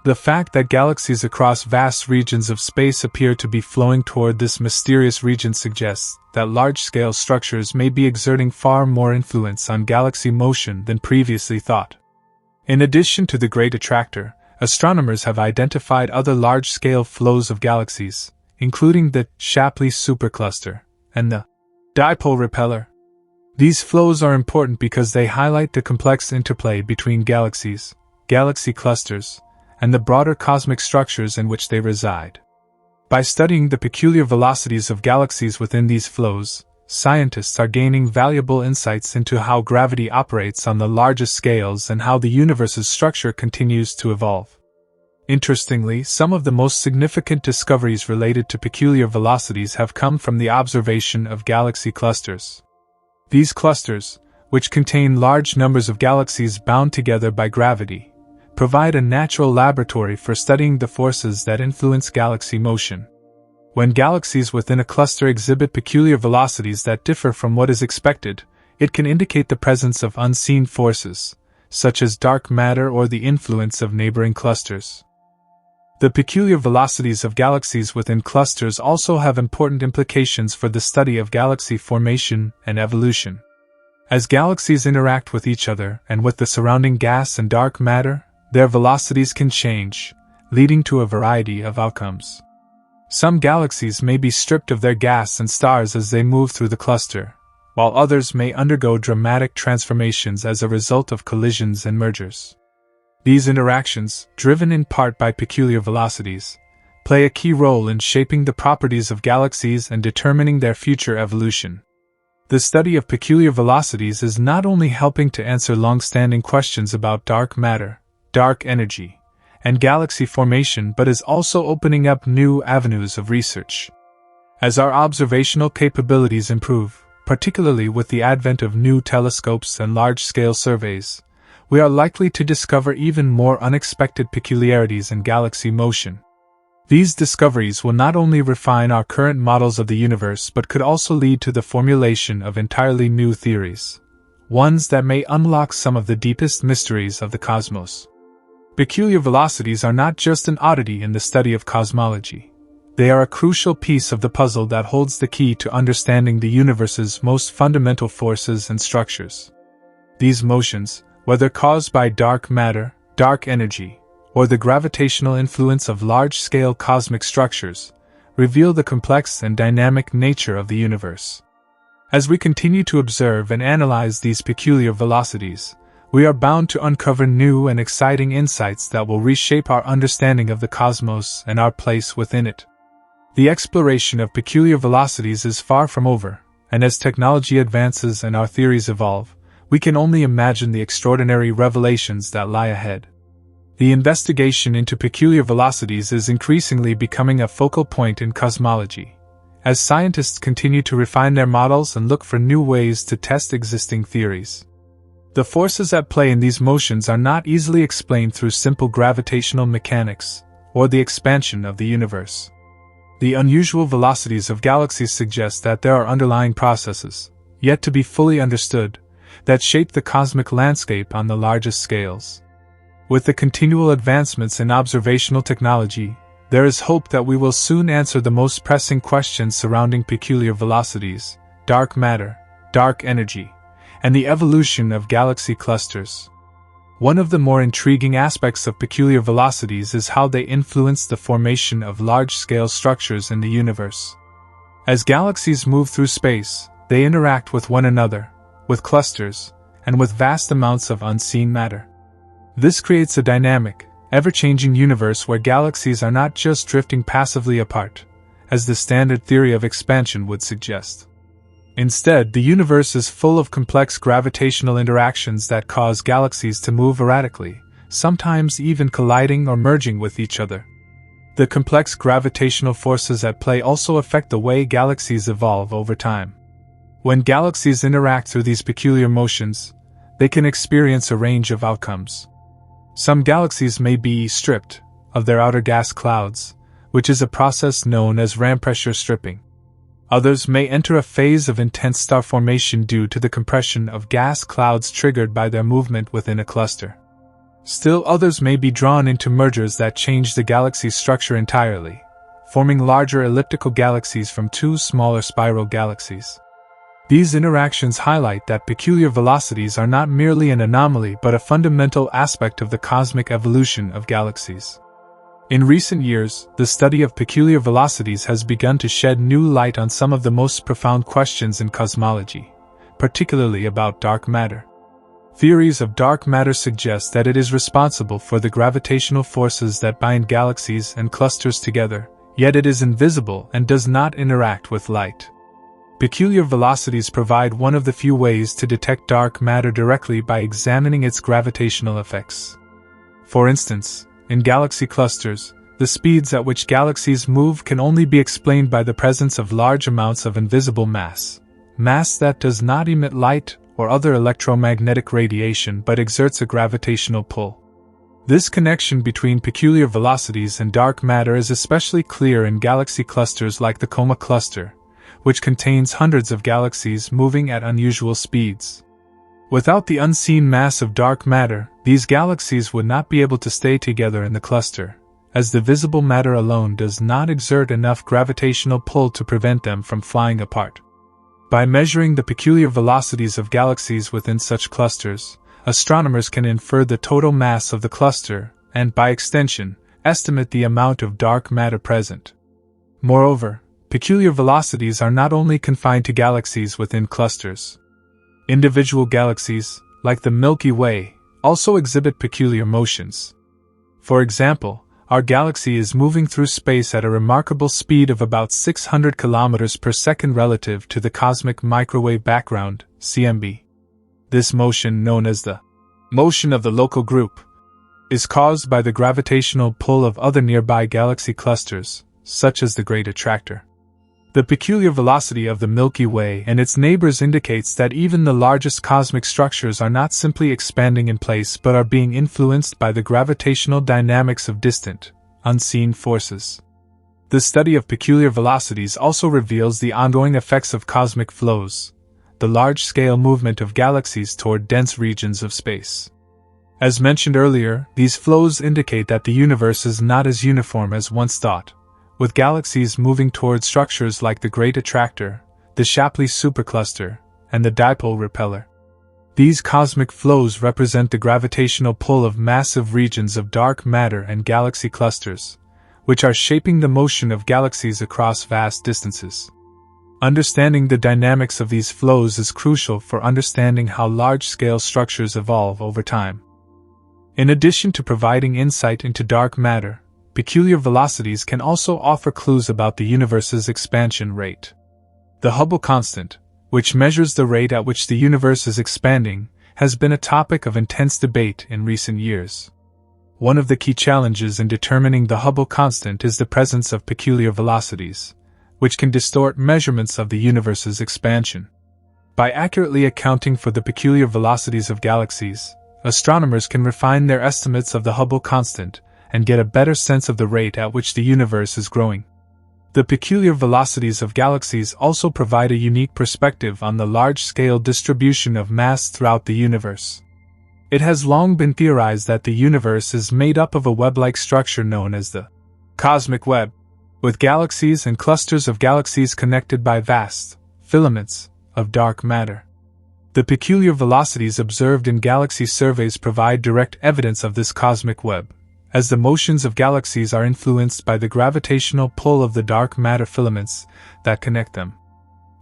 The fact that galaxies across vast regions of space appear to be flowing toward this mysterious region suggests that large-scale structures may be exerting far more influence on galaxy motion than previously thought. In addition to the Great Attractor, astronomers have identified other large-scale flows of galaxies, including the Shapley supercluster and the dipole repeller. These flows are important because they highlight the complex interplay between galaxies, galaxy clusters, and the broader cosmic structures in which they reside. By studying the peculiar velocities of galaxies within these flows, scientists are gaining valuable insights into how gravity operates on the largest scales and how the universe's structure continues to evolve. Interestingly, some of the most significant discoveries related to peculiar velocities have come from the observation of galaxy clusters. These clusters, which contain large numbers of galaxies bound together by gravity, provide a natural laboratory for studying the forces that influence galaxy motion. When galaxies within a cluster exhibit peculiar velocities that differ from what is expected, it can indicate the presence of unseen forces, such as dark matter or the influence of neighboring clusters. The peculiar velocities of galaxies within clusters also have important implications for the study of galaxy formation and evolution. As galaxies interact with each other and with the surrounding gas and dark matter, their velocities can change, leading to a variety of outcomes. Some galaxies may be stripped of their gas and stars as they move through the cluster, while others may undergo dramatic transformations as a result of collisions and mergers. These interactions, driven in part by peculiar velocities, play a key role in shaping the properties of galaxies and determining their future evolution. The study of peculiar velocities is not only helping to answer long-standing questions about dark matter, dark energy, and galaxy formation but is also opening up new avenues of research. As our observational capabilities improve, particularly with the advent of new telescopes and large-scale surveys, we are likely to discover even more unexpected peculiarities in galaxy motion. These discoveries will not only refine our current models of the universe but could also lead to the formulation of entirely new theories, ones that may unlock some of the deepest mysteries of the cosmos. Peculiar velocities are not just an oddity in the study of cosmology. They are a crucial piece of the puzzle that holds the key to understanding the universe's most fundamental forces and structures. These motions, whether caused by dark matter, dark energy, or the gravitational influence of large-scale cosmic structures, reveal the complex and dynamic nature of the universe. As we continue to observe and analyze these peculiar velocities, we are bound to uncover new and exciting insights that will reshape our understanding of the cosmos and our place within it. The exploration of peculiar velocities is far from over, and as technology advances and our theories evolve, we can only imagine the extraordinary revelations that lie ahead. The investigation into peculiar velocities is increasingly becoming a focal point in cosmology, as scientists continue to refine their models and look for new ways to test existing theories. The forces at play in these motions are not easily explained through simple gravitational mechanics or the expansion of the universe. The unusual velocities of galaxies suggest that there are underlying processes, yet to be fully understood, that shape the cosmic landscape on the largest scales. With the continual advancements in observational technology, there is hope that we will soon answer the most pressing questions surrounding peculiar velocities, dark matter, dark energy, and the evolution of galaxy clusters. One of the more intriguing aspects of peculiar velocities is how they influence the formation of large-scale structures in the universe. As galaxies move through space, they interact with one another, with clusters, and with vast amounts of unseen matter. This creates a dynamic, ever-changing universe where galaxies are not just drifting passively apart, as the standard theory of expansion would suggest. Instead, the universe is full of complex gravitational interactions that cause galaxies to move erratically, sometimes even colliding or merging with each other. The complex gravitational forces at play also affect the way galaxies evolve over time. When galaxies interact through these peculiar motions, they can experience a range of outcomes. Some galaxies may be stripped of their outer gas clouds, which is a process known as ram pressure stripping. Others may enter a phase of intense star formation due to the compression of gas clouds triggered by their movement within a cluster. Still others may be drawn into mergers that change the galaxy's structure entirely, forming larger elliptical galaxies from two smaller spiral galaxies. These interactions highlight that peculiar velocities are not merely an anomaly but a fundamental aspect of the cosmic evolution of galaxies. In recent years, the study of peculiar velocities has begun to shed new light on some of the most profound questions in cosmology, particularly about dark matter. Theories of dark matter suggest that it is responsible for the gravitational forces that bind galaxies and clusters together, yet it is invisible and does not interact with light. Peculiar velocities provide one of the few ways to detect dark matter directly by examining its gravitational effects. For instance, in galaxy clusters, the speeds at which galaxies move can only be explained by the presence of large amounts of invisible mass that does not emit light or other electromagnetic radiation but exerts a gravitational pull. This connection between peculiar velocities and dark matter is especially clear in galaxy clusters like the Coma cluster, which contains hundreds of galaxies moving at unusual speeds. Without the unseen mass of dark matter, these galaxies would not be able to stay together in the cluster, as the visible matter alone does not exert enough gravitational pull to prevent them from flying apart. By measuring the peculiar velocities of galaxies within such clusters, astronomers can infer the total mass of the cluster and, by extension, estimate the amount of dark matter present. Moreover, peculiar velocities are not only confined to galaxies within clusters. Individual galaxies, like the Milky Way, also exhibit peculiar motions. For example, our galaxy is moving through space at a remarkable speed of about 600 km per second relative to the cosmic microwave background, CMB. This motion, known as the motion of the local group, is caused by the gravitational pull of other nearby galaxy clusters, such as the Great Attractor. The peculiar velocity of the Milky Way and its neighbors indicates that even the largest cosmic structures are not simply expanding in place but are being influenced by the gravitational dynamics of distant, unseen forces. The study of peculiar velocities also reveals the ongoing effects of cosmic flows, the large-scale movement of galaxies toward dense regions of space. As mentioned earlier, these flows indicate that the universe is not as uniform as once thought, with galaxies moving toward structures like the Great Attractor, the Shapley supercluster, and the dipole repeller. These cosmic flows represent the gravitational pull of massive regions of dark matter and galaxy clusters, which are shaping the motion of galaxies across vast distances. Understanding the dynamics of these flows is crucial for understanding how large-scale structures evolve over time. In addition to providing insight into dark matter, peculiar velocities can also offer clues about the universe's expansion rate. The Hubble constant, which measures the rate at which the universe is expanding, has been a topic of intense debate in recent years. One of the key challenges in determining the Hubble constant is the presence of peculiar velocities, which can distort measurements of the universe's expansion. By accurately accounting for the peculiar velocities of galaxies, astronomers can refine their estimates of the Hubble constant and get a better sense of the rate at which the universe is growing. The peculiar velocities of galaxies also provide a unique perspective on the large-scale distribution of mass throughout the universe. It has long been theorized that the universe is made up of a web-like structure known as the cosmic web, with galaxies and clusters of galaxies connected by vast filaments of dark matter. The peculiar velocities observed in galaxy surveys provide direct evidence of this cosmic web, as the motions of galaxies are influenced by the gravitational pull of the dark matter filaments that connect them.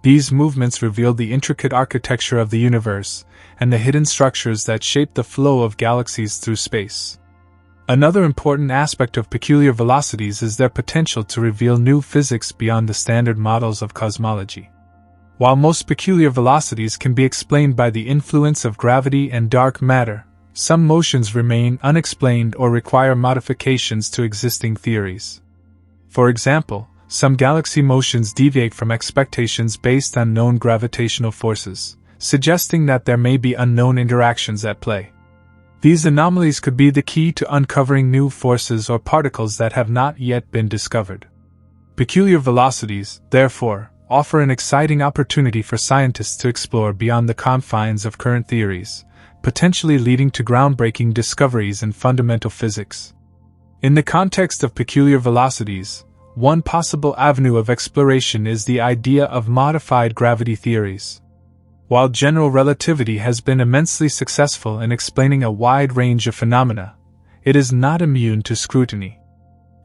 These movements reveal the intricate architecture of the universe and the hidden structures that shape the flow of galaxies through space. Another important aspect of peculiar velocities is their potential to reveal new physics beyond the standard models of cosmology. While most peculiar velocities can be explained by the influence of gravity and dark matter, some motions remain unexplained or require modifications to existing theories. For example, some galaxy motions deviate from expectations based on known gravitational forces, suggesting that there may be unknown interactions at play. These anomalies could be the key to uncovering new forces or particles that have not yet been discovered. Peculiar velocities, therefore, offer an exciting opportunity for scientists to explore beyond the confines of current theories, potentially leading to groundbreaking discoveries in fundamental physics. In the context of peculiar velocities, one possible avenue of exploration is the idea of modified gravity theories. While general relativity has been immensely successful in explaining a wide range of phenomena, it is not immune to scrutiny.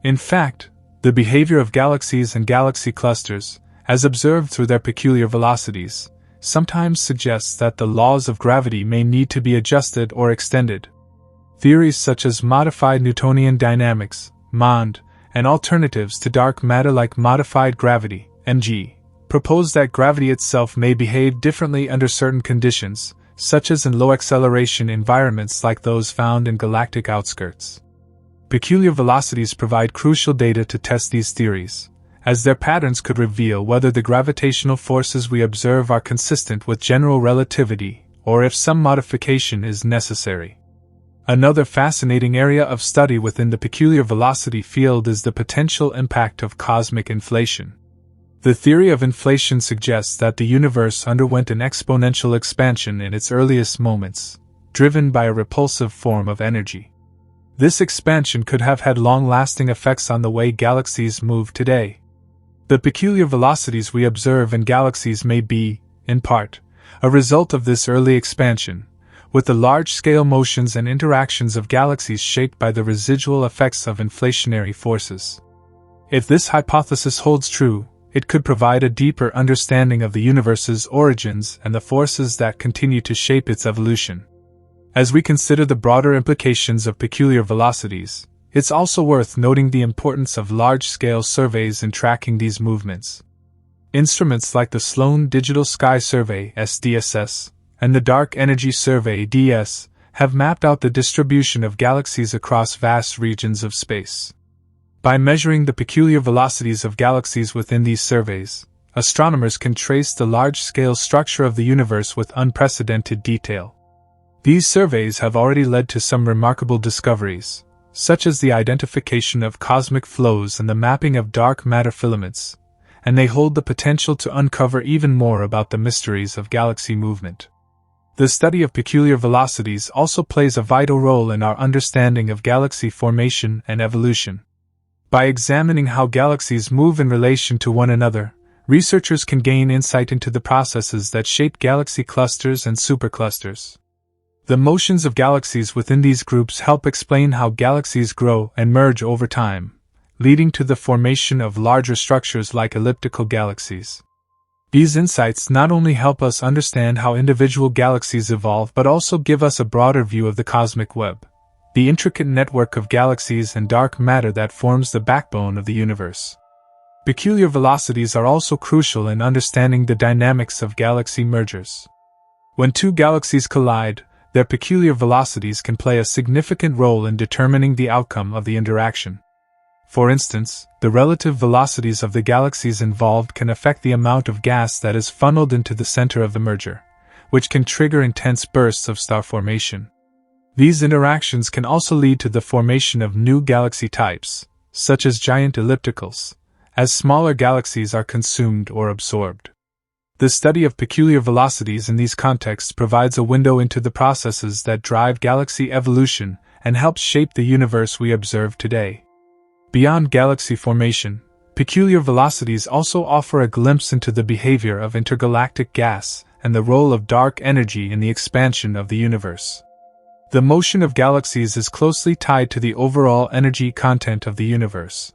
In fact, the behavior of galaxies and galaxy clusters, as observed through their peculiar velocities, sometimes suggests that the laws of gravity may need to be adjusted or extended. Theories such as modified Newtonian dynamics, MOND, and alternatives to dark matter like modified gravity, MG, propose that gravity itself may behave differently under certain conditions, such as in low acceleration environments like those found in galactic outskirts. Peculiar velocities provide crucial data to test these theories, as their patterns could reveal whether the gravitational forces we observe are consistent with general relativity, or if some modification is necessary. Another fascinating area of study within the peculiar velocity field is the potential impact of cosmic inflation. The theory of inflation suggests that the universe underwent an exponential expansion in its earliest moments, driven by a repulsive form of energy. This expansion could have had long-lasting effects on the way galaxies move today. The peculiar velocities we observe in galaxies may be, in part, a result of this early expansion, with the large-scale motions and interactions of galaxies shaped by the residual effects of inflationary forces. If this hypothesis holds true, it could provide a deeper understanding of the universe's origins and the forces that continue to shape its evolution. As we consider the broader implications of peculiar velocities, it's also worth noting the importance of large-scale surveys in tracking these movements. Instruments like the Sloan Digital Sky Survey (SDSS) and the Dark Energy Survey (DS) have mapped out the distribution of galaxies across vast regions of space. By measuring the peculiar velocities of galaxies within these surveys, astronomers can trace the large-scale structure of the universe with unprecedented detail. These surveys have already led to some remarkable discoveries, such as the identification of cosmic flows and the mapping of dark matter filaments, and they hold the potential to uncover even more about the mysteries of galaxy movement. The study of peculiar velocities also plays a vital role in our understanding of galaxy formation and evolution. By examining how galaxies move in relation to one another, researchers can gain insight into the processes that shape galaxy clusters and superclusters. The motions of galaxies within these groups help explain how galaxies grow and merge over time, leading to the formation of larger structures like elliptical galaxies. These insights not only help us understand how individual galaxies evolve but also give us a broader view of the cosmic web, the intricate network of galaxies and dark matter that forms the backbone of the universe. Peculiar velocities are also crucial in understanding the dynamics of galaxy mergers. When two galaxies collide, their peculiar velocities can play a significant role in determining the outcome of the interaction. For instance, the relative velocities of the galaxies involved can affect the amount of gas that is funneled into the center of the merger, which can trigger intense bursts of star formation. These interactions can also lead to the formation of new galaxy types, such as giant ellipticals, as smaller galaxies are consumed or absorbed. The study of peculiar velocities in these contexts provides a window into the processes that drive galaxy evolution and helps shape the universe we observe today. Beyond galaxy formation, peculiar velocities also offer a glimpse into the behavior of intergalactic gas and the role of dark energy in the expansion of the universe. The motion of galaxies is closely tied to the overall energy content of the universe.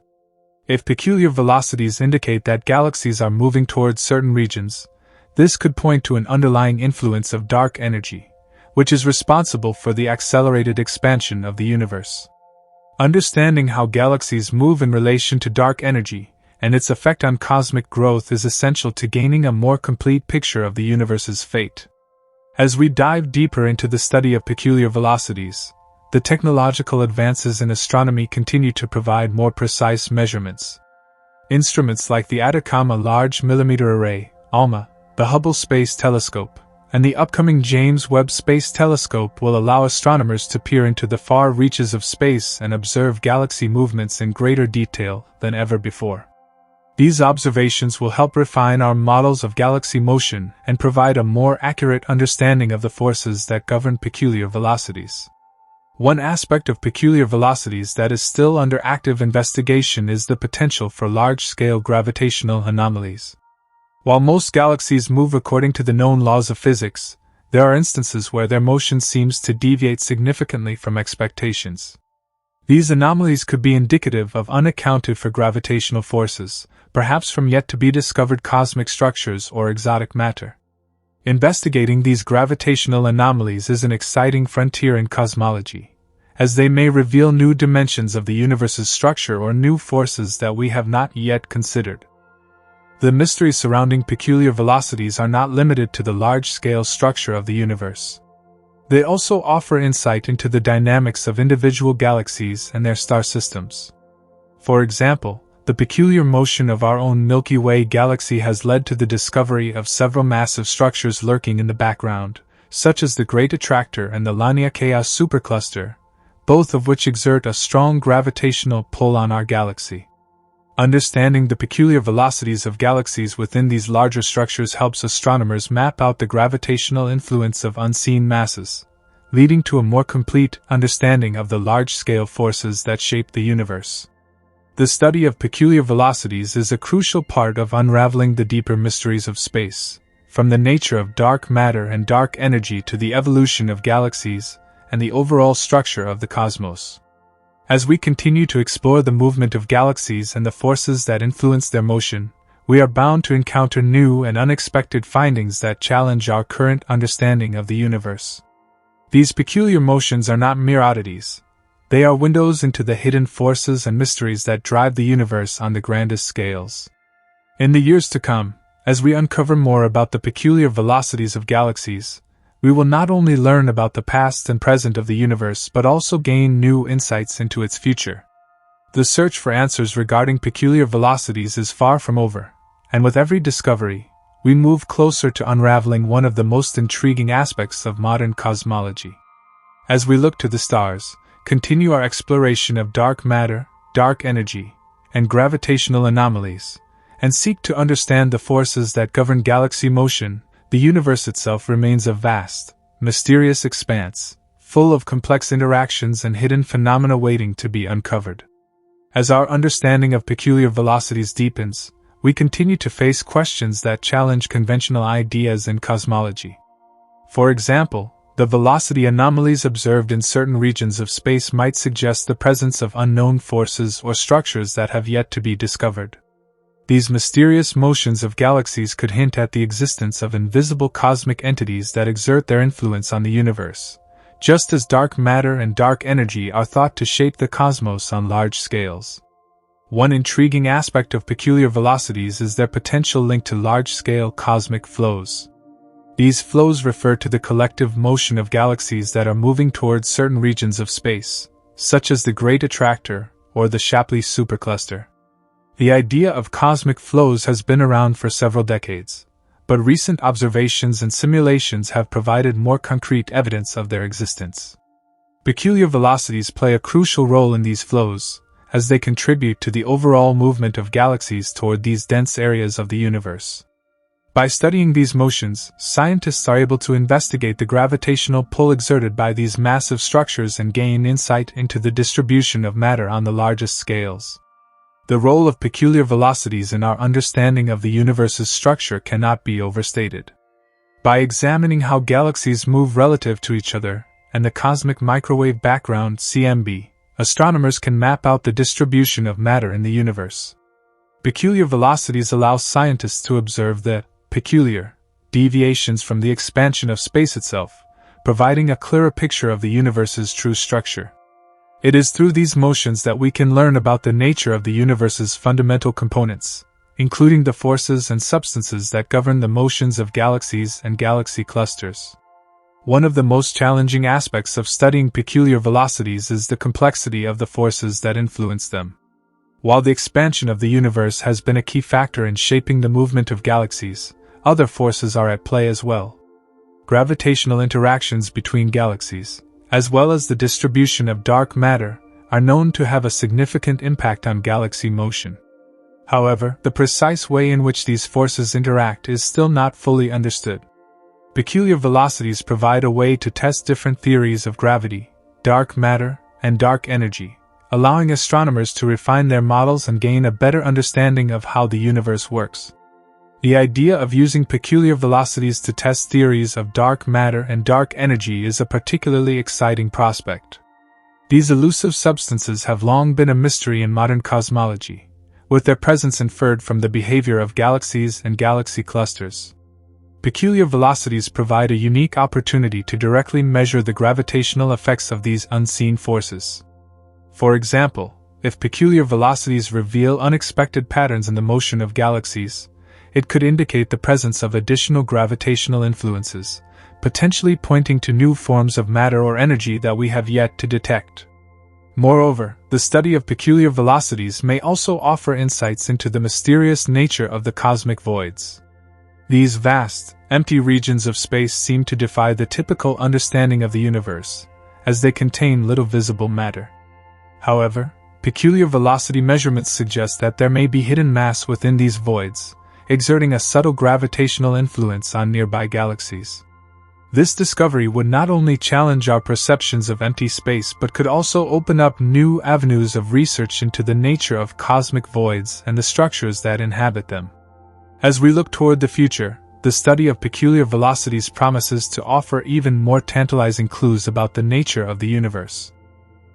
If peculiar velocities indicate that galaxies are moving towards certain regions, this could point to an underlying influence of dark energy, which is responsible for the accelerated expansion of the universe. Understanding how galaxies move in relation to dark energy and its effect on cosmic growth is essential to gaining a more complete picture of the universe's fate. As we dive deeper into the study of peculiar velocities, the technological advances in astronomy continue to provide more precise measurements. Instruments like the Atacama Large Millimeter Array, ALMA, the Hubble Space Telescope, and the upcoming James Webb Space Telescope will allow astronomers to peer into the far reaches of space and observe galaxy movements in greater detail than ever before. These observations will help refine our models of galaxy motion and provide a more accurate understanding of the forces that govern peculiar velocities. One aspect of peculiar velocities that is still under active investigation is the potential for large-scale gravitational anomalies. While most galaxies move according to the known laws of physics, there are instances where their motion seems to deviate significantly from expectations. These anomalies could be indicative of unaccounted for gravitational forces, perhaps from yet-to-be-discovered cosmic structures or exotic matter. Investigating these gravitational anomalies is an exciting frontier in cosmology, as they may reveal new dimensions of the universe's structure or new forces that we have not yet considered. The mysteries surrounding peculiar velocities are not limited to the large-scale structure of the universe. They also offer insight into the dynamics of individual galaxies and their star systems. For example, the peculiar motion of our own Milky Way galaxy has led to the discovery of several massive structures lurking in the background, such as the Great Attractor and the Laniakea supercluster, both of which exert a strong gravitational pull on our galaxy. Understanding the peculiar velocities of galaxies within these larger structures helps astronomers map out the gravitational influence of unseen masses, leading to a more complete understanding of the large-scale forces that shape the universe. The study of peculiar velocities is a crucial part of unraveling the deeper mysteries of space, from the nature of dark matter and dark energy to the evolution of galaxies and the overall structure of the cosmos. As we continue to explore the movement of galaxies and the forces that influence their motion, we are bound to encounter new and unexpected findings that challenge our current understanding of the universe. These peculiar motions are not mere oddities. They are windows into the hidden forces and mysteries that drive the universe on the grandest scales. In the years to come, as we uncover more about the peculiar velocities of galaxies, we will not only learn about the past and present of the universe but also gain new insights into its future. The search for answers regarding peculiar velocities is far from over, And with every discovery, we move closer to unraveling one of the most intriguing aspects of modern cosmology. As we look to the stars, continue our exploration of dark matter, dark energy, and gravitational anomalies, and seek to understand the forces that govern galaxy motion, the universe itself remains a vast, mysterious expanse, full of complex interactions and hidden phenomena waiting to be uncovered. As our understanding of peculiar velocities deepens, we continue to face questions that challenge conventional ideas in cosmology. For example, the velocity anomalies observed in certain regions of space might suggest the presence of unknown forces or structures that have yet to be discovered. These mysterious motions of galaxies could hint at the existence of invisible cosmic entities that exert their influence on the universe, just as dark matter and dark energy are thought to shape the cosmos on large scales. One intriguing aspect of peculiar velocities is their potential link to large-scale cosmic flows. These flows refer to the collective motion of galaxies that are moving towards certain regions of space, such as the Great Attractor or the Shapley supercluster. The idea of cosmic flows has been around for several decades, but recent observations and simulations have provided more concrete evidence of their existence. Peculiar velocities play a crucial role in these flows, as they contribute to the overall movement of galaxies toward these dense areas of the universe. By studying these motions, scientists are able to investigate the gravitational pull exerted by these massive structures and gain insight into the distribution of matter on the largest scales. The role of peculiar velocities in our understanding of the universe's structure cannot be overstated. By examining how galaxies move relative to each other and the cosmic microwave background (CMB), astronomers can map out the distribution of matter in the universe. Peculiar velocities allow scientists to observe the peculiar deviations from the expansion of space itself, providing a clearer picture of the universe's true structure. It is through these motions that we can learn about the nature of the universe's fundamental components, including the forces and substances that govern the motions of galaxies and galaxy clusters. One of the most challenging aspects of studying peculiar velocities is the complexity of the forces that influence them. While the expansion of the universe has been a key factor in shaping the movement of galaxies, other forces are at play as well. Gravitational interactions between galaxies, as well as the distribution of dark matter, are known to have a significant impact on galaxy motion. However, the precise way in which these forces interact is still not fully understood. Peculiar velocities provide a way to test different theories of gravity, dark matter, and dark energy, allowing astronomers to refine their models and gain a better understanding of how the universe works. The idea of using peculiar velocities to test theories of dark matter and dark energy is a particularly exciting prospect. These elusive substances have long been a mystery in modern cosmology, with their presence inferred from the behavior of galaxies and galaxy clusters. Peculiar velocities provide a unique opportunity to directly measure the gravitational effects of these unseen forces. For example, if peculiar velocities reveal unexpected patterns in the motion of galaxies, it could indicate the presence of additional gravitational influences, potentially pointing to new forms of matter or energy that we have yet to detect. Moreover, the study of peculiar velocities may also offer insights into the mysterious nature of the cosmic voids. These vast, empty regions of space seem to defy the typical understanding of the universe, as they contain little visible matter. However, peculiar velocity measurements suggest that there may be hidden mass within these voids, exerting a subtle gravitational influence on nearby galaxies. This discovery would not only challenge our perceptions of empty space but could also open up new avenues of research into the nature of cosmic voids and the structures that inhabit them. As we look toward the future, the study of peculiar velocities promises to offer even more tantalizing clues about the nature of the universe.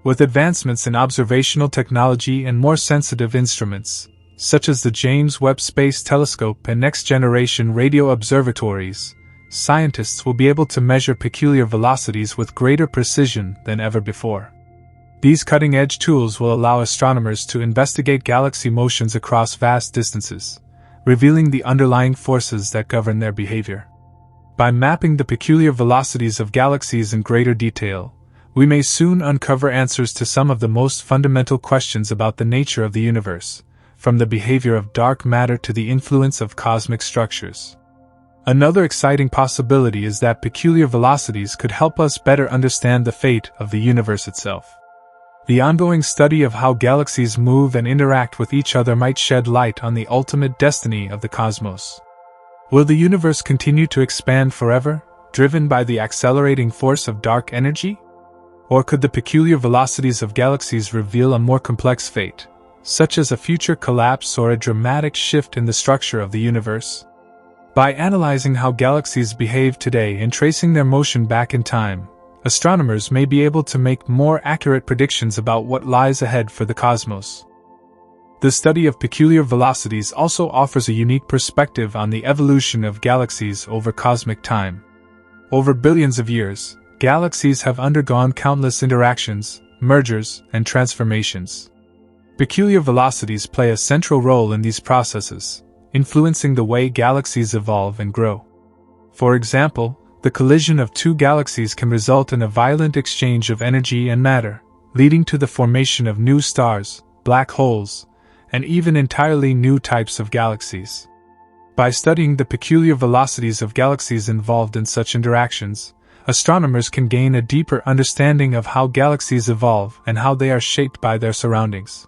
With advancements in observational technology and more sensitive instruments, such as the James Webb Space Telescope and next-generation radio observatories, scientists will be able to measure peculiar velocities with greater precision than ever before. These cutting-edge tools will allow astronomers to investigate galaxy motions across vast distances, revealing the underlying forces that govern their behavior. By mapping the peculiar velocities of galaxies in greater detail, we may soon uncover answers to some of the most fundamental questions about the nature of the universe, from the behavior of dark matter to the influence of cosmic structures. Another exciting possibility is that peculiar velocities could help us better understand the fate of the universe itself. The ongoing study of how galaxies move and interact with each other might shed light on the ultimate destiny of the cosmos. Will the universe continue to expand forever, driven by the accelerating force of dark energy? Or could the peculiar velocities of galaxies reveal a more complex fate, such as a future collapse or a dramatic shift in the structure of the universe? By analyzing how galaxies behave today and tracing their motion back in time, astronomers may be able to make more accurate predictions about what lies ahead for the cosmos. The study of peculiar velocities also offers a unique perspective on the evolution of galaxies over cosmic time. Over billions of years, galaxies have undergone countless interactions, mergers, and transformations. Peculiar velocities play a central role in these processes, influencing the way galaxies evolve and grow. For example, the collision of two galaxies can result in a violent exchange of energy and matter, leading to the formation of new stars, black holes, and even entirely new types of galaxies. By studying the peculiar velocities of galaxies involved in such interactions, astronomers can gain a deeper understanding of how galaxies evolve and how they are shaped by their surroundings.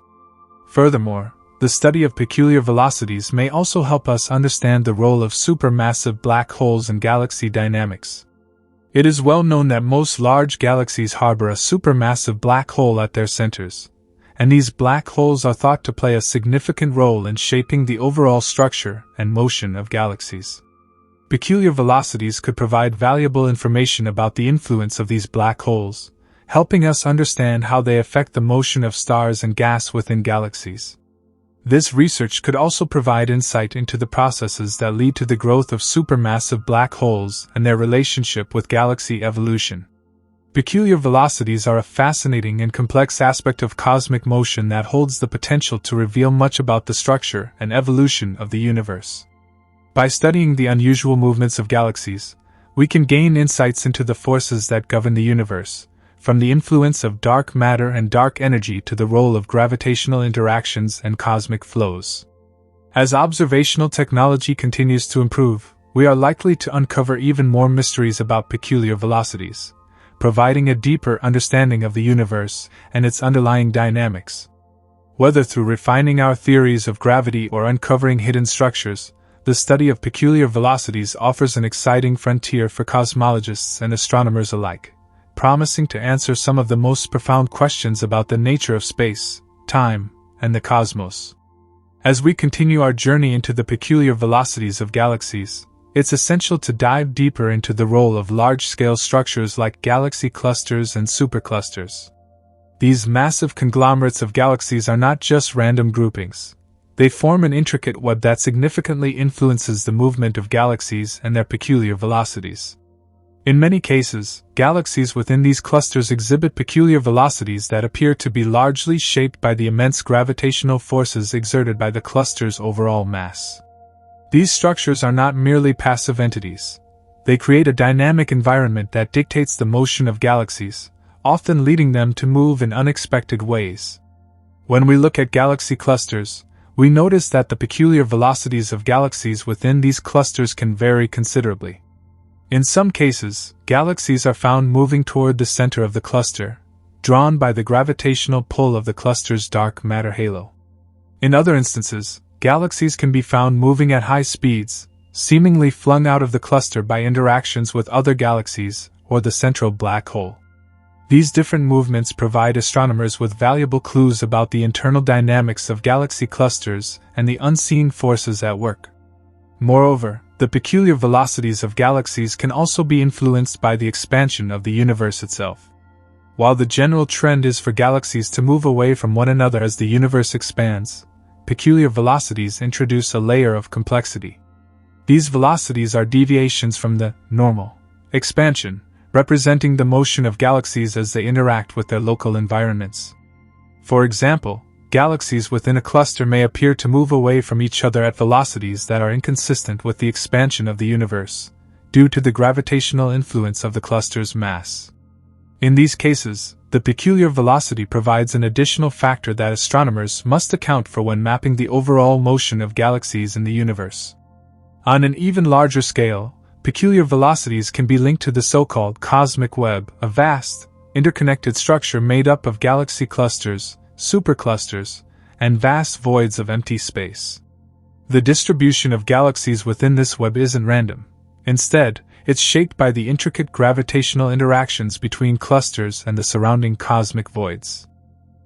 Furthermore, the study of peculiar velocities may also help us understand the role of supermassive black holes in galaxy dynamics. It is well known that most large galaxies harbor a supermassive black hole at their centers, and these black holes are thought to play a significant role in shaping the overall structure and motion of galaxies. Peculiar velocities could provide valuable information about the influence of these black holes, helping us understand how they affect the motion of stars and gas within galaxies. This research could also provide insight into the processes that lead to the growth of supermassive black holes and their relationship with galaxy evolution. Peculiar velocities are a fascinating and complex aspect of cosmic motion that holds the potential to reveal much about the structure and evolution of the universe. By studying the unusual movements of galaxies, we can gain insights into the forces that govern the universe, from the influence of dark matter and dark energy to the role of gravitational interactions and cosmic flows. As observational technology continues to improve, we are likely to uncover even more mysteries about peculiar velocities, providing a deeper understanding of the universe and its underlying dynamics. Whether through refining our theories of gravity or uncovering hidden structures, the study of peculiar velocities offers an exciting frontier for cosmologists and astronomers alike, promising to answer some of the most profound questions about the nature of space, time, and the cosmos. As we continue our journey into the peculiar velocities of galaxies, it's essential to dive deeper into the role of large-scale structures like galaxy clusters and superclusters. These massive conglomerates of galaxies are not just random groupings. They form an intricate web that significantly influences the movement of galaxies and their peculiar velocities. In many cases, galaxies within these clusters exhibit peculiar velocities that appear to be largely shaped by the immense gravitational forces exerted by the cluster's overall mass. These structures are not merely passive entities. They create a dynamic environment that dictates the motion of galaxies, often leading them to move in unexpected ways. When we look at galaxy clusters, we notice that the peculiar velocities of galaxies within these clusters can vary considerably. In some cases, galaxies are found moving toward the center of the cluster, drawn by the gravitational pull of the cluster's dark matter halo. In other instances, galaxies can be found moving at high speeds, seemingly flung out of the cluster by interactions with other galaxies or the central black hole. These different movements provide astronomers with valuable clues about the internal dynamics of galaxy clusters and the unseen forces at work. Moreover, the peculiar velocities of galaxies can also be influenced by the expansion of the universe itself. While the general trend is for galaxies to move away from one another as the universe expands, peculiar velocities introduce a layer of complexity. These velocities are deviations from the normal expansion, representing the motion of galaxies as they interact with their local environments. For example, galaxies within a cluster may appear to move away from each other at velocities that are inconsistent with the expansion of the universe, due to the gravitational influence of the cluster's mass. In these cases, the peculiar velocity provides an additional factor that astronomers must account for when mapping the overall motion of galaxies in the universe. On an even larger scale, peculiar velocities can be linked to the so-called cosmic web, a vast, interconnected structure made up of galaxy clusters, superclusters, and vast voids of empty space. The distribution of galaxies within this web isn't random. Instead, it's shaped by the intricate gravitational interactions between clusters and the surrounding cosmic voids.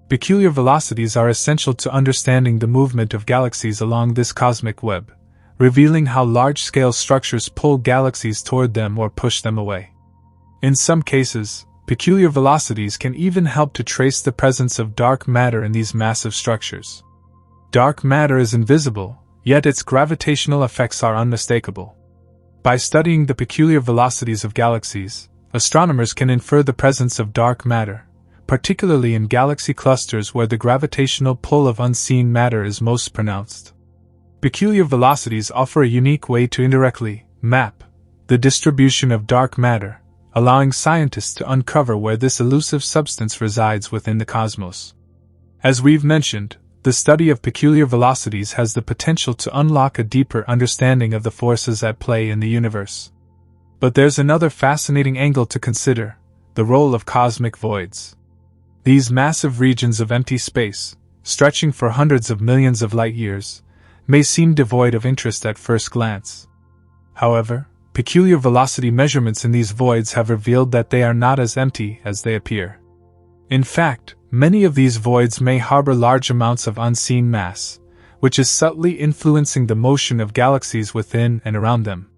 Peculiar velocities are essential to understanding the movement of galaxies along this cosmic web, revealing how large-scale structures pull galaxies toward them or push them away. In some cases, peculiar velocities can even help to trace the presence of dark matter in these massive structures. Dark matter is invisible, yet its gravitational effects are unmistakable. By studying the peculiar velocities of galaxies, astronomers can infer the presence of dark matter, particularly in galaxy clusters where the gravitational pull of unseen matter is most pronounced. Peculiar velocities offer a unique way to indirectly map the distribution of dark matter, allowing scientists to uncover where this elusive substance resides within the cosmos. As we've mentioned, the study of peculiar velocities has the potential to unlock a deeper understanding of the forces at play in the universe. But there's another fascinating angle to consider: the role of cosmic voids. These massive regions of empty space, stretching for hundreds of millions of light years, may seem devoid of interest at first glance. However, peculiar velocity measurements in these voids have revealed that they are not as empty as they appear. In fact, many of these voids may harbor large amounts of unseen mass, which is subtly influencing the motion of galaxies within and around them.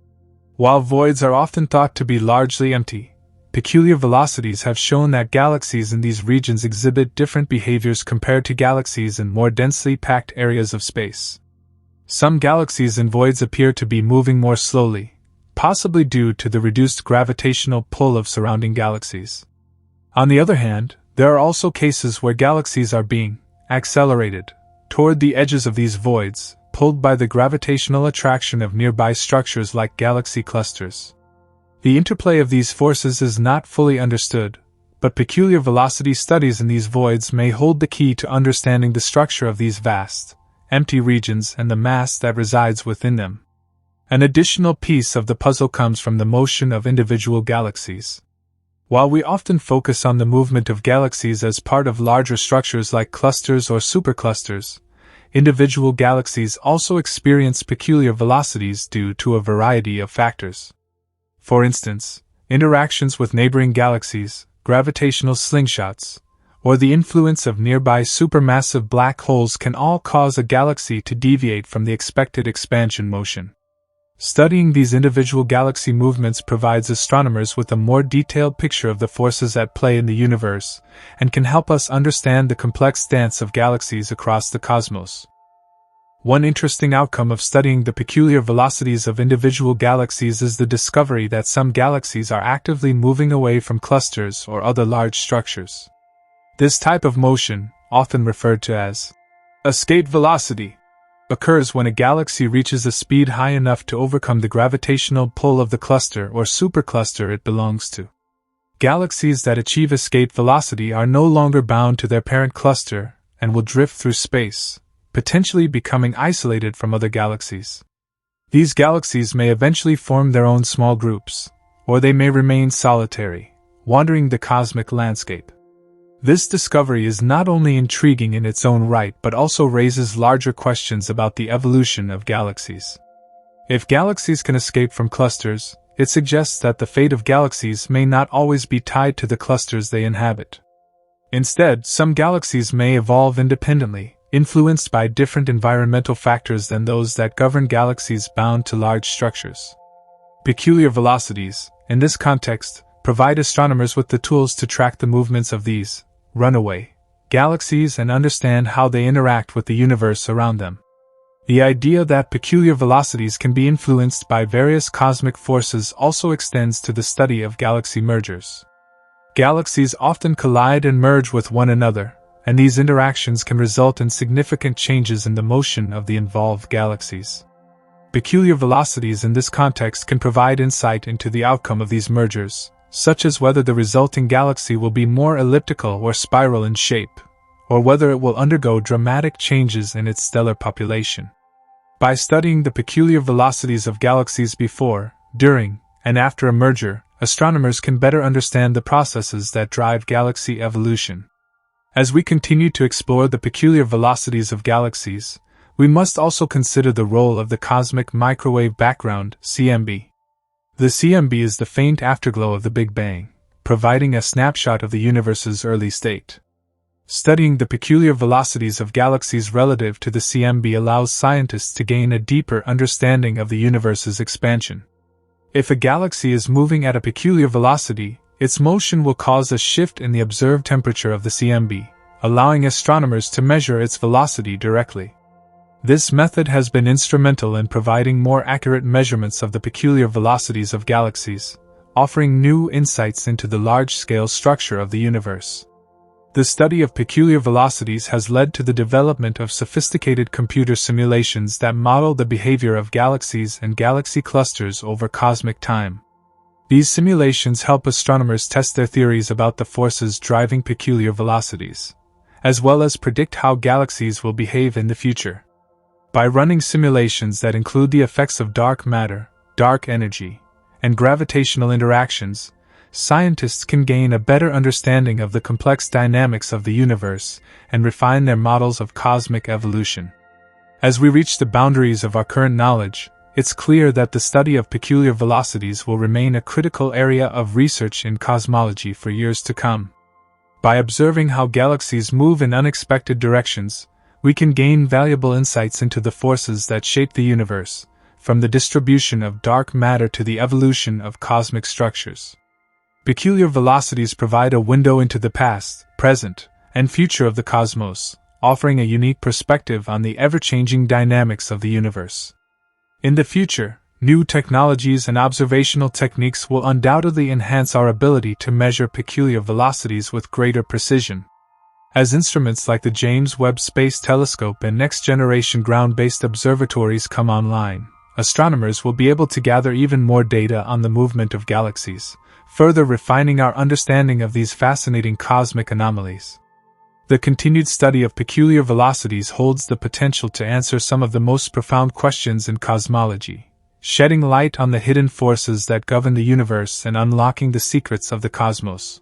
While voids are often thought to be largely empty, peculiar velocities have shown that galaxies in these regions exhibit different behaviors compared to galaxies in more densely packed areas of space. Some galaxies in voids appear to be moving more slowly, possibly due to the reduced gravitational pull of surrounding galaxies. On the other hand, there are also cases where galaxies are being accelerated toward the edges of these voids, pulled by the gravitational attraction of nearby structures like galaxy clusters. The interplay of these forces is not fully understood, but peculiar velocity studies in these voids may hold the key to understanding the structure of these vast, empty regions and the mass that resides within them. An additional piece of the puzzle comes from the motion of individual galaxies. While we often focus on the movement of galaxies as part of larger structures like clusters or superclusters, individual galaxies also experience peculiar velocities due to a variety of factors. For instance, interactions with neighboring galaxies, gravitational slingshots, or the influence of nearby supermassive black holes can all cause a galaxy to deviate from the expected expansion motion. Studying these individual galaxy movements provides astronomers with a more detailed picture of the forces at play in the universe, and can help us understand the complex dance of galaxies across the cosmos. One interesting outcome of studying the peculiar velocities of individual galaxies is the discovery that some galaxies are actively moving away from clusters or other large structures. This type of motion, often referred to as escape velocity, occurs when a galaxy reaches a speed high enough to overcome the gravitational pull of the cluster or supercluster it belongs to. Galaxies that achieve escape velocity are no longer bound to their parent cluster and will drift through space, potentially becoming isolated from other galaxies. These galaxies may eventually form their own small groups, or they may remain solitary, wandering the cosmic landscape. This discovery is not only intriguing in its own right but also raises larger questions about the evolution of galaxies. If galaxies can escape from clusters, it suggests that the fate of galaxies may not always be tied to the clusters they inhabit. Instead, some galaxies may evolve independently, influenced by different environmental factors than those that govern galaxies bound to large structures. Peculiar velocities, in this context, provide astronomers with the tools to track the movements of these runaway galaxies and understand how they interact with the universe around them. The idea that peculiar velocities can be influenced by various cosmic forces also extends to the study of galaxy mergers. Galaxies often collide and merge with one another, and these interactions can result in significant changes in the motion of the involved galaxies. Peculiar velocities in this context can provide insight into the outcome of these mergers, such as whether the resulting galaxy will be more elliptical or spiral in shape, or whether it will undergo dramatic changes in its stellar population. By studying the peculiar velocities of galaxies before, during, and after a merger, astronomers can better understand the processes that drive galaxy evolution. As we continue to explore the peculiar velocities of galaxies, we must also consider the role of the cosmic microwave background, CMB. The CMB is the faint afterglow of the Big Bang, providing a snapshot of the universe's early state. Studying the peculiar velocities of galaxies relative to the CMB allows scientists to gain a deeper understanding of the universe's expansion. If a galaxy is moving at a peculiar velocity, its motion will cause a shift in the observed temperature of the CMB, allowing astronomers to measure its velocity directly. This method has been instrumental in providing more accurate measurements of the peculiar velocities of galaxies, offering new insights into the large-scale structure of the universe. The study of peculiar velocities has led to the development of sophisticated computer simulations that model the behavior of galaxies and galaxy clusters over cosmic time. These simulations help astronomers test their theories about the forces driving peculiar velocities, as well as predict how galaxies will behave in the future. By running simulations that include the effects of dark matter, dark energy, and gravitational interactions, scientists can gain a better understanding of the complex dynamics of the universe and refine their models of cosmic evolution. As we reach the boundaries of our current knowledge, it's clear that the study of peculiar velocities will remain a critical area of research in cosmology for years to come. By observing how galaxies move in unexpected directions, we can gain valuable insights into the forces that shape the universe, from the distribution of dark matter to the evolution of cosmic structures. Peculiar velocities provide a window into the past, present, and future of the cosmos, offering a unique perspective on the ever-changing dynamics of the universe. In the future, new technologies and observational techniques will undoubtedly enhance our ability to measure peculiar velocities with greater precision. As instruments like the James Webb Space Telescope and next-generation ground-based observatories come online, astronomers will be able to gather even more data on the movement of galaxies, further refining our understanding of these fascinating cosmic anomalies. The continued study of peculiar velocities holds the potential to answer some of the most profound questions in cosmology, shedding light on the hidden forces that govern the universe and unlocking the secrets of the cosmos.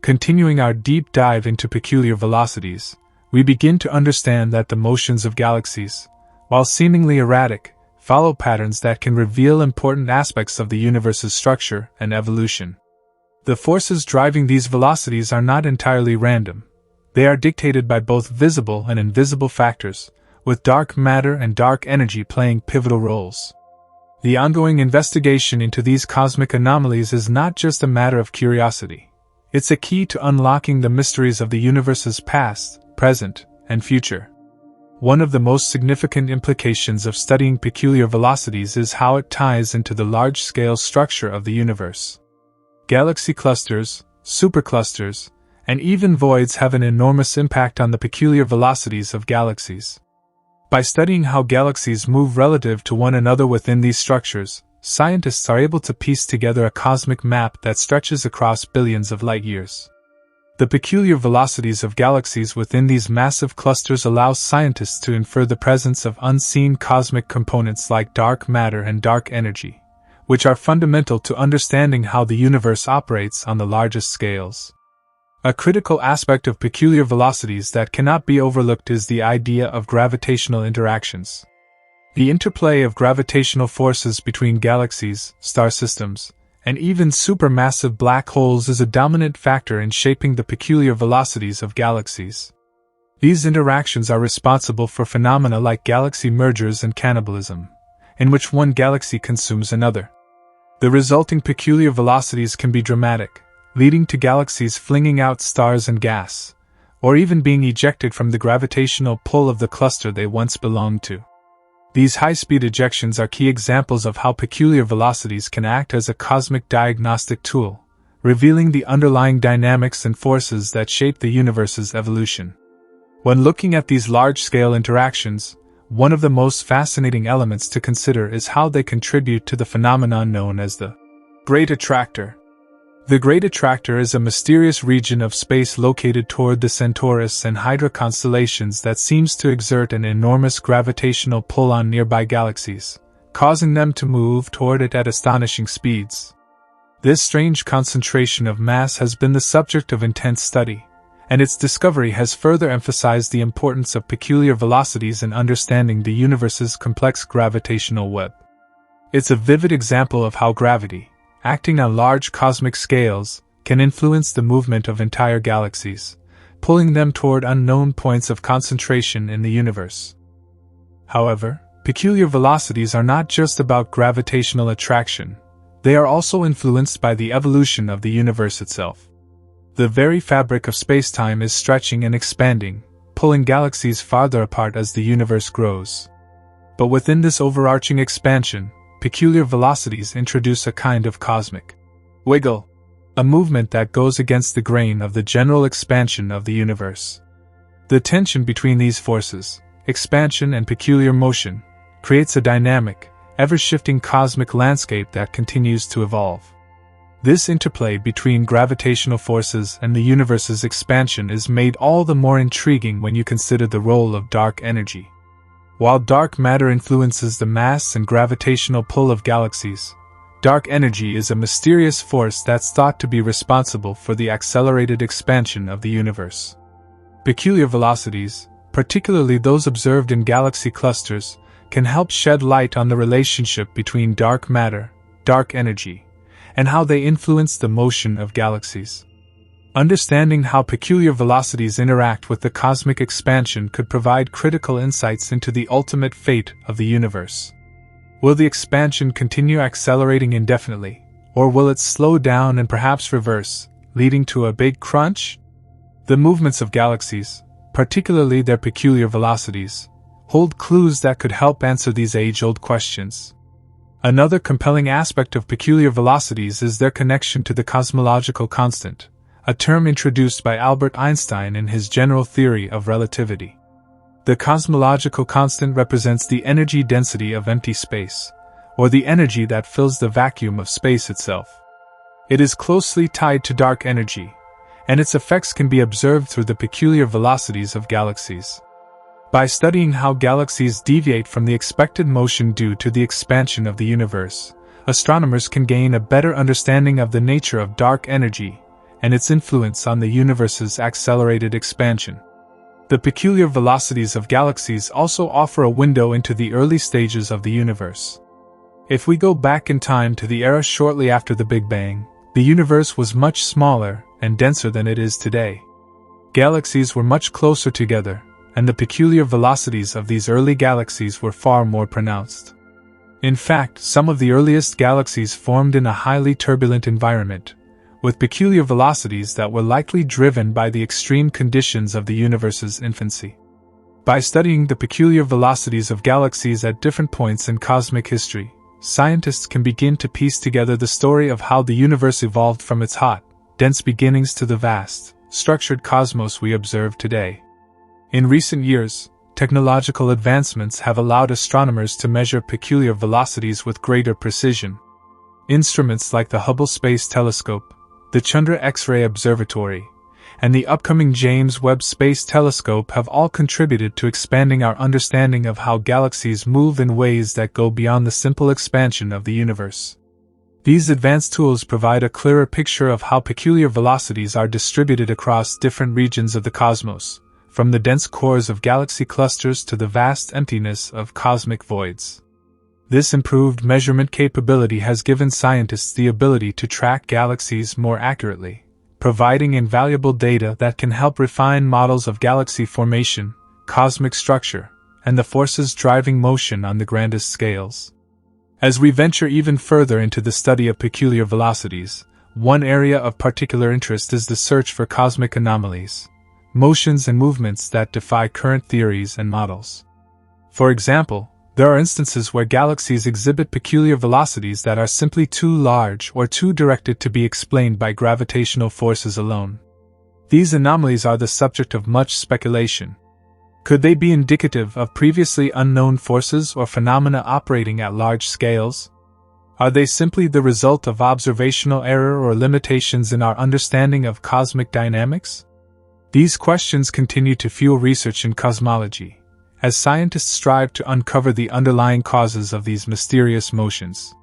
Continuing our deep dive into peculiar velocities, we begin to understand that the motions of galaxies, while seemingly erratic, follow patterns that can reveal important aspects of the universe's structure and evolution. The forces driving these velocities are not entirely random. They are dictated by both visible and invisible factors, with dark matter and dark energy playing pivotal roles. The ongoing investigation into these cosmic anomalies is not just a matter of curiosity. It's a key to unlocking the mysteries of the universe's past, present, and future. One of the most significant implications of studying peculiar velocities is how it ties into the large-scale structure of the universe. Galaxy clusters, superclusters, and even voids have an enormous impact on the peculiar velocities of galaxies. By studying how galaxies move relative to one another within these structures, scientists are able to piece together a cosmic map that stretches across billions of light-years. The peculiar velocities of galaxies within these massive clusters allow scientists to infer the presence of unseen cosmic components like dark matter and dark energy, which are fundamental to understanding how the universe operates on the largest scales. A critical aspect of peculiar velocities that cannot be overlooked is the idea of gravitational interactions. The interplay of gravitational forces between galaxies, star systems, and even supermassive black holes is a dominant factor in shaping the peculiar velocities of galaxies. These interactions are responsible for phenomena like galaxy mergers and cannibalism, in which one galaxy consumes another. The resulting peculiar velocities can be dramatic, leading to galaxies flinging out stars and gas, or even being ejected from the gravitational pull of the cluster they once belonged to. These high-speed ejections are key examples of how peculiar velocities can act as a cosmic diagnostic tool, revealing the underlying dynamics and forces that shape the universe's evolution. When looking at these large-scale interactions, one of the most fascinating elements to consider is how they contribute to the phenomenon known as the Great Attractor. The Great Attractor is a mysterious region of space located toward the Centaurus and Hydra constellations that seems to exert an enormous gravitational pull on nearby galaxies, causing them to move toward it at astonishing speeds. This strange concentration of mass has been the subject of intense study, and its discovery has further emphasized the importance of peculiar velocities in understanding the universe's complex gravitational web. It's a vivid example of how gravity, acting on large cosmic scales, can influence the movement of entire galaxies, pulling them toward unknown points of concentration in the universe. However, peculiar velocities are not just about gravitational attraction, they are also influenced by the evolution of the universe itself. The very fabric of space-time is stretching and expanding, pulling galaxies farther apart as the universe grows. But within this overarching expansion, peculiar velocities introduce a kind of cosmic wiggle, a movement that goes against the grain of the general expansion of the universe. The tension between these forces, expansion and peculiar motion, creates a dynamic, ever-shifting cosmic landscape that continues to evolve. This interplay between gravitational forces and the universe's expansion is made all the more intriguing when you consider the role of dark energy. While dark matter influences the mass and gravitational pull of galaxies, dark energy is a mysterious force that's thought to be responsible for the accelerated expansion of the universe. Peculiar velocities, particularly those observed in galaxy clusters, can help shed light on the relationship between dark matter, dark energy, and how they influence the motion of galaxies. Understanding how peculiar velocities interact with the cosmic expansion could provide critical insights into the ultimate fate of the universe. Will the expansion continue accelerating indefinitely, or will it slow down and perhaps reverse, leading to a big crunch? The movements of galaxies, particularly their peculiar velocities, hold clues that could help answer these age-old questions. Another compelling aspect of peculiar velocities is their connection to the cosmological constant, a term introduced by Albert Einstein in his general theory of relativity. The cosmological constant represents the energy density of empty space, or the energy that fills the vacuum of space itself. It is closely tied to dark energy, and its effects can be observed through the peculiar velocities of galaxies. By studying how galaxies deviate from the expected motion due to the expansion of the universe, astronomers can gain a better understanding of the nature of dark energy and its influence on the universe's accelerated expansion. The peculiar velocities of galaxies also offer a window into the early stages of the universe. If we go back in time to the era shortly after the Big Bang, the universe was much smaller and denser than it is today. Galaxies were much closer together, and the peculiar velocities of these early galaxies were far more pronounced. In fact, some of the earliest galaxies formed in a highly turbulent environment, with peculiar velocities that were likely driven by the extreme conditions of the universe's infancy. By studying the peculiar velocities of galaxies at different points in cosmic history, scientists can begin to piece together the story of how the universe evolved from its hot, dense beginnings to the vast, structured cosmos we observe today. In recent years, technological advancements have allowed astronomers to measure peculiar velocities with greater precision. Instruments like the Hubble Space Telescope, the Chandra X-ray Observatory, and the upcoming James Webb Space Telescope have all contributed to expanding our understanding of how galaxies move in ways that go beyond the simple expansion of the universe. These advanced tools provide a clearer picture of how peculiar velocities are distributed across different regions of the cosmos, from the dense cores of galaxy clusters to the vast emptiness of cosmic voids. This improved measurement capability has given scientists the ability to track galaxies more accurately, providing invaluable data that can help refine models of galaxy formation, cosmic structure, and the forces driving motion on the grandest scales. As we venture even further into the study of peculiar velocities, one area of particular interest is the search for cosmic anomalies, motions and movements that defy current theories and models. For example, there are instances where galaxies exhibit peculiar velocities that are simply too large or too directed to be explained by gravitational forces alone. These anomalies are the subject of much speculation. Could they be indicative of previously unknown forces or phenomena operating at large scales? Are they simply the result of observational error or limitations in our understanding of cosmic dynamics? These questions continue to fuel research in cosmology, as scientists strive to uncover the underlying causes of these mysterious motions.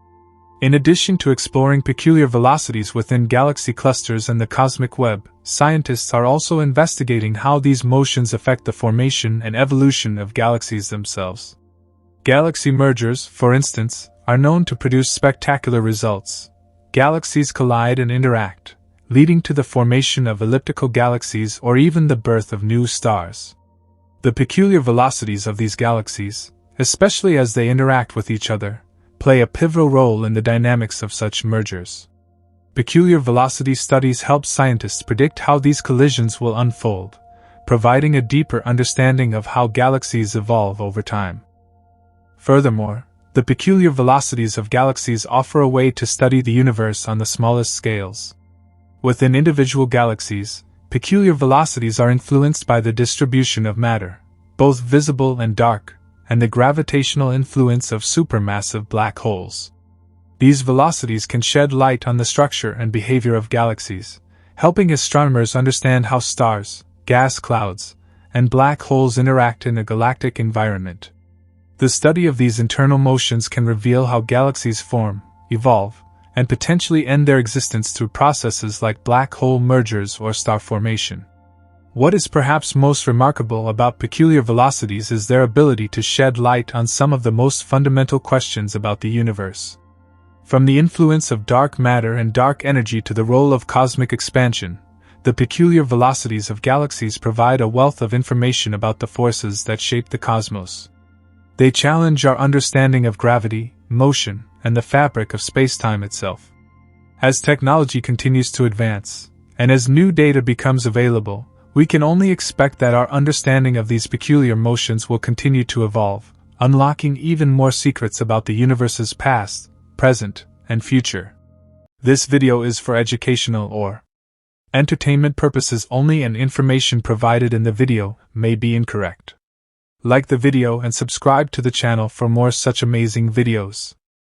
In addition to exploring peculiar velocities within galaxy clusters and the cosmic web, scientists are also investigating how these motions affect the formation and evolution of galaxies themselves. Galaxy mergers, for instance, are known to produce spectacular results. Galaxies collide and interact, leading to the formation of elliptical galaxies or even the birth of new stars. The peculiar velocities of these galaxies, especially as they interact with each other, play a pivotal role in the dynamics of such mergers. Peculiar velocity studies help scientists predict how these collisions will unfold, providing a deeper understanding of how galaxies evolve over time. Furthermore, the peculiar velocities of galaxies offer a way to study the universe on the smallest scales. Within individual galaxies, peculiar velocities are influenced by the distribution of matter, both visible and dark, and the gravitational influence of supermassive black holes. These velocities can shed light on the structure and behavior of galaxies, helping astronomers understand how stars, gas clouds, and black holes interact in a galactic environment. The study of these internal motions can reveal how galaxies form, evolve, and potentially end their existence through processes like black hole mergers or star formation. What is perhaps most remarkable about peculiar velocities is their ability to shed light on some of the most fundamental questions about the universe. From the influence of dark matter and dark energy to the role of cosmic expansion, the peculiar velocities of galaxies provide a wealth of information about the forces that shape the cosmos. They challenge our understanding of gravity, motion, and the fabric of space-time itself. As technology continues to advance, and as new data becomes available, we can only expect that our understanding of these peculiar motions will continue to evolve, unlocking even more secrets about the universe's past, present, and future. This video is for educational or entertainment purposes only, and information provided in the video may be incorrect. Like the video and subscribe to the channel for more such amazing videos.